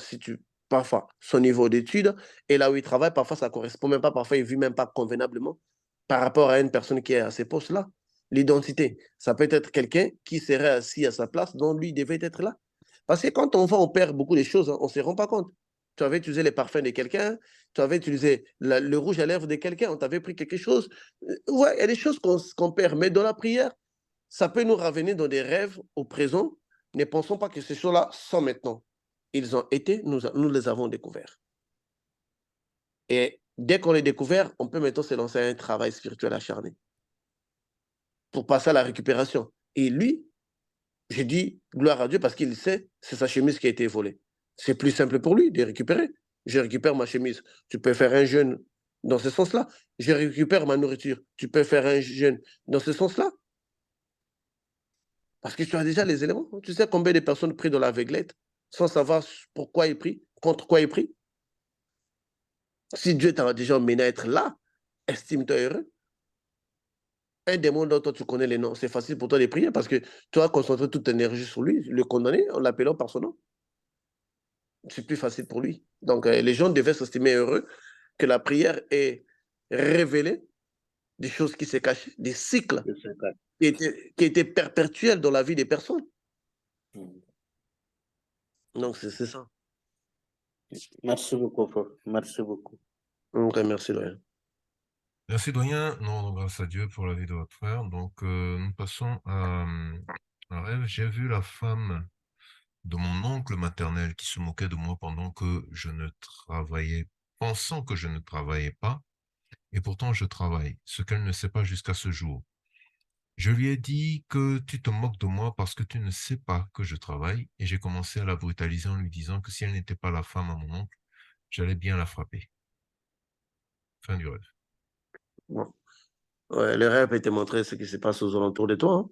parfois, son niveau d'études et là où il travaille, parfois, ça ne correspond même pas. Parfois, il ne vit même pas convenablement par rapport à une personne qui est à ces postes-là. L'identité, ça peut être quelqu'un qui serait assis à sa place, dont lui devait être là. Parce que quand on va, on perd beaucoup de choses, hein, on ne se rend pas compte. Tu avais utilisé les parfums de quelqu'un, tu avais utilisé le rouge à lèvres de quelqu'un, on t'avait pris quelque chose. Ouais, il y a des choses qu'on perd, mais dans la prière, ça peut nous ramener dans des rêves au présent. Ne pensons pas que ces choses-là sont maintenant. Ils ont été, nous les avons découverts. Et dès qu'on les découvert, on peut maintenant se lancer à un travail spirituel acharné pour passer à la récupération. Et lui, j'ai dit gloire à Dieu parce qu'il sait, c'est sa chemise qui a été volée. C'est plus simple pour lui de récupérer. Je récupère ma chemise. Tu peux faire un jeûne dans ce sens-là. Je récupère ma nourriture. Tu peux faire un jeûne dans ce sens-là. Parce que tu as déjà les éléments. Tu sais combien de personnes prient dans l'aveuglette sans savoir pourquoi ils prient, contre quoi ils prient. Si Dieu t'a déjà mené à être là, estime-toi heureux. Un démon dont toi tu connais les noms, c'est facile pour toi de prier parce que tu as concentré toute ton énergie sur lui, le condamner en l'appelant par son nom. C'est plus facile pour lui. Donc les gens devaient s'estimer heureux que la prière ait révélé des choses qui se cachaient, des cycles qui étaient perpétuels dans la vie des personnes. Donc c'est ça. Merci beaucoup, prof. Merci beaucoup. Ok, merci, doyen. Merci, doyen. Non, grâce à Dieu pour la vie de votre frère. Donc, nous passons à un rêve. J'ai vu la femme de mon oncle maternel qui se moquait de moi pendant que je ne travaillais, pensant que je ne travaillais pas, et pourtant je travaille, ce qu'elle ne sait pas jusqu'à ce jour. Je lui ai dit que tu te moques de moi parce que tu ne sais pas que je travaille, et j'ai commencé à la brutaliser en lui disant que si elle n'était pas la femme à mon oncle, j'allais bien la frapper. Fin du rêve. Bon. Ouais, le rêve peut te montrer ce qui se passe aux alentours de toi, hein.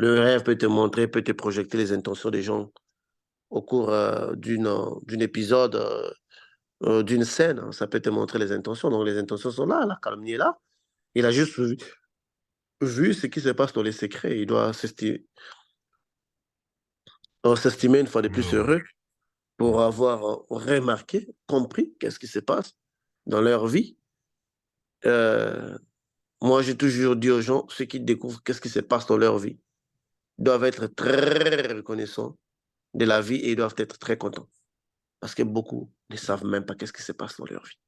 Le rêve peut te montrer, peut te projeter les intentions des gens au cours d'une épisode, d'une scène, hein. Ça peut te montrer les intentions. Donc les intentions sont là, la calomnie est là. Il a juste vu ce qui se passe dans les secrets. Il doit s'estimer une fois de plus heureux pour avoir remarqué, compris qu'est-ce qui se passe dans leur vie. Moi, j'ai toujours dit aux gens, ceux qui découvrent qu'est-ce qui se passe dans leur vie, doivent être très reconnaissants de la vie et ils doivent être très contents. Parce que beaucoup ne savent même pas qu'est-ce qui se passe dans leur vie.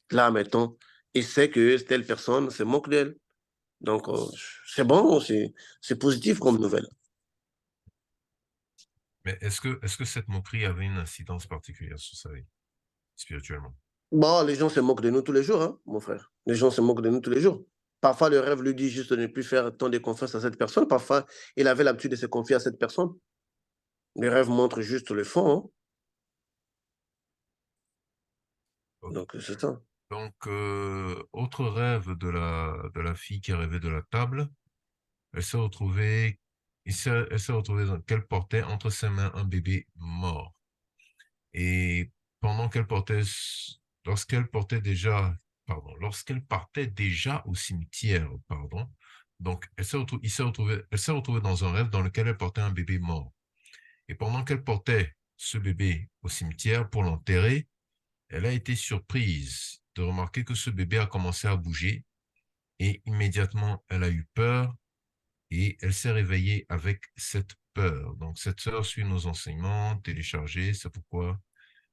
Là, maintenant, ils savent que telle personne se moque d'elle. Donc, c'est bon, c'est positif comme nouvelle. Mais est-ce que cette moquerie avait une incidence particulière sur sa vie, spirituellement? Bon, les gens se moquent de nous tous les jours, hein, mon frère. Les gens se moquent de nous tous les jours. Parfois, le rêve lui dit juste de ne plus faire tant de confiance à cette personne. Parfois, il avait l'habitude de se confier à cette personne. Le rêve montre juste le fond, hein. Okay. Donc, c'est ça. Donc, autre rêve de la fille qui rêvait de la table, elle s'est retrouvée qu'elle portait entre ses mains un bébé mort. Et pendant lorsqu'elle partait déjà au cimetière, Donc, elle s'est retrouvée dans un rêve dans lequel elle portait un bébé mort. Et pendant qu'elle portait ce bébé au cimetière pour l'enterrer, elle a été surprise de remarquer que ce bébé a commencé à bouger et immédiatement, elle a eu peur et elle s'est réveillée avec cette peur. Donc, cette sœur suit nos enseignements téléchargés, c'est pourquoi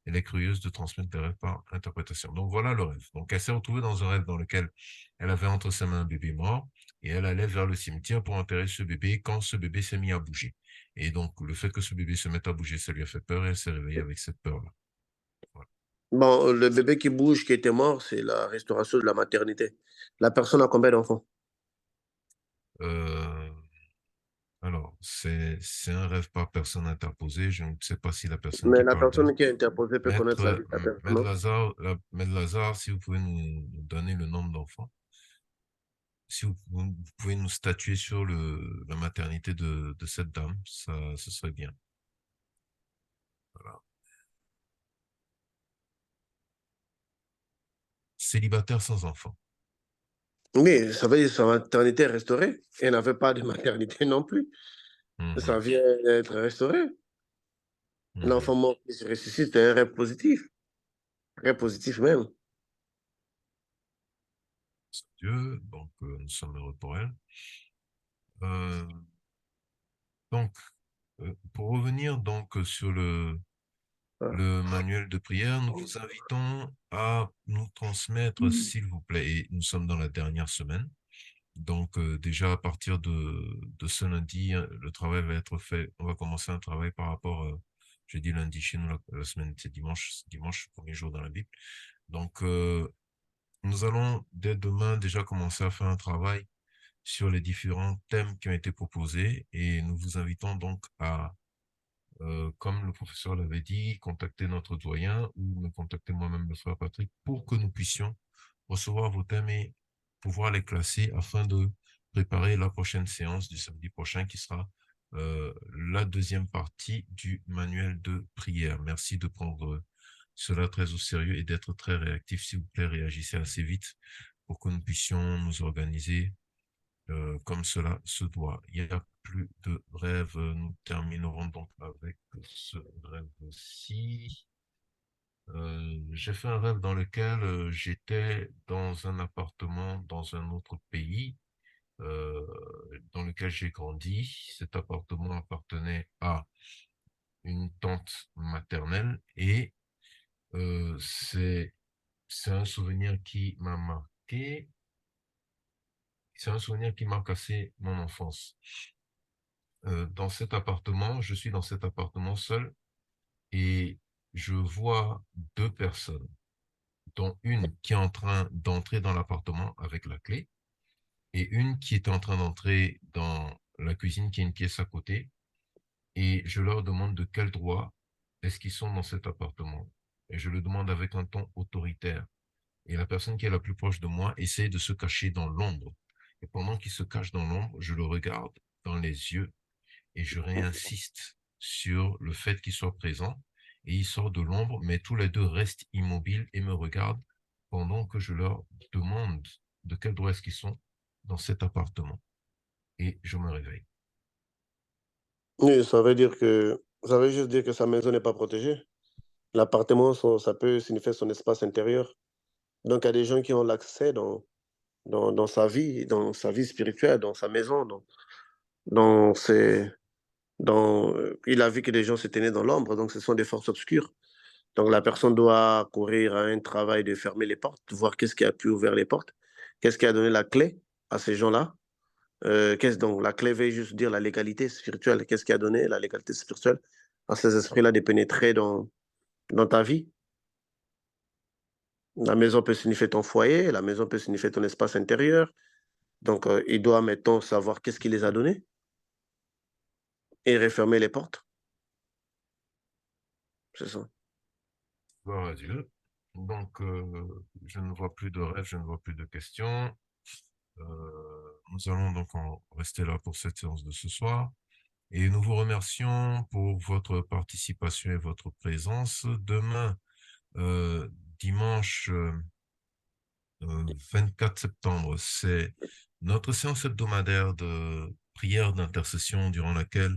elle est curieuse de transmettre des rêves par interprétation. Donc, voilà le rêve. Donc, elle s'est retrouvée dans un rêve dans lequel elle avait entre ses mains un bébé mort et elle allait vers le cimetière pour enterrer ce bébé quand ce bébé s'est mis à bouger. Et donc, le fait que ce bébé se mette à bouger, ça lui a fait peur et elle s'est réveillée avec cette peur-là. Voilà. Bon, le bébé qui bouge, qui était mort, c'est la restauration de la maternité. La personne a combien d'enfants? Euh, alors, c'est un rêve par personne interposée. Je ne sais pas si la personne Mais qui la parle de personne qui est interposée peut connaître la vie de la personne, Maître non? Lazare, Maître Lazare, si vous pouvez nous donner le nombre d'enfants, si vous pouvez nous statuer sur la maternité de cette dame, ça, ce serait bien. Voilà. Célibataire sans enfant. Oui, ça veut dire que sa maternité est restaurée. Elle n'avait pas de maternité non plus. Ça Mhm, vient d'être restauré. mhm. L'enfant mort qui se ressuscite, c'est un rêve positif. Très positif même. Dieu, donc nous sommes heureux pour elle. Euh, donc, pour revenir donc sur Ah. le manuel de prière, nous vous invitons à nous transmettre, s'il vous plaît, et nous sommes dans la dernière semaine. Donc, déjà, à partir de ce lundi, le travail va être fait. On va commencer un travail par rapport, je dis lundi chez nous, la semaine, c'est dimanche, premier jour dans la Bible. Donc, nous allons dès demain déjà commencer à faire un travail sur les différents thèmes qui ont été proposés et nous vous invitons donc à comme le professeur l'avait dit, contacter notre doyen ou me contacter moi-même, le frère Patrick, pour que nous puissions recevoir vos thèmes et pouvoir les classer afin de préparer la prochaine séance du samedi prochain qui sera la deuxième partie du manuel de prière. Merci de prendre cela très au sérieux et d'être très réactif. S'il vous plaît, réagissez assez vite pour que nous puissions nous organiser comme cela se doit. Il n'y a plus de rêve. Nous terminerons donc avec ce rêve-ci. J'ai fait un rêve dans lequel j'étais dans un appartement dans un autre pays euh, dans lequel j'ai grandi. Cet appartement appartenait à une tante maternelle et c'est un souvenir qui m'a marqué. C'est un souvenir qui marque assez mon enfance. Dans cet appartement, je suis dans cet appartement seul et je vois deux personnes, dont une qui est en train d'entrer dans l'appartement avec la clé et une qui est en train d'entrer dans la cuisine qui est une pièce à côté. Et je leur demande de quel droit est-ce qu'ils sont dans cet appartement. Et je le demande avec un ton autoritaire. Et la personne qui est la plus proche de moi essaie de se cacher dans l'ombre. Et pendant qu'il se cache dans l'ombre, je le regarde dans les yeux et je réinsiste sur le fait qu'il soit présent et il sort de l'ombre, mais tous les deux restent immobiles et me regardent pendant que je leur demande de quel droit est-ce qu'ils sont dans cet appartement. Et je me réveille. Oui, ça veut juste dire que sa maison n'est pas protégée. L'appartement, ça peut signifier son espace intérieur. Donc, il y a des gens qui ont l'accès dans sa vie spirituelle, dans sa maison, dans ses, il a vu que des gens se tenaient dans l'ombre, donc ce sont des forces obscures. Donc, la personne doit courir à un travail de fermer les portes, voir qu'est-ce qui a pu ouvrir les portes, qu'est-ce qui a donné la clé à ces gens-là. Donc, la clé veut juste dire la légalité spirituelle. Qu'est-ce qui a donné la légalité spirituelle à ces esprits-là de pénétrer dans ta vie? La maison peut signifier ton foyer, la maison peut signifier ton espace intérieur. Donc, il doit maintenant savoir qu'est-ce qui les a donnés et refermer les portes. C'est ça. Gloire à Dieu. Donc, je ne vois plus de rêves, je ne vois plus de questions. Nous allons donc en rester là pour cette séance de ce soir. Et nous vous remercions pour votre participation et votre présence. Demain, dimanche 24 septembre, c'est Notre séance hebdomadaire de prière d'intercession durant laquelle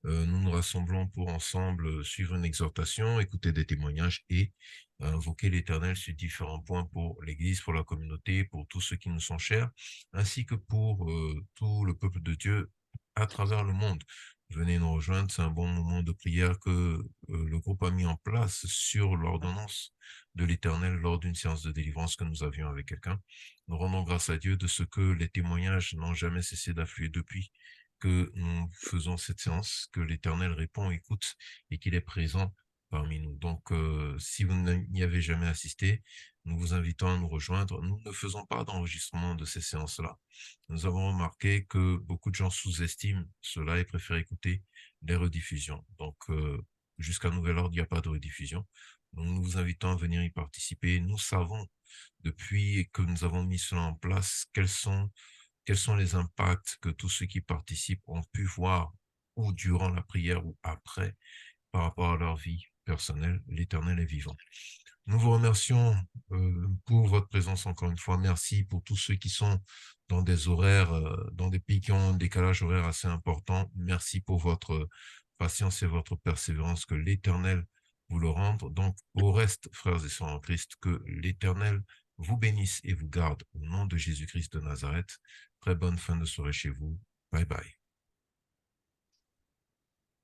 nous nous rassemblons pour ensemble suivre une exhortation, écouter des témoignages et invoquer l'Éternel sur différents points pour l'Église, pour la communauté, pour tous ceux qui nous sont chers, ainsi que pour tout le peuple de Dieu à travers le monde. Venez nous rejoindre, c'est un bon moment de prière que le groupe a mis en place sur l'ordonnance de l'Éternel lors d'une séance de délivrance que nous avions avec quelqu'un. Nous rendons grâce à Dieu de ce que les témoignages n'ont jamais cessé d'affluer depuis que nous faisons cette séance, que l'Éternel répond, écoute et qu'il est présent parmi nous. Donc, si vous n'y avez jamais assisté, nous vous invitons à nous rejoindre. Nous ne faisons pas d'enregistrement de ces séances-là. Nous avons remarqué que beaucoup de gens sous-estiment cela et préfèrent écouter les rediffusions. Donc, jusqu'à nouvel ordre, il n'y a pas de rediffusion. Donc, nous vous invitons à venir y participer. Nous savons, depuis que nous avons mis cela en place, quels sont les impacts que tous ceux qui participent ont pu voir ou durant la prière ou après par rapport à leur vie personnelle. L'Éternel est vivant. Nous vous remercions pour votre présence encore une fois. Merci pour tous ceux qui sont dans des horaires, dans des pays qui ont un décalage horaire assez important. Merci pour votre patience et votre persévérance. Que l'Éternel vous le rende. Donc, au reste, frères et sœurs en Christ, que l'Éternel vous bénisse et vous garde au nom de Jésus-Christ de Nazareth. Très bonne fin de soirée chez vous. Bye bye.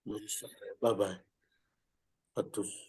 Bye bye à tous.